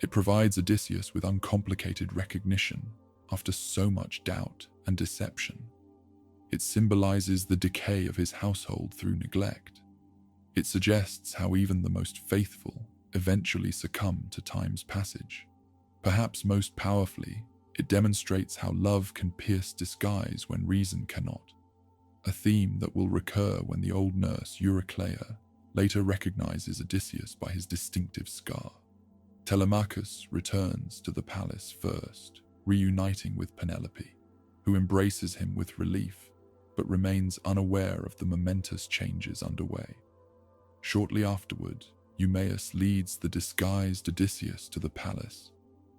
It provides Odysseus with uncomplicated recognition after so much doubt and deception. It symbolizes the decay of his household through neglect. It suggests how even the most faithful eventually succumb to time's passage. Perhaps most powerfully, it demonstrates how love can pierce disguise when reason cannot, a theme that will recur when the old nurse Eurycleia later recognizes Odysseus by his distinctive scar. Telemachus returns to the palace first, reuniting with Penelope, who embraces him with relief, but remains unaware of the momentous changes underway. Shortly afterward, Eumaeus leads the disguised Odysseus to the palace,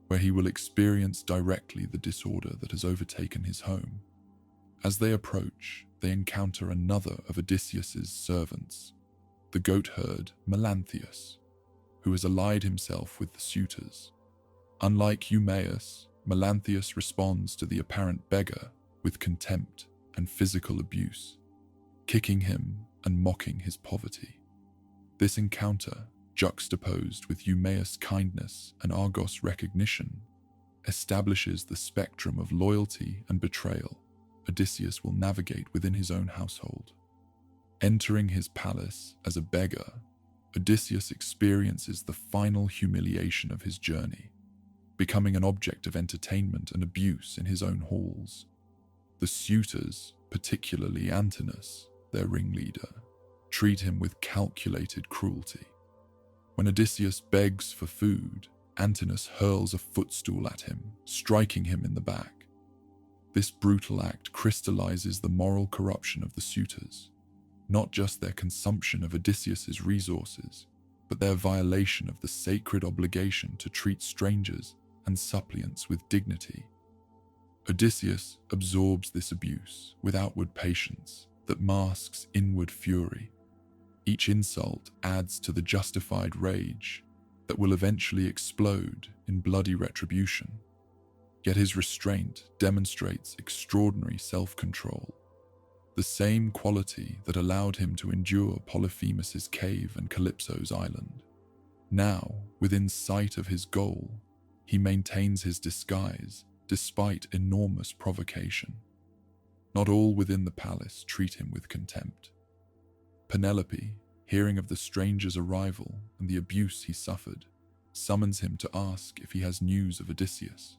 where he will experience directly the disorder that has overtaken his home. As they approach, they encounter another of Odysseus's servants, the goatherd Melanthius, who has allied himself with the suitors. Unlike Eumaeus, Melanthius responds to the apparent beggar with contempt and physical abuse, kicking him and mocking his poverty. This encounter, juxtaposed with Eumaeus' kindness and Argos' recognition, establishes the spectrum of loyalty and betrayal Odysseus will navigate within his own household. Entering his palace as a beggar, Odysseus experiences the final humiliation of his journey, becoming an object of entertainment and abuse in his own halls. The suitors, particularly Antinous, their ringleader, treat him with calculated cruelty. When Odysseus begs for food, Antinous hurls a footstool at him, striking him in the back. This brutal act crystallizes the moral corruption of the suitors, not just their consumption of Odysseus's resources, but their violation of the sacred obligation to treat strangers and suppliants with dignity. Odysseus absorbs this abuse with outward patience that masks inward fury. Each insult adds to the justified rage that will eventually explode in bloody retribution. Yet his restraint demonstrates extraordinary self-control, the same quality that allowed him to endure Polyphemus's cave and Calypso's island. Now, within sight of his goal, he maintains his disguise despite enormous provocation. Not all within the palace treat him with contempt. Penelope, hearing of the stranger's arrival and the abuse he suffered, summons him to ask if he has news of Odysseus.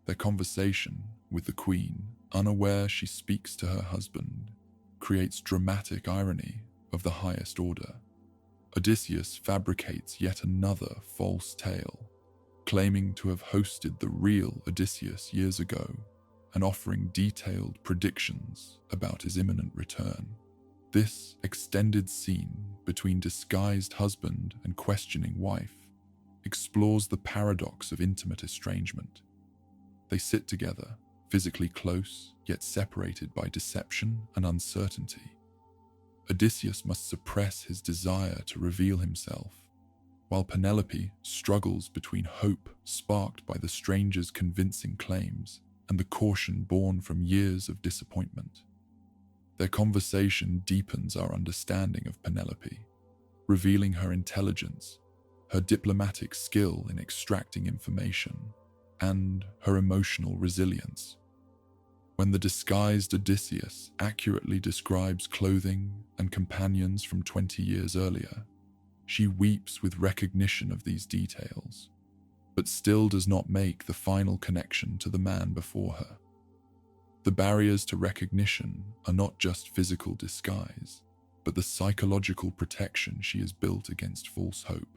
Their conversation with the queen, unaware she speaks to her husband, creates dramatic irony of the highest order. Odysseus fabricates yet another false tale, claiming to have hosted the real Odysseus years ago and offering detailed predictions about his imminent return. This extended scene between disguised husband and questioning wife explores the paradox of intimate estrangement. They sit together, physically close, yet separated by deception and uncertainty. Odysseus must suppress his desire to reveal himself, while Penelope struggles between hope sparked by the stranger's convincing claims and the caution born from years of disappointment. Their conversation deepens our understanding of Penelope, revealing her intelligence, her diplomatic skill in extracting information, and her emotional resilience. When the disguised Odysseus accurately describes clothing and companions from 20 years earlier, she weeps with recognition of these details, but still does not make the final connection to the man before her. The barriers to recognition are not just physical disguise, but the psychological protection she has built against false hope.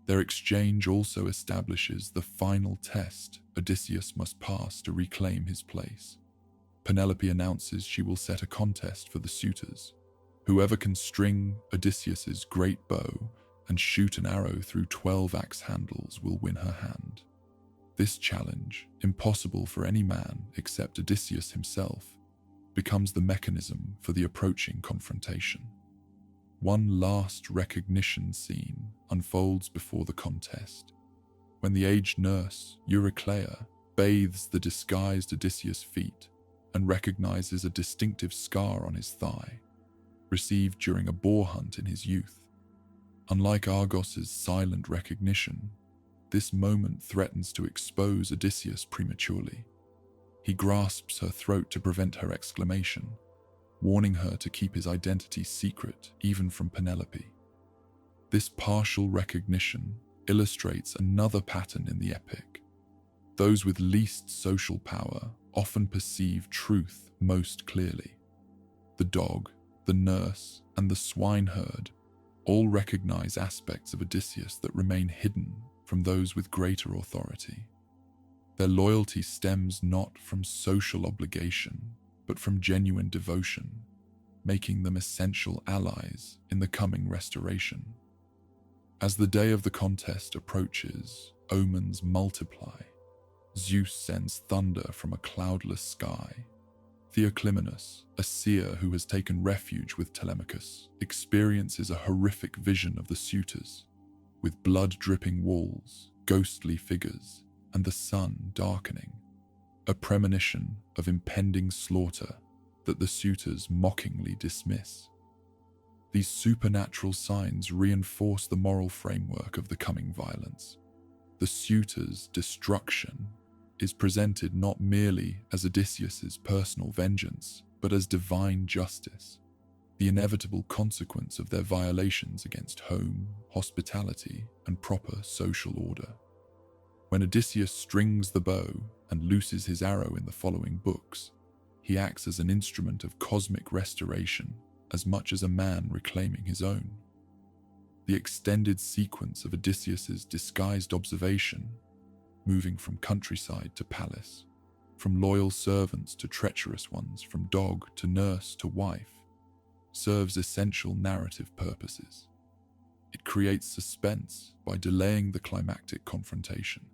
Their exchange also establishes the final test Odysseus must pass to reclaim his place. Penelope announces she will set a contest for the suitors. Whoever can string Odysseus's great bow and shoot an arrow through 12 axe handles will win her hand. This challenge, impossible for any man except Odysseus himself, becomes the mechanism for the approaching confrontation. One last recognition scene unfolds before the contest, when the aged nurse, Eurycleia, bathes the disguised Odysseus' feet and recognizes a distinctive scar on his thigh, received during a boar hunt in his youth. Unlike Argos's silent recognition, this moment threatens to expose Odysseus prematurely. He grasps her throat to prevent her exclamation, warning her to keep his identity secret even from Penelope. This partial recognition illustrates another pattern in the epic. Those with least social power often perceive truth most clearly. The dog, the nurse, and the swineherd all recognize aspects of Odysseus that remain hidden from those with greater authority. Their loyalty stems not from social obligation, but from genuine devotion, making them essential allies in the coming restoration. As the day of the contest approaches, omens multiply. Zeus sends thunder from a cloudless sky. Theoclymenus, a seer who has taken refuge with Telemachus, experiences a horrific vision of the suitors, with blood-dripping walls, ghostly figures, and the sun darkening, a premonition of impending slaughter that the suitors mockingly dismiss. These supernatural signs reinforce the moral framework of the coming violence. The suitors' destruction is presented not merely as Odysseus's personal vengeance, but as divine justice, the inevitable consequence of their violations against home, hospitality, and proper social order. When Odysseus strings the bow and looses his arrow in the following books, he acts as an instrument of cosmic restoration as much as a man reclaiming his own. The extended sequence of Odysseus's disguised observation, moving from countryside to palace, from loyal servants to treacherous ones, from dog to nurse to wife, serves essential narrative purposes. It creates suspense by delaying the climactic confrontation.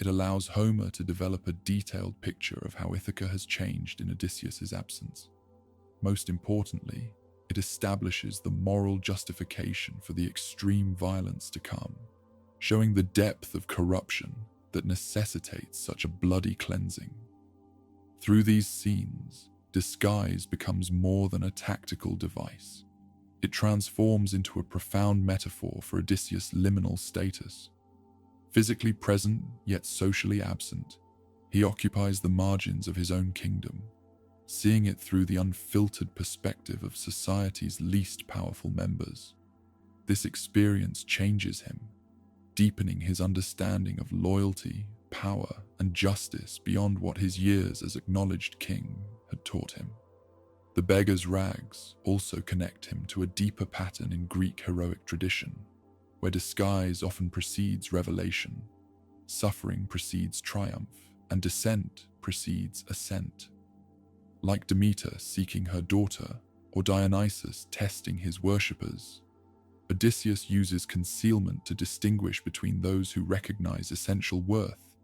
It allows Homer to develop a detailed picture of how Ithaca has changed in Odysseus's absence. Most importantly, it establishes the moral justification for the extreme violence to come, showing the depth of corruption that necessitates such a bloody cleansing. Through these scenes, disguise becomes more than a tactical device. It transforms into a profound metaphor for Odysseus' liminal status. Physically present, yet socially absent, he occupies the margins of his own kingdom, seeing it through the unfiltered perspective of society's least powerful members. This experience changes him, deepening his understanding of loyalty, power, and justice beyond what his years as acknowledged king had taught him. The beggar's rags also connect him to a deeper pattern in Greek heroic tradition, where disguise often precedes revelation, suffering precedes triumph, and descent precedes ascent. Like Demeter seeking her daughter, or Dionysus testing his worshippers, Odysseus uses concealment to distinguish between those who recognize essential worth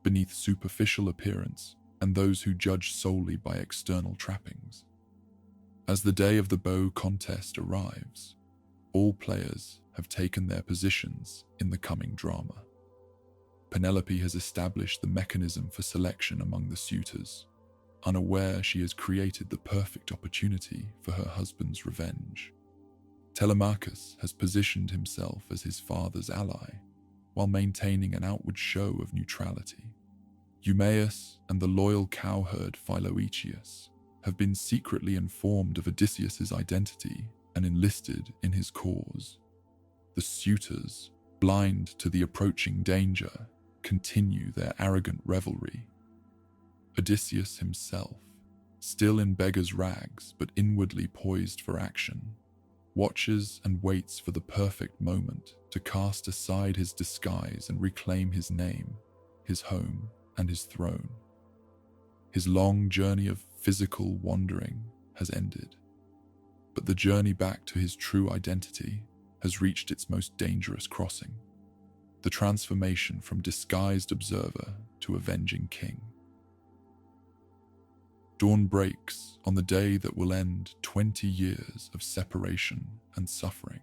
beneath superficial appearance and those who judge solely by external trappings. As the day of the bow contest arrives, all players have taken their positions in the coming drama. Penelope has established the mechanism for selection among the suitors, unaware she has created the perfect opportunity for her husband's revenge. Telemachus has positioned himself as his father's ally, while maintaining an outward show of neutrality. Eumaeus and the loyal cowherd Philoetius have been secretly informed of Odysseus's identity and enlisted in his cause. The suitors, blind to the approaching danger, continue their arrogant revelry. Odysseus himself, still in beggar's rags but inwardly poised for action, watches and waits for the perfect moment to cast aside his disguise and reclaim his name, his home, and his throne. His long journey of physical wandering has ended, but the journey back to his true identity has reached its most dangerous crossing, the transformation from disguised observer to avenging king. Dawn breaks on the day that will end 20 years of separation and suffering.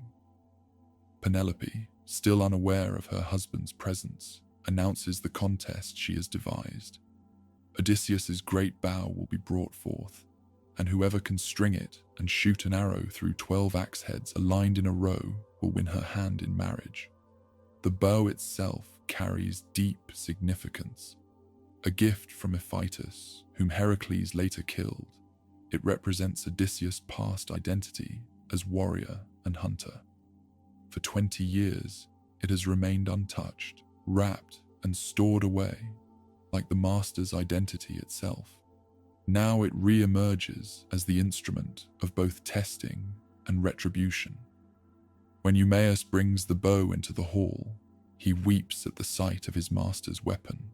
Penelope, still unaware of her husband's presence, announces the contest she has devised. Odysseus's great bow will be brought forth, and whoever can string it and shoot an arrow through 12 axe heads aligned in a row will win her hand in marriage. The bow itself carries deep significance. A gift from Iphitus, whom Heracles later killed, it represents Odysseus' past identity as warrior and hunter. For 20 years, it has remained untouched, wrapped and stored away, like the master's identity itself. Now it re-emerges as the instrument of both testing and retribution. When Eumaeus brings the bow into the hall, he weeps at the sight of his master's weapon.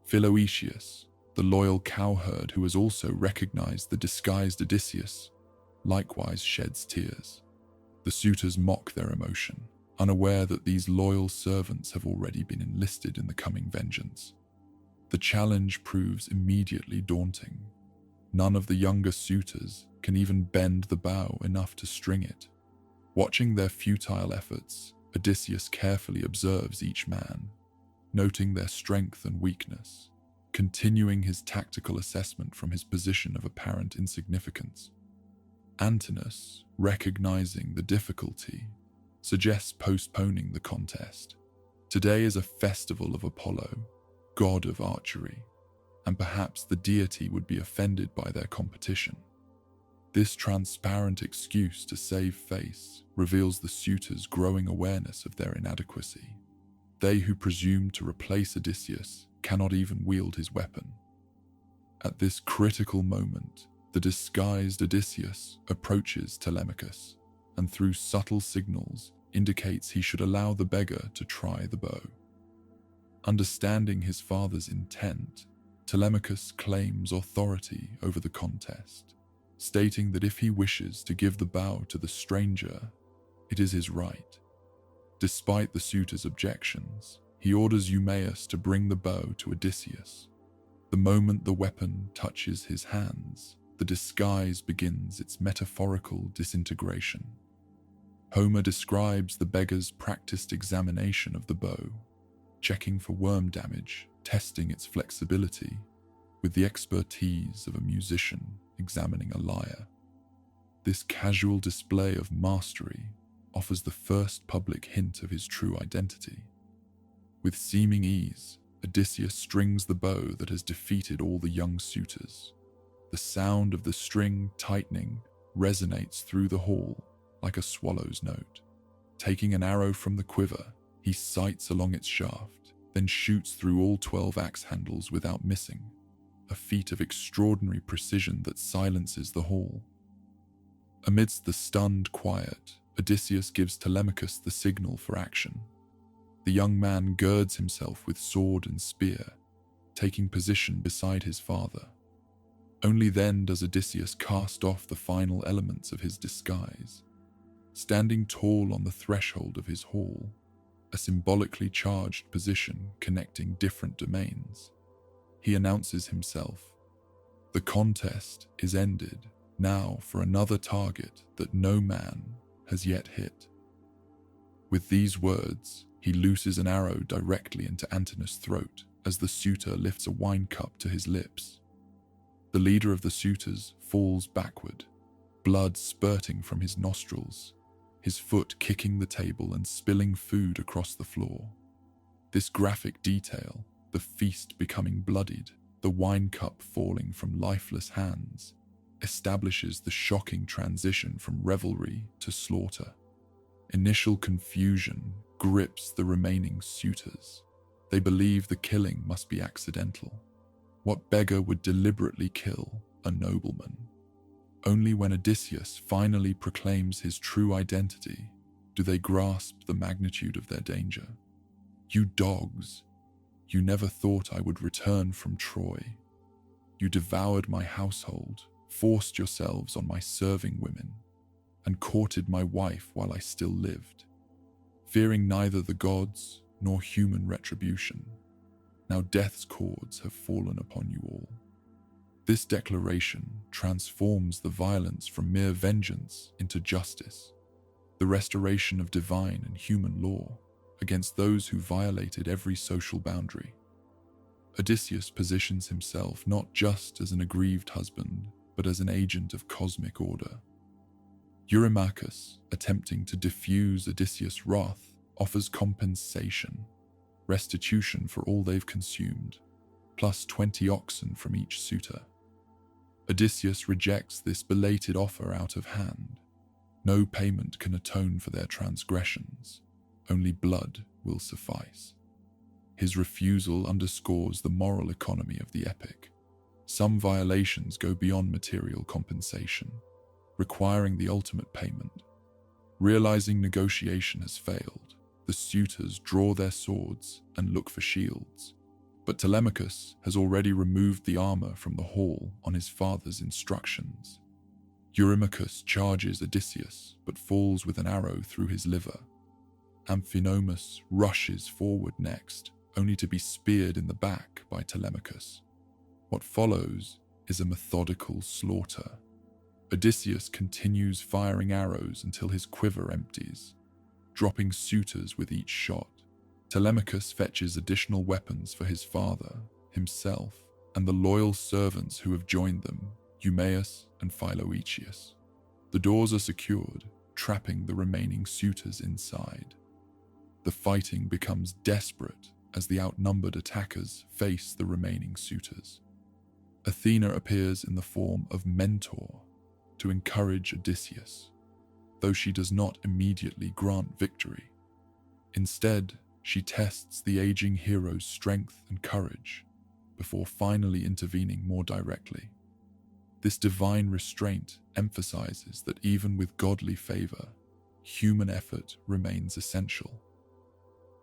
Philoetius, the loyal cowherd who has also recognized the disguised Odysseus, likewise sheds tears. The suitors mock their emotion, unaware that these loyal servants have already been enlisted in the coming vengeance. The challenge proves immediately daunting. None of the younger suitors can even bend the bow enough to string it. Watching their futile efforts, Odysseus carefully observes each man, noting their strength and weakness, continuing his tactical assessment from his position of apparent insignificance. Antinous, recognizing the difficulty, suggests postponing the contest. Today is a festival of Apollo, god of archery, and perhaps the deity would be offended by their competition. This transparent excuse to save face reveals the suitors' growing awareness of their inadequacy. They who presume to replace Odysseus cannot even wield his weapon. At this critical moment, the disguised Odysseus approaches Telemachus, and through subtle signals indicates he should allow the beggar to try the bow. Understanding his father's intent, Telemachus claims authority over the contest, stating that if he wishes to give the bow to the stranger, it is his right. Despite the suitor's objections, he orders Eumaeus to bring the bow to Odysseus. The moment the weapon touches his hands, the disguise begins its metaphorical disintegration. Homer describes the beggar's practiced examination of the bow, checking for worm damage, testing its flexibility, with the expertise of a musician examining a lyre. This casual display of mastery offers the first public hint of his true identity. With seeming ease, Odysseus strings the bow that has defeated all the young suitors. The sound of the string tightening resonates through the hall like a swallow's note. Taking an arrow from the quiver, he sights along its shaft, then shoots through all 12 axe handles without missing, a feat of extraordinary precision that silences the hall. Amidst the stunned quiet, Odysseus gives Telemachus the signal for action. The young man girds himself with sword and spear, taking position beside his father. Only then does Odysseus cast off the final elements of his disguise. Standing tall on the threshold of his hall, a symbolically charged position connecting different domains, he announces himself. The contest is ended, now for another target that no man has yet hit. With these words, he looses an arrow directly into Antinous' throat as the suitor lifts a wine cup to his lips. The leader of the suitors falls backward, blood spurting from his nostrils, his foot kicking the table and spilling food across the floor. This graphic detail, the feast becoming bloodied, the wine cup falling from lifeless hands, establishes the shocking transition from revelry to slaughter. Initial confusion grips the remaining suitors. They believe the killing must be accidental. What beggar would deliberately kill a nobleman? Only when Odysseus finally proclaims his true identity do they grasp the magnitude of their danger. You dogs! You never thought I would return from Troy. You devoured my household, forced yourselves on my serving women, and courted my wife while I still lived, fearing neither the gods nor human retribution. Now death's cords have fallen upon you all. This declaration transforms the violence from mere vengeance into justice, the restoration of divine and human law against those who violated every social boundary. Odysseus positions himself not just as an aggrieved husband, but as an agent of cosmic order. Eurymachus, attempting to diffuse Odysseus' wrath, offers compensation, restitution for all they've consumed, plus 20 oxen from each suitor. Odysseus rejects this belated offer out of hand. No payment can atone for their transgressions. Only blood will suffice. His refusal underscores the moral economy of the epic. Some violations go beyond material compensation, requiring the ultimate payment. Realizing negotiation has failed, the suitors draw their swords and look for shields. But Telemachus has already removed the armor from the hall on his father's instructions. Eurymachus charges Odysseus, but falls with an arrow through his liver. Amphinomus rushes forward next, only to be speared in the back by Telemachus. What follows is a methodical slaughter. Odysseus continues firing arrows until his quiver empties, dropping suitors with each shot. Telemachus fetches additional weapons for his father, himself, and the loyal servants who have joined them, Eumaeus and Philoetius. The doors are secured, trapping the remaining suitors inside. The fighting becomes desperate as the outnumbered attackers face the remaining suitors. Athena appears in the form of Mentor to encourage Odysseus, though she does not immediately grant victory. Instead, she tests the aging hero's strength and courage before finally intervening more directly. This divine restraint emphasizes that even with godly favor, human effort remains essential.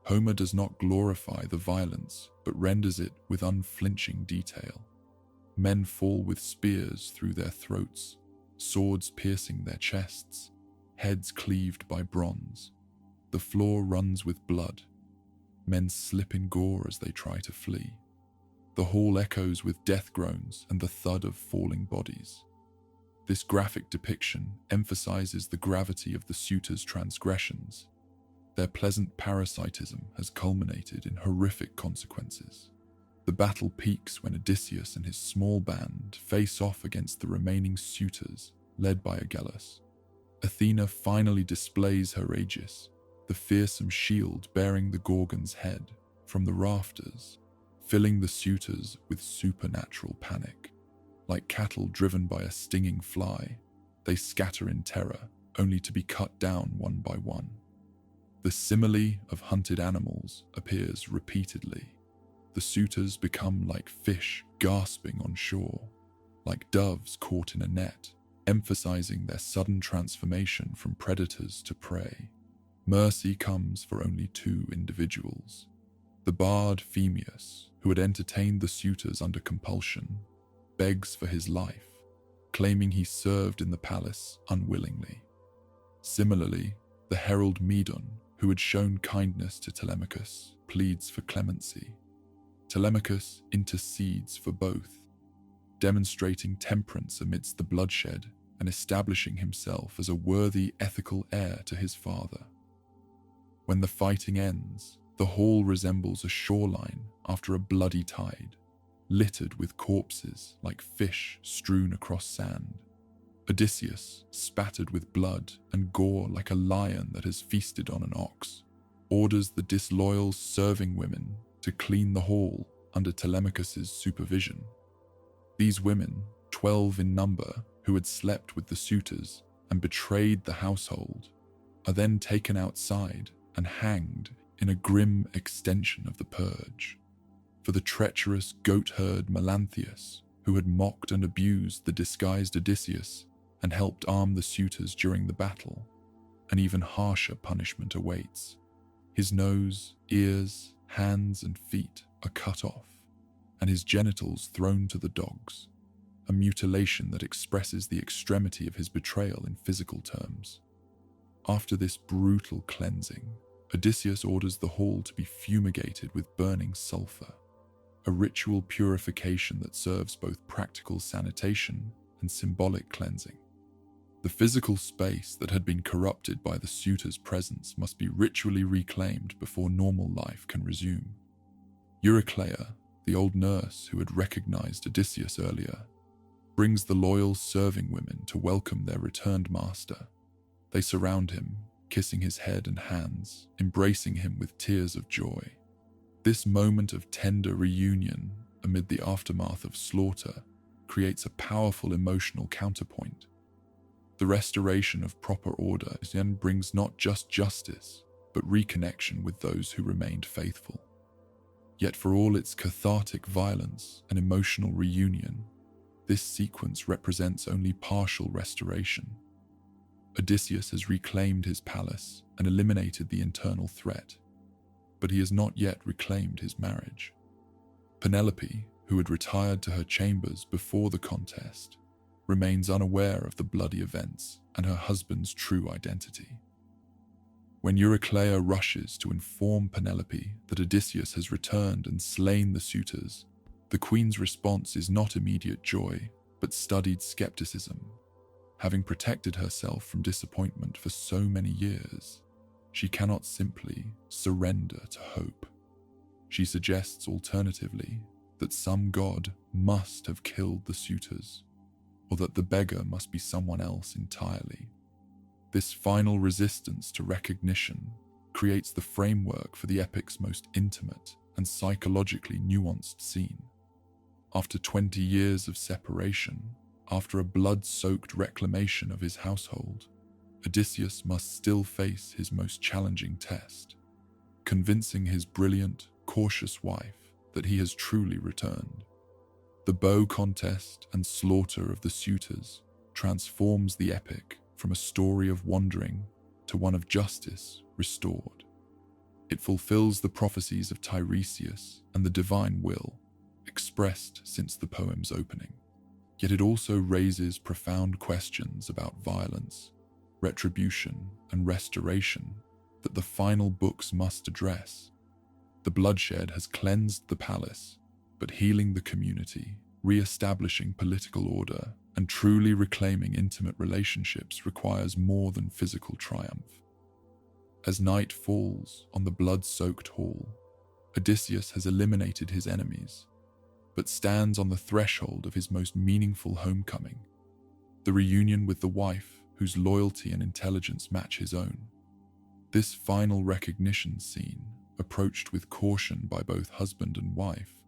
Homer does not glorify the violence, but renders it with unflinching detail. Men fall with spears through their throats, swords piercing their chests, heads cleaved by bronze. The floor runs with blood. Men slip in gore as they try to flee. The hall echoes with death groans and the thud of falling bodies. This graphic depiction emphasizes the gravity of the suitors' transgressions. Their pleasant parasitism has culminated in horrific consequences. The battle peaks when Odysseus and his small band face off against the remaining suitors, led by Agelaus. Athena finally displays her aegis, the fearsome shield bearing the Gorgon's head, from the rafters, filling the suitors with supernatural panic. Like cattle driven by a stinging fly, they scatter in terror, only to be cut down one by one. The simile of hunted animals appears repeatedly. The suitors become like fish gasping on shore, like doves caught in a net, emphasizing their sudden transformation from predators to prey. Mercy comes for only two individuals. The bard Phemius, who had entertained the suitors under compulsion, begs for his life, claiming he served in the palace unwillingly. Similarly, the herald Medon, who had shown kindness to Telemachus, pleads for clemency. Telemachus intercedes for both, demonstrating temperance amidst the bloodshed and establishing himself as a worthy ethical heir to his father. When the fighting ends, the hall resembles a shoreline after a bloody tide, littered with corpses like fish strewn across sand. Odysseus, spattered with blood and gore like a lion that has feasted on an ox, orders the disloyal serving women to clean the hall under Telemachus's supervision. These women, 12 in number, who had slept with the suitors and betrayed the household, are then taken outside and hanged in a grim extension of the purge. For the treacherous goat-herd Melanthius, who had mocked and abused the disguised Odysseus and helped arm the suitors during the battle, an even harsher punishment awaits. His nose, ears, hands, and feet are cut off, and his genitals thrown to the dogs, a mutilation that expresses the extremity of his betrayal in physical terms. After this brutal cleansing, Odysseus orders the hall to be fumigated with burning sulfur, a ritual purification that serves both practical sanitation and symbolic cleansing. The physical space that had been corrupted by the suitor's presence must be ritually reclaimed before normal life can resume. Eurycleia, the old nurse who had recognized Odysseus earlier, brings the loyal serving women to welcome their returned master. They surround him, kissing his head and hands, embracing him with tears of joy. This moment of tender reunion amid the aftermath of slaughter creates a powerful emotional counterpoint. The restoration of proper order then brings not just justice, but reconnection with those who remained faithful. Yet for all its cathartic violence and emotional reunion, this sequence represents only partial restoration. Odysseus has reclaimed his palace and eliminated the internal threat, but he has not yet reclaimed his marriage. Penelope, who had retired to her chambers before the contest, remains unaware of the bloody events and her husband's true identity. When Eurycleia rushes to inform Penelope that Odysseus has returned and slain the suitors, the queen's response is not immediate joy, but studied skepticism. Having protected herself from disappointment for so many years, she cannot simply surrender to hope. She suggests alternatively that some god must have killed the suitors, or that the beggar must be someone else entirely. This final resistance to recognition creates the framework for the epic's most intimate and psychologically nuanced scene. After 20 years of separation, after a blood-soaked reclamation of his household, Odysseus must still face his most challenging test, convincing his brilliant, cautious wife that he has truly returned. The bow contest and slaughter of the suitors transforms the epic from a story of wandering to one of justice restored. It fulfills the prophecies of Tiresias and the divine will, expressed since the poem's opening. Yet it also raises profound questions about violence, retribution, and restoration that the final books must address. The bloodshed has cleansed the palace, but healing the community, re-establishing political order, and truly reclaiming intimate relationships requires more than physical triumph. As night falls on the blood-soaked hall, Odysseus has eliminated his enemies, but stands on the threshold of his most meaningful homecoming, the reunion with the wife whose loyalty and intelligence match his own. This final recognition scene, approached with caution by both husband and wife,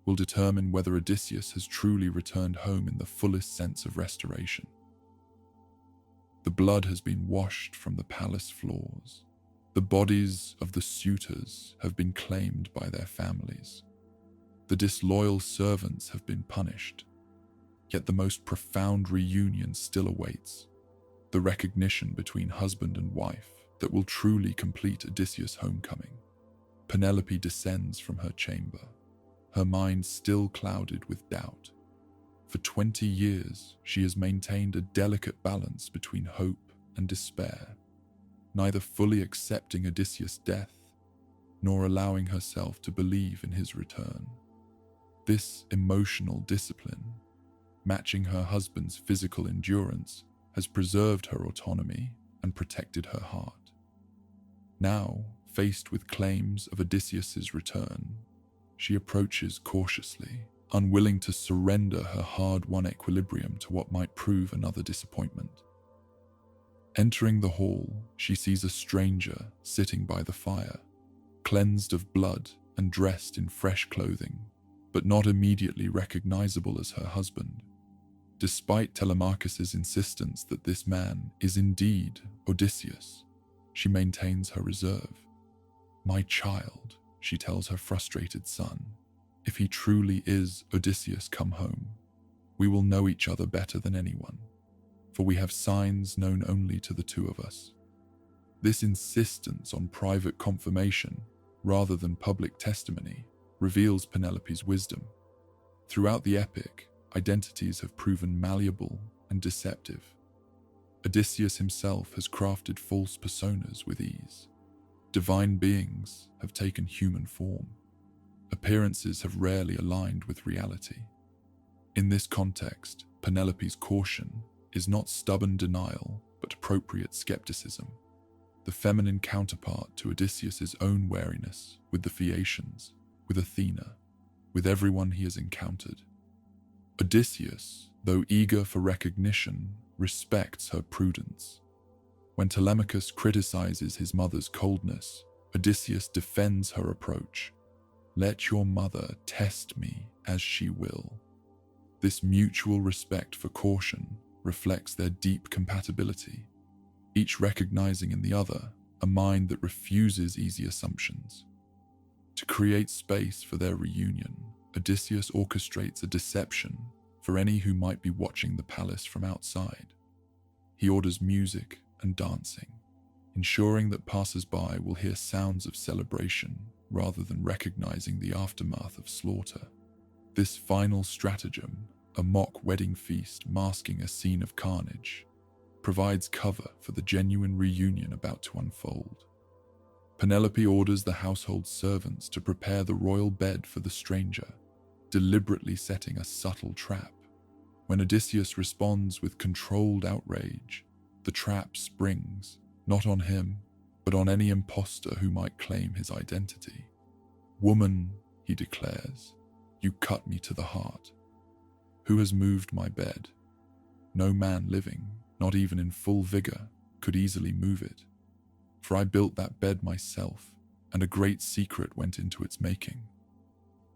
will determine whether Odysseus has truly returned home in the fullest sense of restoration. The blood has been washed from the palace floors. The bodies of the suitors have been claimed by their families. The disloyal servants have been punished. Yet the most profound reunion still awaits, the recognition between husband and wife that will truly complete Odysseus' homecoming. Penelope descends from her chamber, her mind still clouded with doubt. For 20 years, she has maintained a delicate balance between hope and despair, neither fully accepting Odysseus' death nor allowing herself to believe in his return. This emotional discipline, matching her husband's physical endurance, has preserved her autonomy and protected her heart. Now, faced with claims of Odysseus' return, she approaches cautiously, unwilling to surrender her hard-won equilibrium to what might prove another disappointment. Entering the hall, she sees a stranger sitting by the fire, cleansed of blood and dressed in fresh clothing, but not immediately recognizable as her husband. Despite Telemachus's insistence that this man is indeed Odysseus, she maintains her reserve. "My child," she tells her frustrated son, "if he truly is Odysseus come home, we will know each other better than anyone, for we have signs known only to the two of us." This insistence on private confirmation, rather than public testimony, reveals Penelope's wisdom. Throughout the epic, identities have proven malleable and deceptive. Odysseus himself has crafted false personas with ease. Divine beings have taken human form. Appearances have rarely aligned with reality. In this context, Penelope's caution is not stubborn denial, but appropriate skepticism, the feminine counterpart to Odysseus' own wariness with the Phaeacians, with Athena, with everyone he has encountered. Odysseus, though eager for recognition, respects her prudence. When Telemachus criticizes his mother's coldness, Odysseus defends her approach. "Let your mother test me as she will." This mutual respect for caution reflects their deep compatibility, each recognizing in the other a mind that refuses easy assumptions. To create space for their reunion, Odysseus orchestrates a deception for any who might be watching the palace from outside. He orders music and dancing, ensuring that passers-by will hear sounds of celebration rather than recognizing the aftermath of slaughter. This final stratagem, a mock wedding feast masking a scene of carnage, provides cover for the genuine reunion about to unfold. Penelope orders the household servants to prepare the royal bed for the stranger, deliberately setting a subtle trap. When Odysseus responds with controlled outrage, the trap springs, not on him, but on any imposter who might claim his identity. "Woman," he declares, "you cut me to the heart. Who has moved my bed? No man living, not even in full vigor, could easily move it. For I built that bed myself, and a great secret went into its making."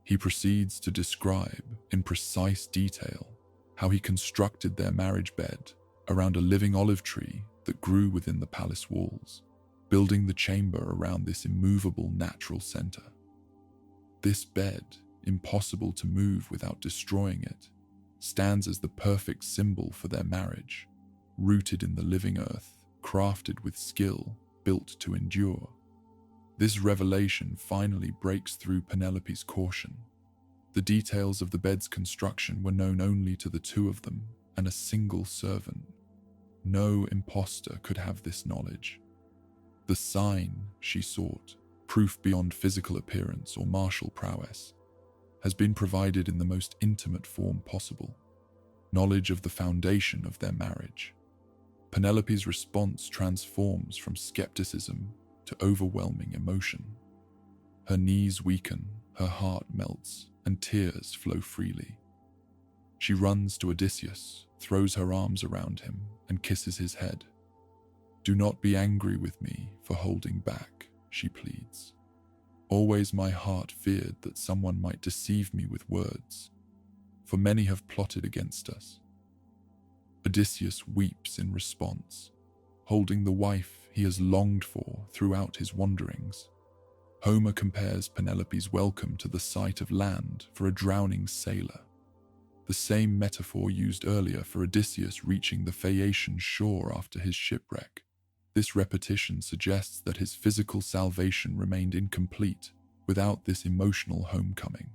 He proceeds to describe, in precise detail, how he constructed their marriage bed around a living olive tree that grew within the palace walls, building the chamber around this immovable natural center. This bed, impossible to move without destroying it, stands as the perfect symbol for their marriage, rooted in the living earth, crafted with skill, built to endure. This revelation finally breaks through Penelope's caution. The details of the bed's construction were known only to the two of them and a single servant. No imposter could have this knowledge. The sign she sought, proof beyond physical appearance or martial prowess, has been provided in the most intimate form possible, knowledge of the foundation of their marriage. Penelope's response transforms from skepticism to overwhelming emotion. Her knees weaken, her heart melts, and tears flow freely. She runs to Odysseus, throws her arms around him, and kisses his head. "Do not be angry with me for holding back," she pleads. "Always my heart feared that someone might deceive me with words, for many have plotted against us." Odysseus weeps in response, holding the wife he has longed for throughout his wanderings. Homer compares Penelope's welcome to the sight of land for a drowning sailor, the same metaphor used earlier for Odysseus reaching the Phaeacian shore after his shipwreck. This repetition suggests that his physical salvation remained incomplete without this emotional homecoming.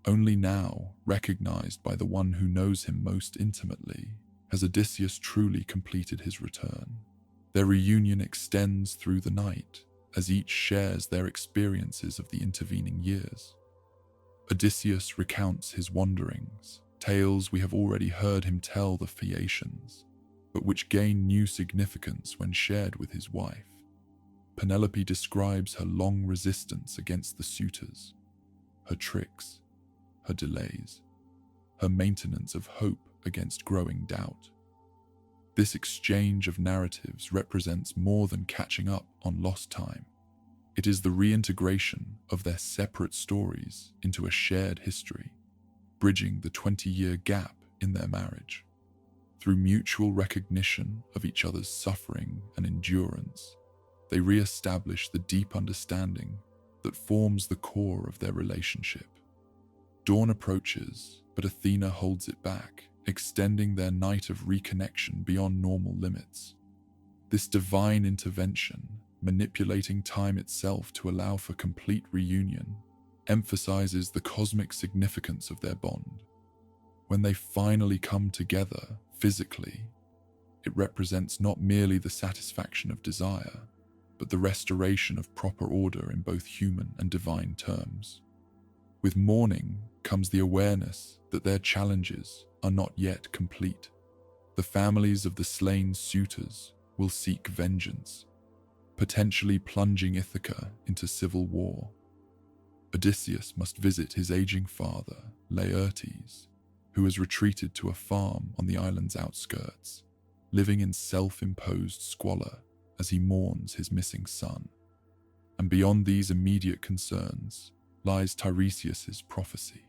Only now, recognized by the one who knows him most intimately, has Odysseus truly completed his return. Their reunion extends through the night, as each shares their experiences of the intervening years. Odysseus recounts his wanderings, tales we have already heard him tell the Phaeacians, but which gain new significance when shared with his wife. Penelope describes her long resistance against the suitors, her tricks, her delays, her maintenance of hope against growing doubt. This exchange of narratives represents more than catching up on lost time. It is the reintegration of their separate stories into a shared history, bridging the 20-year gap in their marriage. Through mutual recognition of each other's suffering and endurance, they re-establish the deep understanding that forms the core of their relationship. Dawn approaches, but Athena holds it back, extending their night of reconnection beyond normal limits. This divine intervention, manipulating time itself to allow for complete reunion, emphasizes the cosmic significance of their bond. When they finally come together physically, it represents not merely the satisfaction of desire, but the restoration of proper order in both human and divine terms. With mourning comes the awareness that their challenges are not yet complete. The families of the slain suitors will seek vengeance, potentially plunging Ithaca into civil war. Odysseus must visit his aging father, Laertes, who has retreated to a farm on the island's outskirts, living in self-imposed squalor as he mourns his missing son. And beyond these immediate concerns lies Tiresias's prophecy.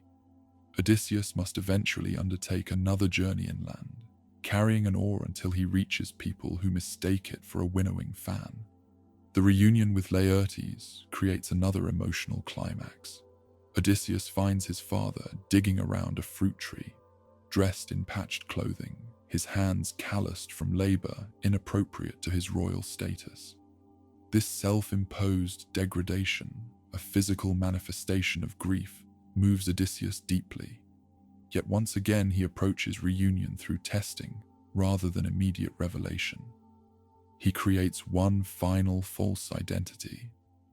Odysseus must eventually undertake another journey inland, carrying an oar until he reaches people who mistake it for a winnowing fan. The reunion with Laertes creates another emotional climax. Odysseus finds his father digging around a fruit tree, dressed in patched clothing, his hands calloused from labor inappropriate to his royal status. This self-imposed degradation, a physical manifestation of grief, moves Odysseus deeply. Yet once again he approaches reunion through testing rather than immediate revelation. He creates one final false identity,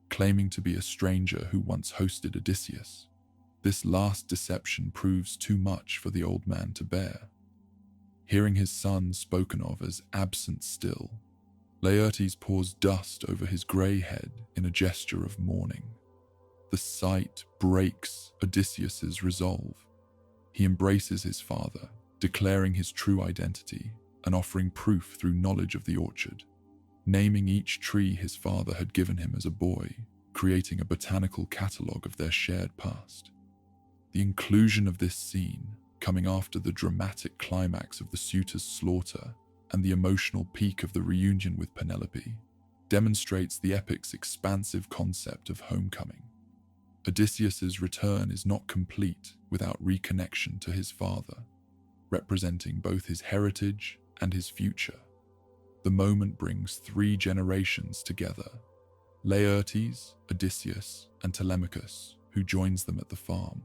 claiming to be a stranger who once hosted Odysseus. This last deception proves too much for the old man to bear. Hearing his son spoken of as absent still, Laertes pours dust over his grey head in a gesture of mourning. The sight breaks Odysseus's resolve. He embraces his father, declaring his true identity and offering proof through knowledge of the orchard, naming each tree his father had given him as a boy, creating a botanical catalogue of their shared past. The inclusion of this scene, coming after the dramatic climax of the suitor's slaughter and the emotional peak of the reunion with Penelope, demonstrates the epic's expansive concept of homecoming. Odysseus's return is not complete without reconnection to his father, representing both his heritage and his future. The moment brings 3 generations together: Laertes, Odysseus, and Telemachus, who joins them at the farm.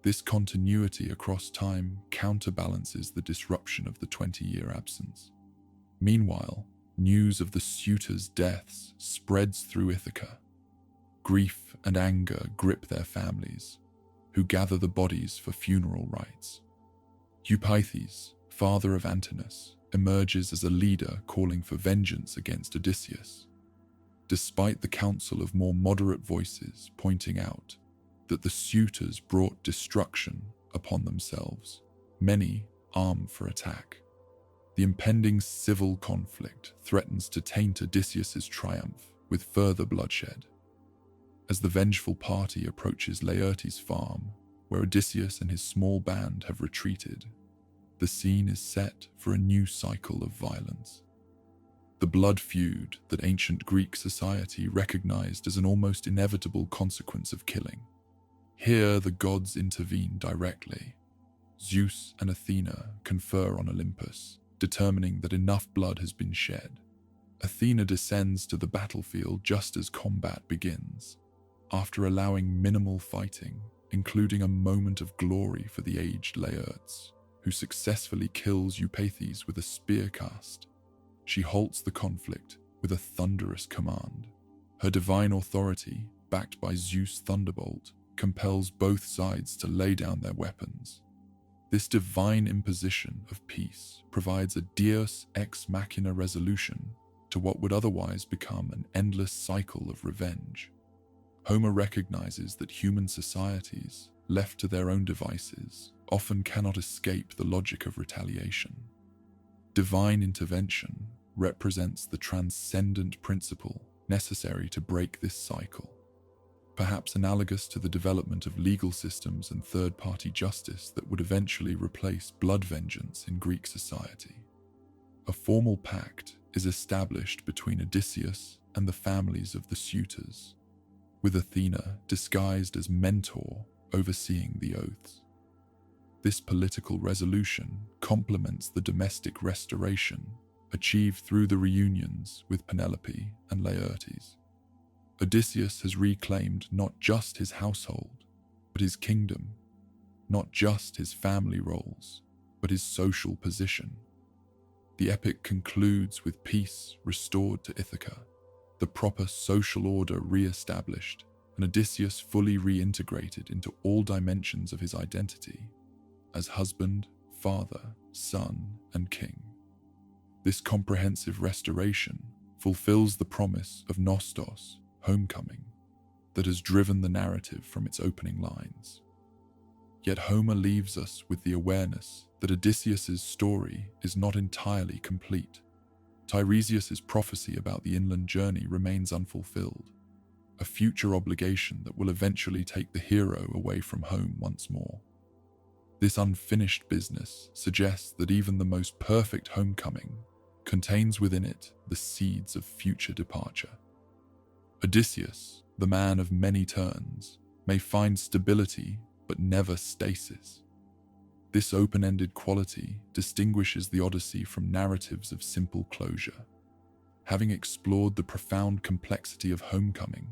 This continuity across time counterbalances the disruption of the 20-year absence. Meanwhile, news of the suitors' deaths spreads through Ithaca. Grief and anger grip their families, who gather the bodies for funeral rites. Eupeithes, father of Antinous, emerges as a leader calling for vengeance against Odysseus, despite the council of more moderate voices pointing out that the suitors brought destruction upon themselves, many armed for attack. The impending civil conflict threatens to taint Odysseus's triumph with further bloodshed. As the vengeful party approaches Laertes' farm, where Odysseus and his small band have retreated, the scene is set for a new cycle of violence. The blood feud that ancient Greek society recognized as an almost inevitable consequence of killing. Here the gods intervene directly. Zeus and Athena confer on Olympus, determining that enough blood has been shed. Athena descends to the battlefield just as combat begins. After allowing minimal fighting, including a moment of glory for the aged Laertes, who successfully kills Eupeithes with a spear cast. She halts the conflict with a thunderous command. Her divine authority, backed by Zeus' thunderbolt, compels both sides to lay down their weapons. This divine imposition of peace provides a deus ex machina resolution to what would otherwise become an endless cycle of revenge. Homer recognizes that human societies, left to their own devices, often cannot escape the logic of retaliation. Divine intervention represents the transcendent principle necessary to break this cycle, perhaps analogous to the development of legal systems and third-party justice that would eventually replace blood vengeance in Greek society. A formal pact is established between Odysseus and the families of the suitors, with Athena disguised as mentor overseeing the oaths. This political resolution complements the domestic restoration achieved through the reunions with Penelope and Laertes. Odysseus has reclaimed not just his household, but his kingdom, not just his family roles, but his social position. The epic concludes with peace restored to Ithaca, the proper social order re-established, and Odysseus fully reintegrated into all dimensions of his identity as husband, father, son, and king. This comprehensive restoration fulfills the promise of Nostos, homecoming, that has driven the narrative from its opening lines. Yet Homer leaves us with the awareness that Odysseus's story is not entirely complete. Tiresias's prophecy about the inland journey remains unfulfilled, a future obligation that will eventually take the hero away from home once more. This unfinished business suggests that even the most perfect homecoming contains within it the seeds of future departure. Odysseus, the man of many turns, may find stability but never stasis. This open-ended quality distinguishes the Odyssey from narratives of simple closure. Having explored the profound complexity of homecoming,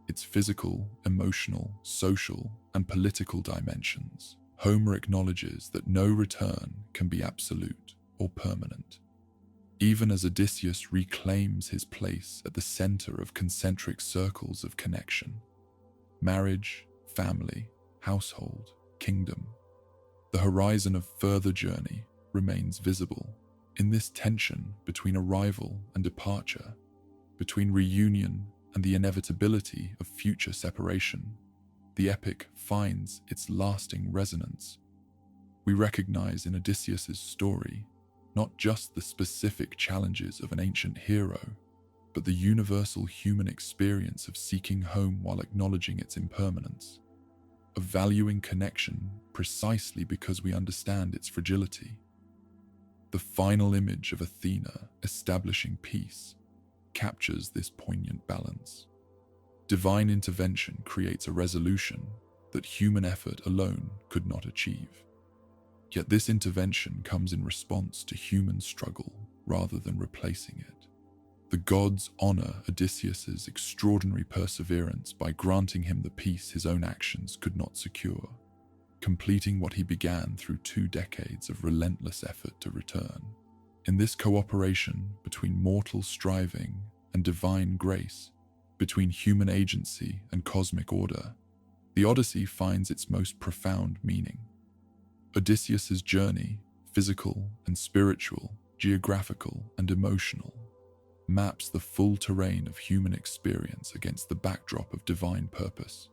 its physical, emotional, social, and political dimensions, Homer acknowledges that no return can be absolute or permanent. Even as Odysseus reclaims his place at the center of concentric circles of connection, marriage, family, household, kingdom, the horizon of further journey remains visible. In this tension between arrival and departure, between reunion and the inevitability of future separation, the epic finds its lasting resonance. We recognize in Odysseus's story not just the specific challenges of an ancient hero, but the universal human experience of seeking home while acknowledging its impermanence, of valuing connection precisely because we understand its fragility. The final image of Athena establishing peace captures this poignant balance. Divine intervention creates a resolution that human effort alone could not achieve. Yet this intervention comes in response to human struggle rather than replacing it. The gods honor Odysseus's extraordinary perseverance by granting him the peace his own actions could not secure, completing what he began through 2 decades of relentless effort to return. In this cooperation between mortal striving and divine grace, between human agency and cosmic order, the Odyssey finds its most profound meaning. Odysseus's journey, physical and spiritual, geographical and emotional, maps the full terrain of human experience against the backdrop of divine purpose.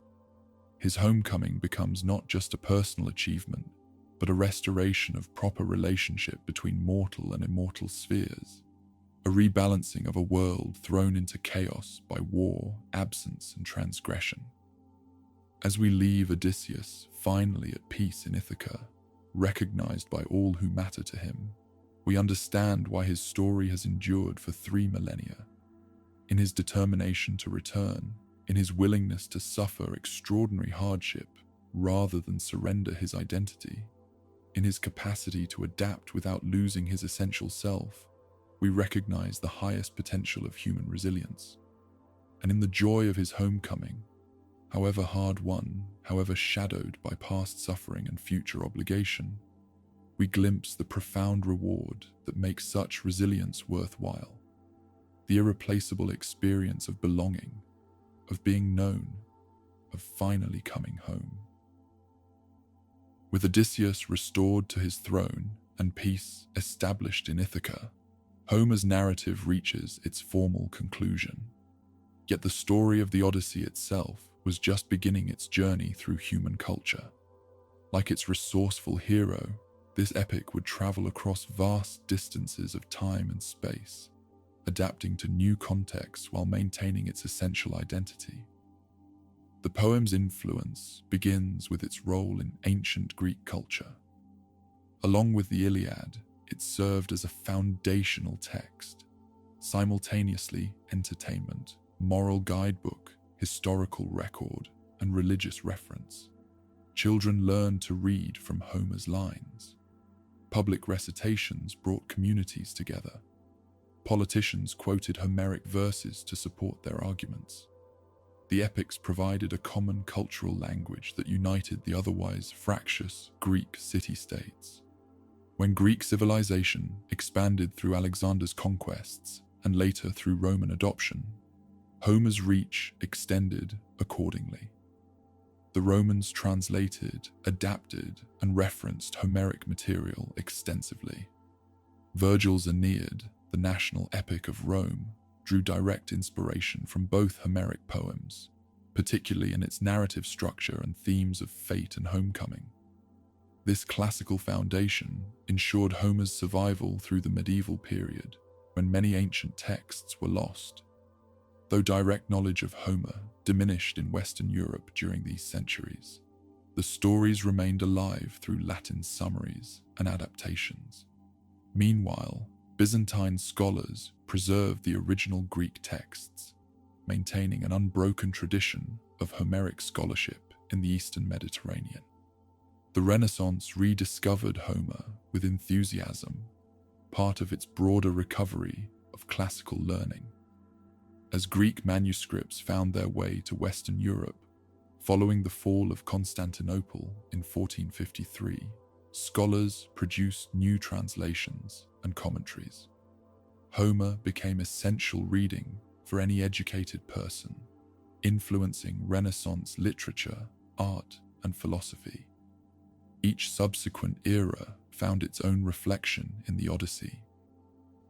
His homecoming becomes not just a personal achievement, but a restoration of proper relationship between mortal and immortal spheres, a rebalancing of a world thrown into chaos by war, absence, and transgression. As we leave Odysseus finally at peace in Ithaca, recognized by all who matter to him, we understand why his story has endured for 3 millennia. In his determination to return, in his willingness to suffer extraordinary hardship rather than surrender his identity, in his capacity to adapt without losing his essential self, we recognize the highest potential of human resilience. And in the joy of his homecoming, However hard-won, however shadowed by past suffering and future obligation, we glimpse the profound reward that makes such resilience worthwhile. The irreplaceable experience of belonging, of being known, of finally coming home. With Odysseus restored to his throne and peace established in Ithaca, Homer's narrative reaches its formal conclusion. Yet the story of the Odyssey itself was just beginning its journey through human culture. Like its resourceful hero, this epic would travel across vast distances of time and space, adapting to new contexts while maintaining its essential identity. The poem's influence begins with its role in ancient Greek culture. Along with the Iliad, it served as a foundational text, simultaneously entertainment, moral guidebook, historical record, and religious reference. Children learned to read from Homer's lines. Public recitations brought communities together. Politicians quoted Homeric verses to support their arguments. The epics provided a common cultural language that united the otherwise fractious Greek city-states. When Greek civilization expanded through Alexander's conquests and later through Roman adoption, Homer's reach extended accordingly. The Romans translated, adapted, and referenced Homeric material extensively. Virgil's Aeneid, the national epic of Rome, drew direct inspiration from both Homeric poems, particularly in its narrative structure and themes of fate and homecoming. This classical foundation ensured Homer's survival through the medieval period, when many ancient texts were lost. Though direct knowledge of Homer diminished in Western Europe during these centuries, the stories remained alive through Latin summaries and adaptations. Meanwhile, Byzantine scholars preserved the original Greek texts, maintaining an unbroken tradition of Homeric scholarship in the Eastern Mediterranean. The Renaissance rediscovered Homer with enthusiasm, part of its broader recovery of classical learning. As Greek manuscripts found their way to Western Europe, following the fall of Constantinople in 1453, scholars produced new translations and commentaries. Homer became essential reading for any educated person, influencing Renaissance literature, art, and philosophy. Each subsequent era found its own reflection in the Odyssey.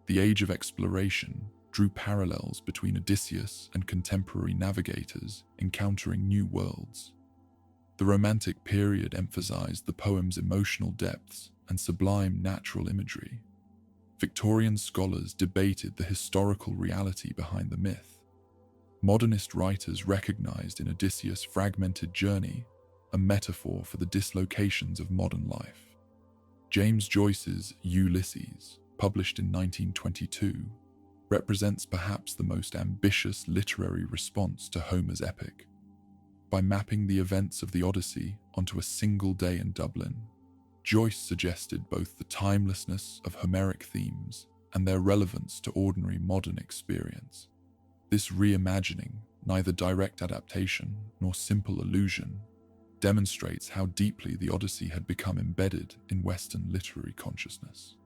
The Age of Exploration drew parallels between Odysseus and contemporary navigators encountering new worlds. The Romantic period emphasized the poem's emotional depths and sublime natural imagery. Victorian scholars debated the historical reality behind the myth. Modernist writers recognized in Odysseus' fragmented journey a metaphor for the dislocations of modern life. James Joyce's Ulysses, published in 1922, represents perhaps the most ambitious literary response to Homer's epic. By mapping the events of the Odyssey onto a single day in Dublin, Joyce suggested both the timelessness of Homeric themes and their relevance to ordinary modern experience. This reimagining, neither direct adaptation nor simple allusion, demonstrates how deeply the Odyssey had become embedded in Western literary consciousness.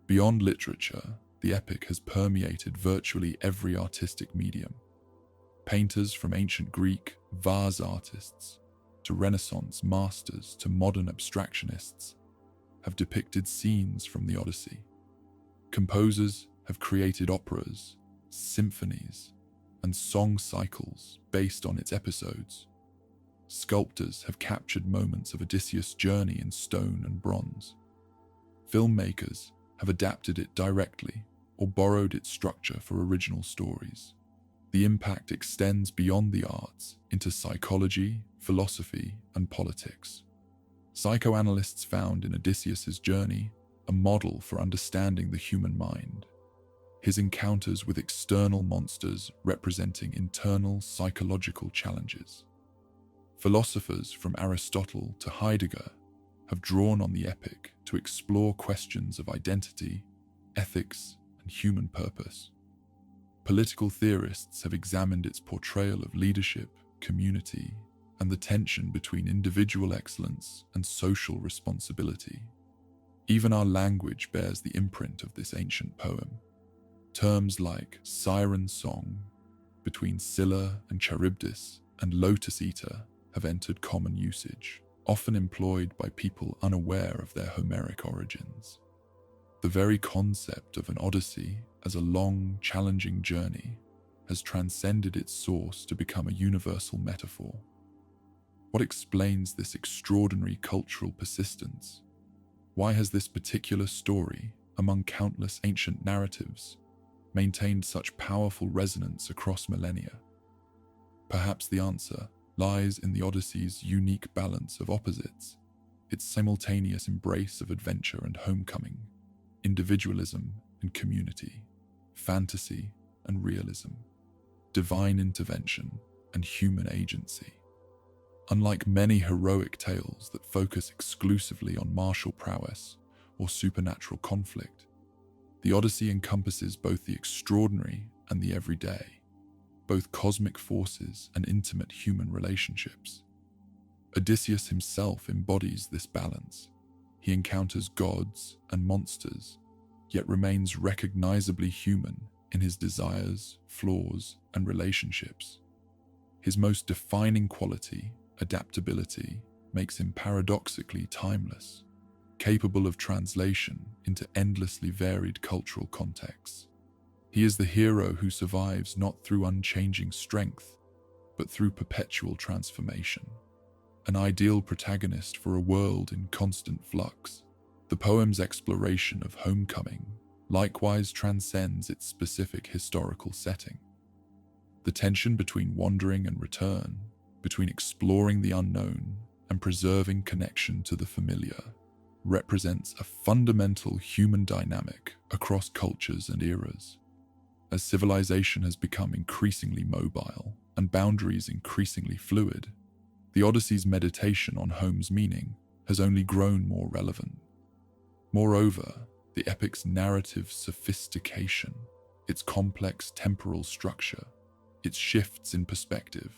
Beyond literature, the epic has permeated virtually every artistic medium. Painters from ancient Greek, vase artists, to Renaissance masters to modern abstractionists have depicted scenes from the Odyssey. Composers have created operas, symphonies, and song cycles based on its episodes. Sculptors have captured moments of Odysseus' journey in stone and bronze. Filmmakers have adapted it directly or borrowed its structure for original stories. The impact extends beyond the arts into psychology, philosophy, and politics. Psychoanalysts found in Odysseus' journey a model for understanding the human mind, his encounters with external monsters representing internal psychological challenges. Philosophers from Aristotle to Heidegger have drawn on the epic to explore questions of identity, ethics, and human purpose. Political theorists have examined its portrayal of leadership, community, and the tension between individual excellence and social responsibility. Even our language bears the imprint of this ancient poem. Terms like siren song, between Scylla and Charybdis, and lotus eater have entered common usage, often employed by people unaware of their Homeric origins. The very concept of an Odyssey as a long, challenging journey has transcended its source to become a universal metaphor. What explains this extraordinary cultural persistence? Why has this particular story, among countless ancient narratives, maintained such powerful resonance across millennia? Perhaps the answer lies in the Odyssey's unique balance of opposites, its simultaneous embrace of adventure and homecoming, individualism and community, fantasy and realism, divine intervention and human agency. Unlike many heroic tales that focus exclusively on martial prowess or supernatural conflict, the Odyssey encompasses both the extraordinary and the everyday, both cosmic forces and intimate human relationships. Odysseus himself embodies this balance. He encounters gods and monsters, yet remains recognizably human in his desires, flaws, and relationships. His most defining quality, adaptability, makes him paradoxically timeless, capable of translation into endlessly varied cultural contexts. He is the hero who survives not through unchanging strength, but through perpetual transformation. An ideal protagonist for a world in constant flux. The poem's exploration of homecoming likewise transcends its specific historical setting. The tension between wandering and return, between exploring the unknown and preserving connection to the familiar, represents a fundamental human dynamic across cultures and eras. As civilization has become increasingly mobile and boundaries increasingly fluid, the Odyssey's meditation on home's meaning has only grown more relevant. Moreover, the epic's narrative sophistication, its complex temporal structure, its shifts in perspective,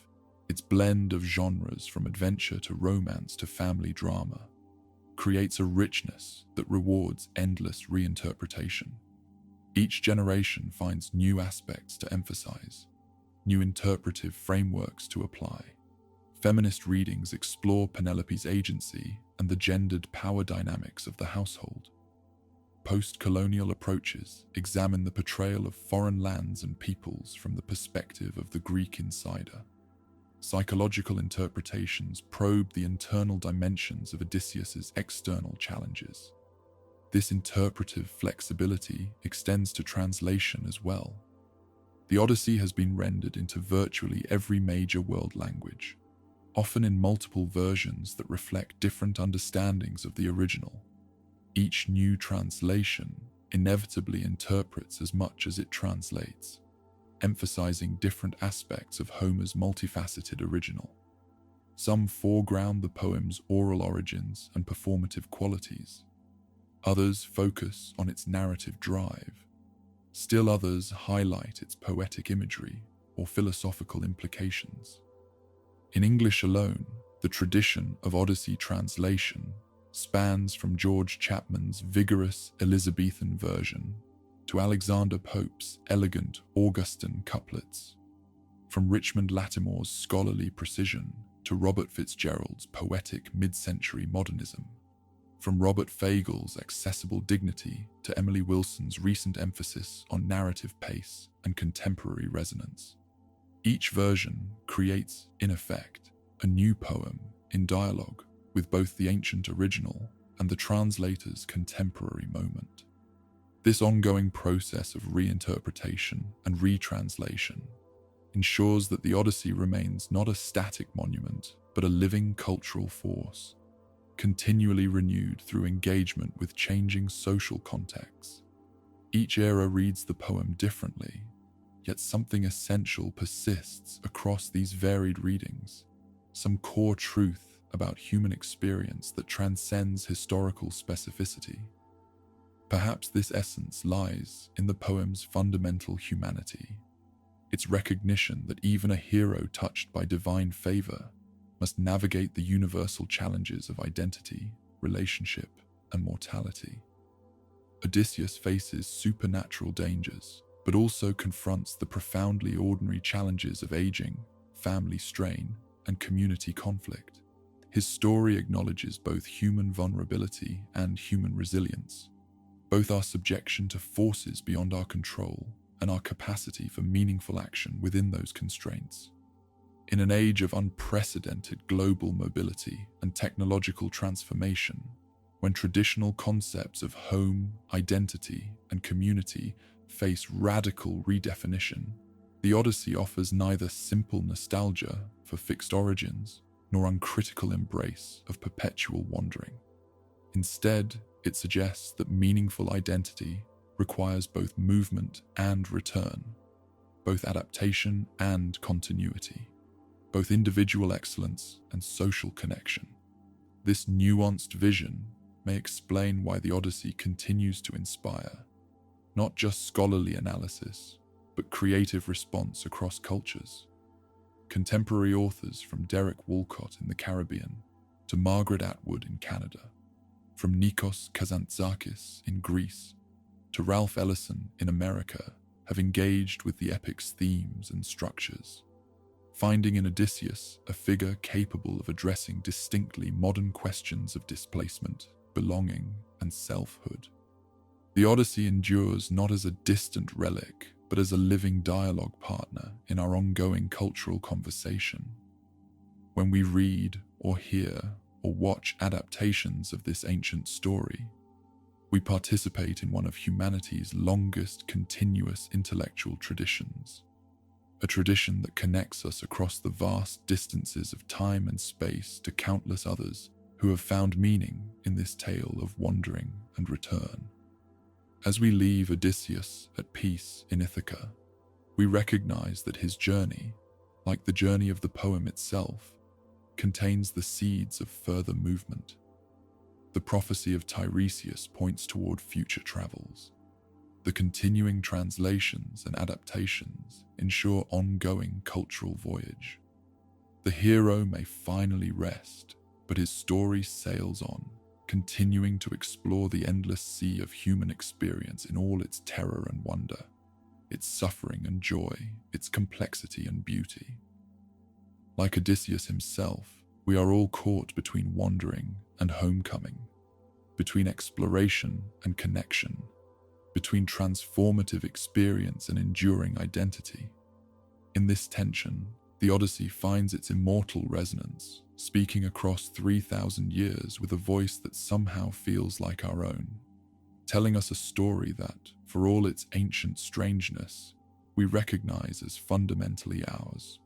its blend of genres from adventure to romance to family drama, creates a richness that rewards endless reinterpretation. Each generation finds new aspects to emphasize, new interpretive frameworks to apply. Feminist readings explore Penelope's agency and the gendered power dynamics of the household. Post-colonial approaches examine the portrayal of foreign lands and peoples from the perspective of the Greek insider. Psychological interpretations probe the internal dimensions of Odysseus's external challenges. This interpretive flexibility extends to translation as well. The Odyssey has been rendered into virtually every major world language, often in multiple versions that reflect different understandings of the original. Each new translation inevitably interprets as much as it translates, emphasizing different aspects of Homer's multifaceted original. Some foreground the poem's oral origins and performative qualities. Others focus on its narrative drive. Still others highlight its poetic imagery or philosophical implications. In English alone, the tradition of Odyssey translation spans from George Chapman's vigorous Elizabethan version to Alexander Pope's elegant Augustan couplets, from Richmond Lattimore's scholarly precision to Robert Fitzgerald's poetic mid-century modernism, from Robert Fagle's accessible dignity to Emily Wilson's recent emphasis on narrative pace and contemporary resonance. Each version creates, in effect, a new poem in dialogue with both the ancient original and the translator's contemporary moment. This ongoing process of reinterpretation and retranslation ensures that the Odyssey remains not a static monument, but a living cultural force, continually renewed through engagement with changing social contexts. Each era reads the poem differently, yet something essential persists across these varied readings, some core truth about human experience that transcends historical specificity. Perhaps this essence lies in the poem's fundamental humanity, its recognition that even a hero touched by divine favor must navigate the universal challenges of identity, relationship, and mortality. Odysseus faces supernatural dangers, but also confronts the profoundly ordinary challenges of aging, family strain, and community conflict. His story acknowledges both human vulnerability and human resilience, both our subjection to forces beyond our control and our capacity for meaningful action within those constraints. In an age of unprecedented global mobility and technological transformation, when traditional concepts of home, identity, and community face radical redefinition, the Odyssey offers neither simple nostalgia for fixed origins nor uncritical embrace of perpetual wandering. Instead, it suggests that meaningful identity requires both movement and return, both adaptation and continuity, both individual excellence and social connection. This nuanced vision may explain why the Odyssey continues to inspire not just scholarly analysis, but creative response across cultures. Contemporary authors from Derek Walcott in the Caribbean to Margaret Atwood in Canada, from Nikos Kazantzakis in Greece to Ralph Ellison in America, have engaged with the epic's themes and structures, finding in Odysseus a figure capable of addressing distinctly modern questions of displacement, belonging, and selfhood. The Odyssey endures not as a distant relic, but as a living dialogue partner in our ongoing cultural conversation. When we read or hear or watch adaptations of this ancient story, we participate in one of humanity's longest continuous intellectual traditions, a tradition that connects us across the vast distances of time and space to countless others who have found meaning in this tale of wandering and return. As we leave Odysseus at peace in Ithaca, we recognize that his journey, like the journey of the poem itself, contains the seeds of further movement. The prophecy of Tiresias points toward future travels. The continuing translations and adaptations ensure ongoing cultural voyage. The hero may finally rest, but his story sails on, continuing to explore the endless sea of human experience in all its terror and wonder, its suffering and joy, its complexity and beauty. Like Odysseus himself, we are all caught between wandering and homecoming, between exploration and connection, between transformative experience and enduring identity. In this tension, the Odyssey finds its immortal resonance, speaking across 3,000 years with a voice that somehow feels like our own, telling us a story that, for all its ancient strangeness, we recognize as fundamentally ours.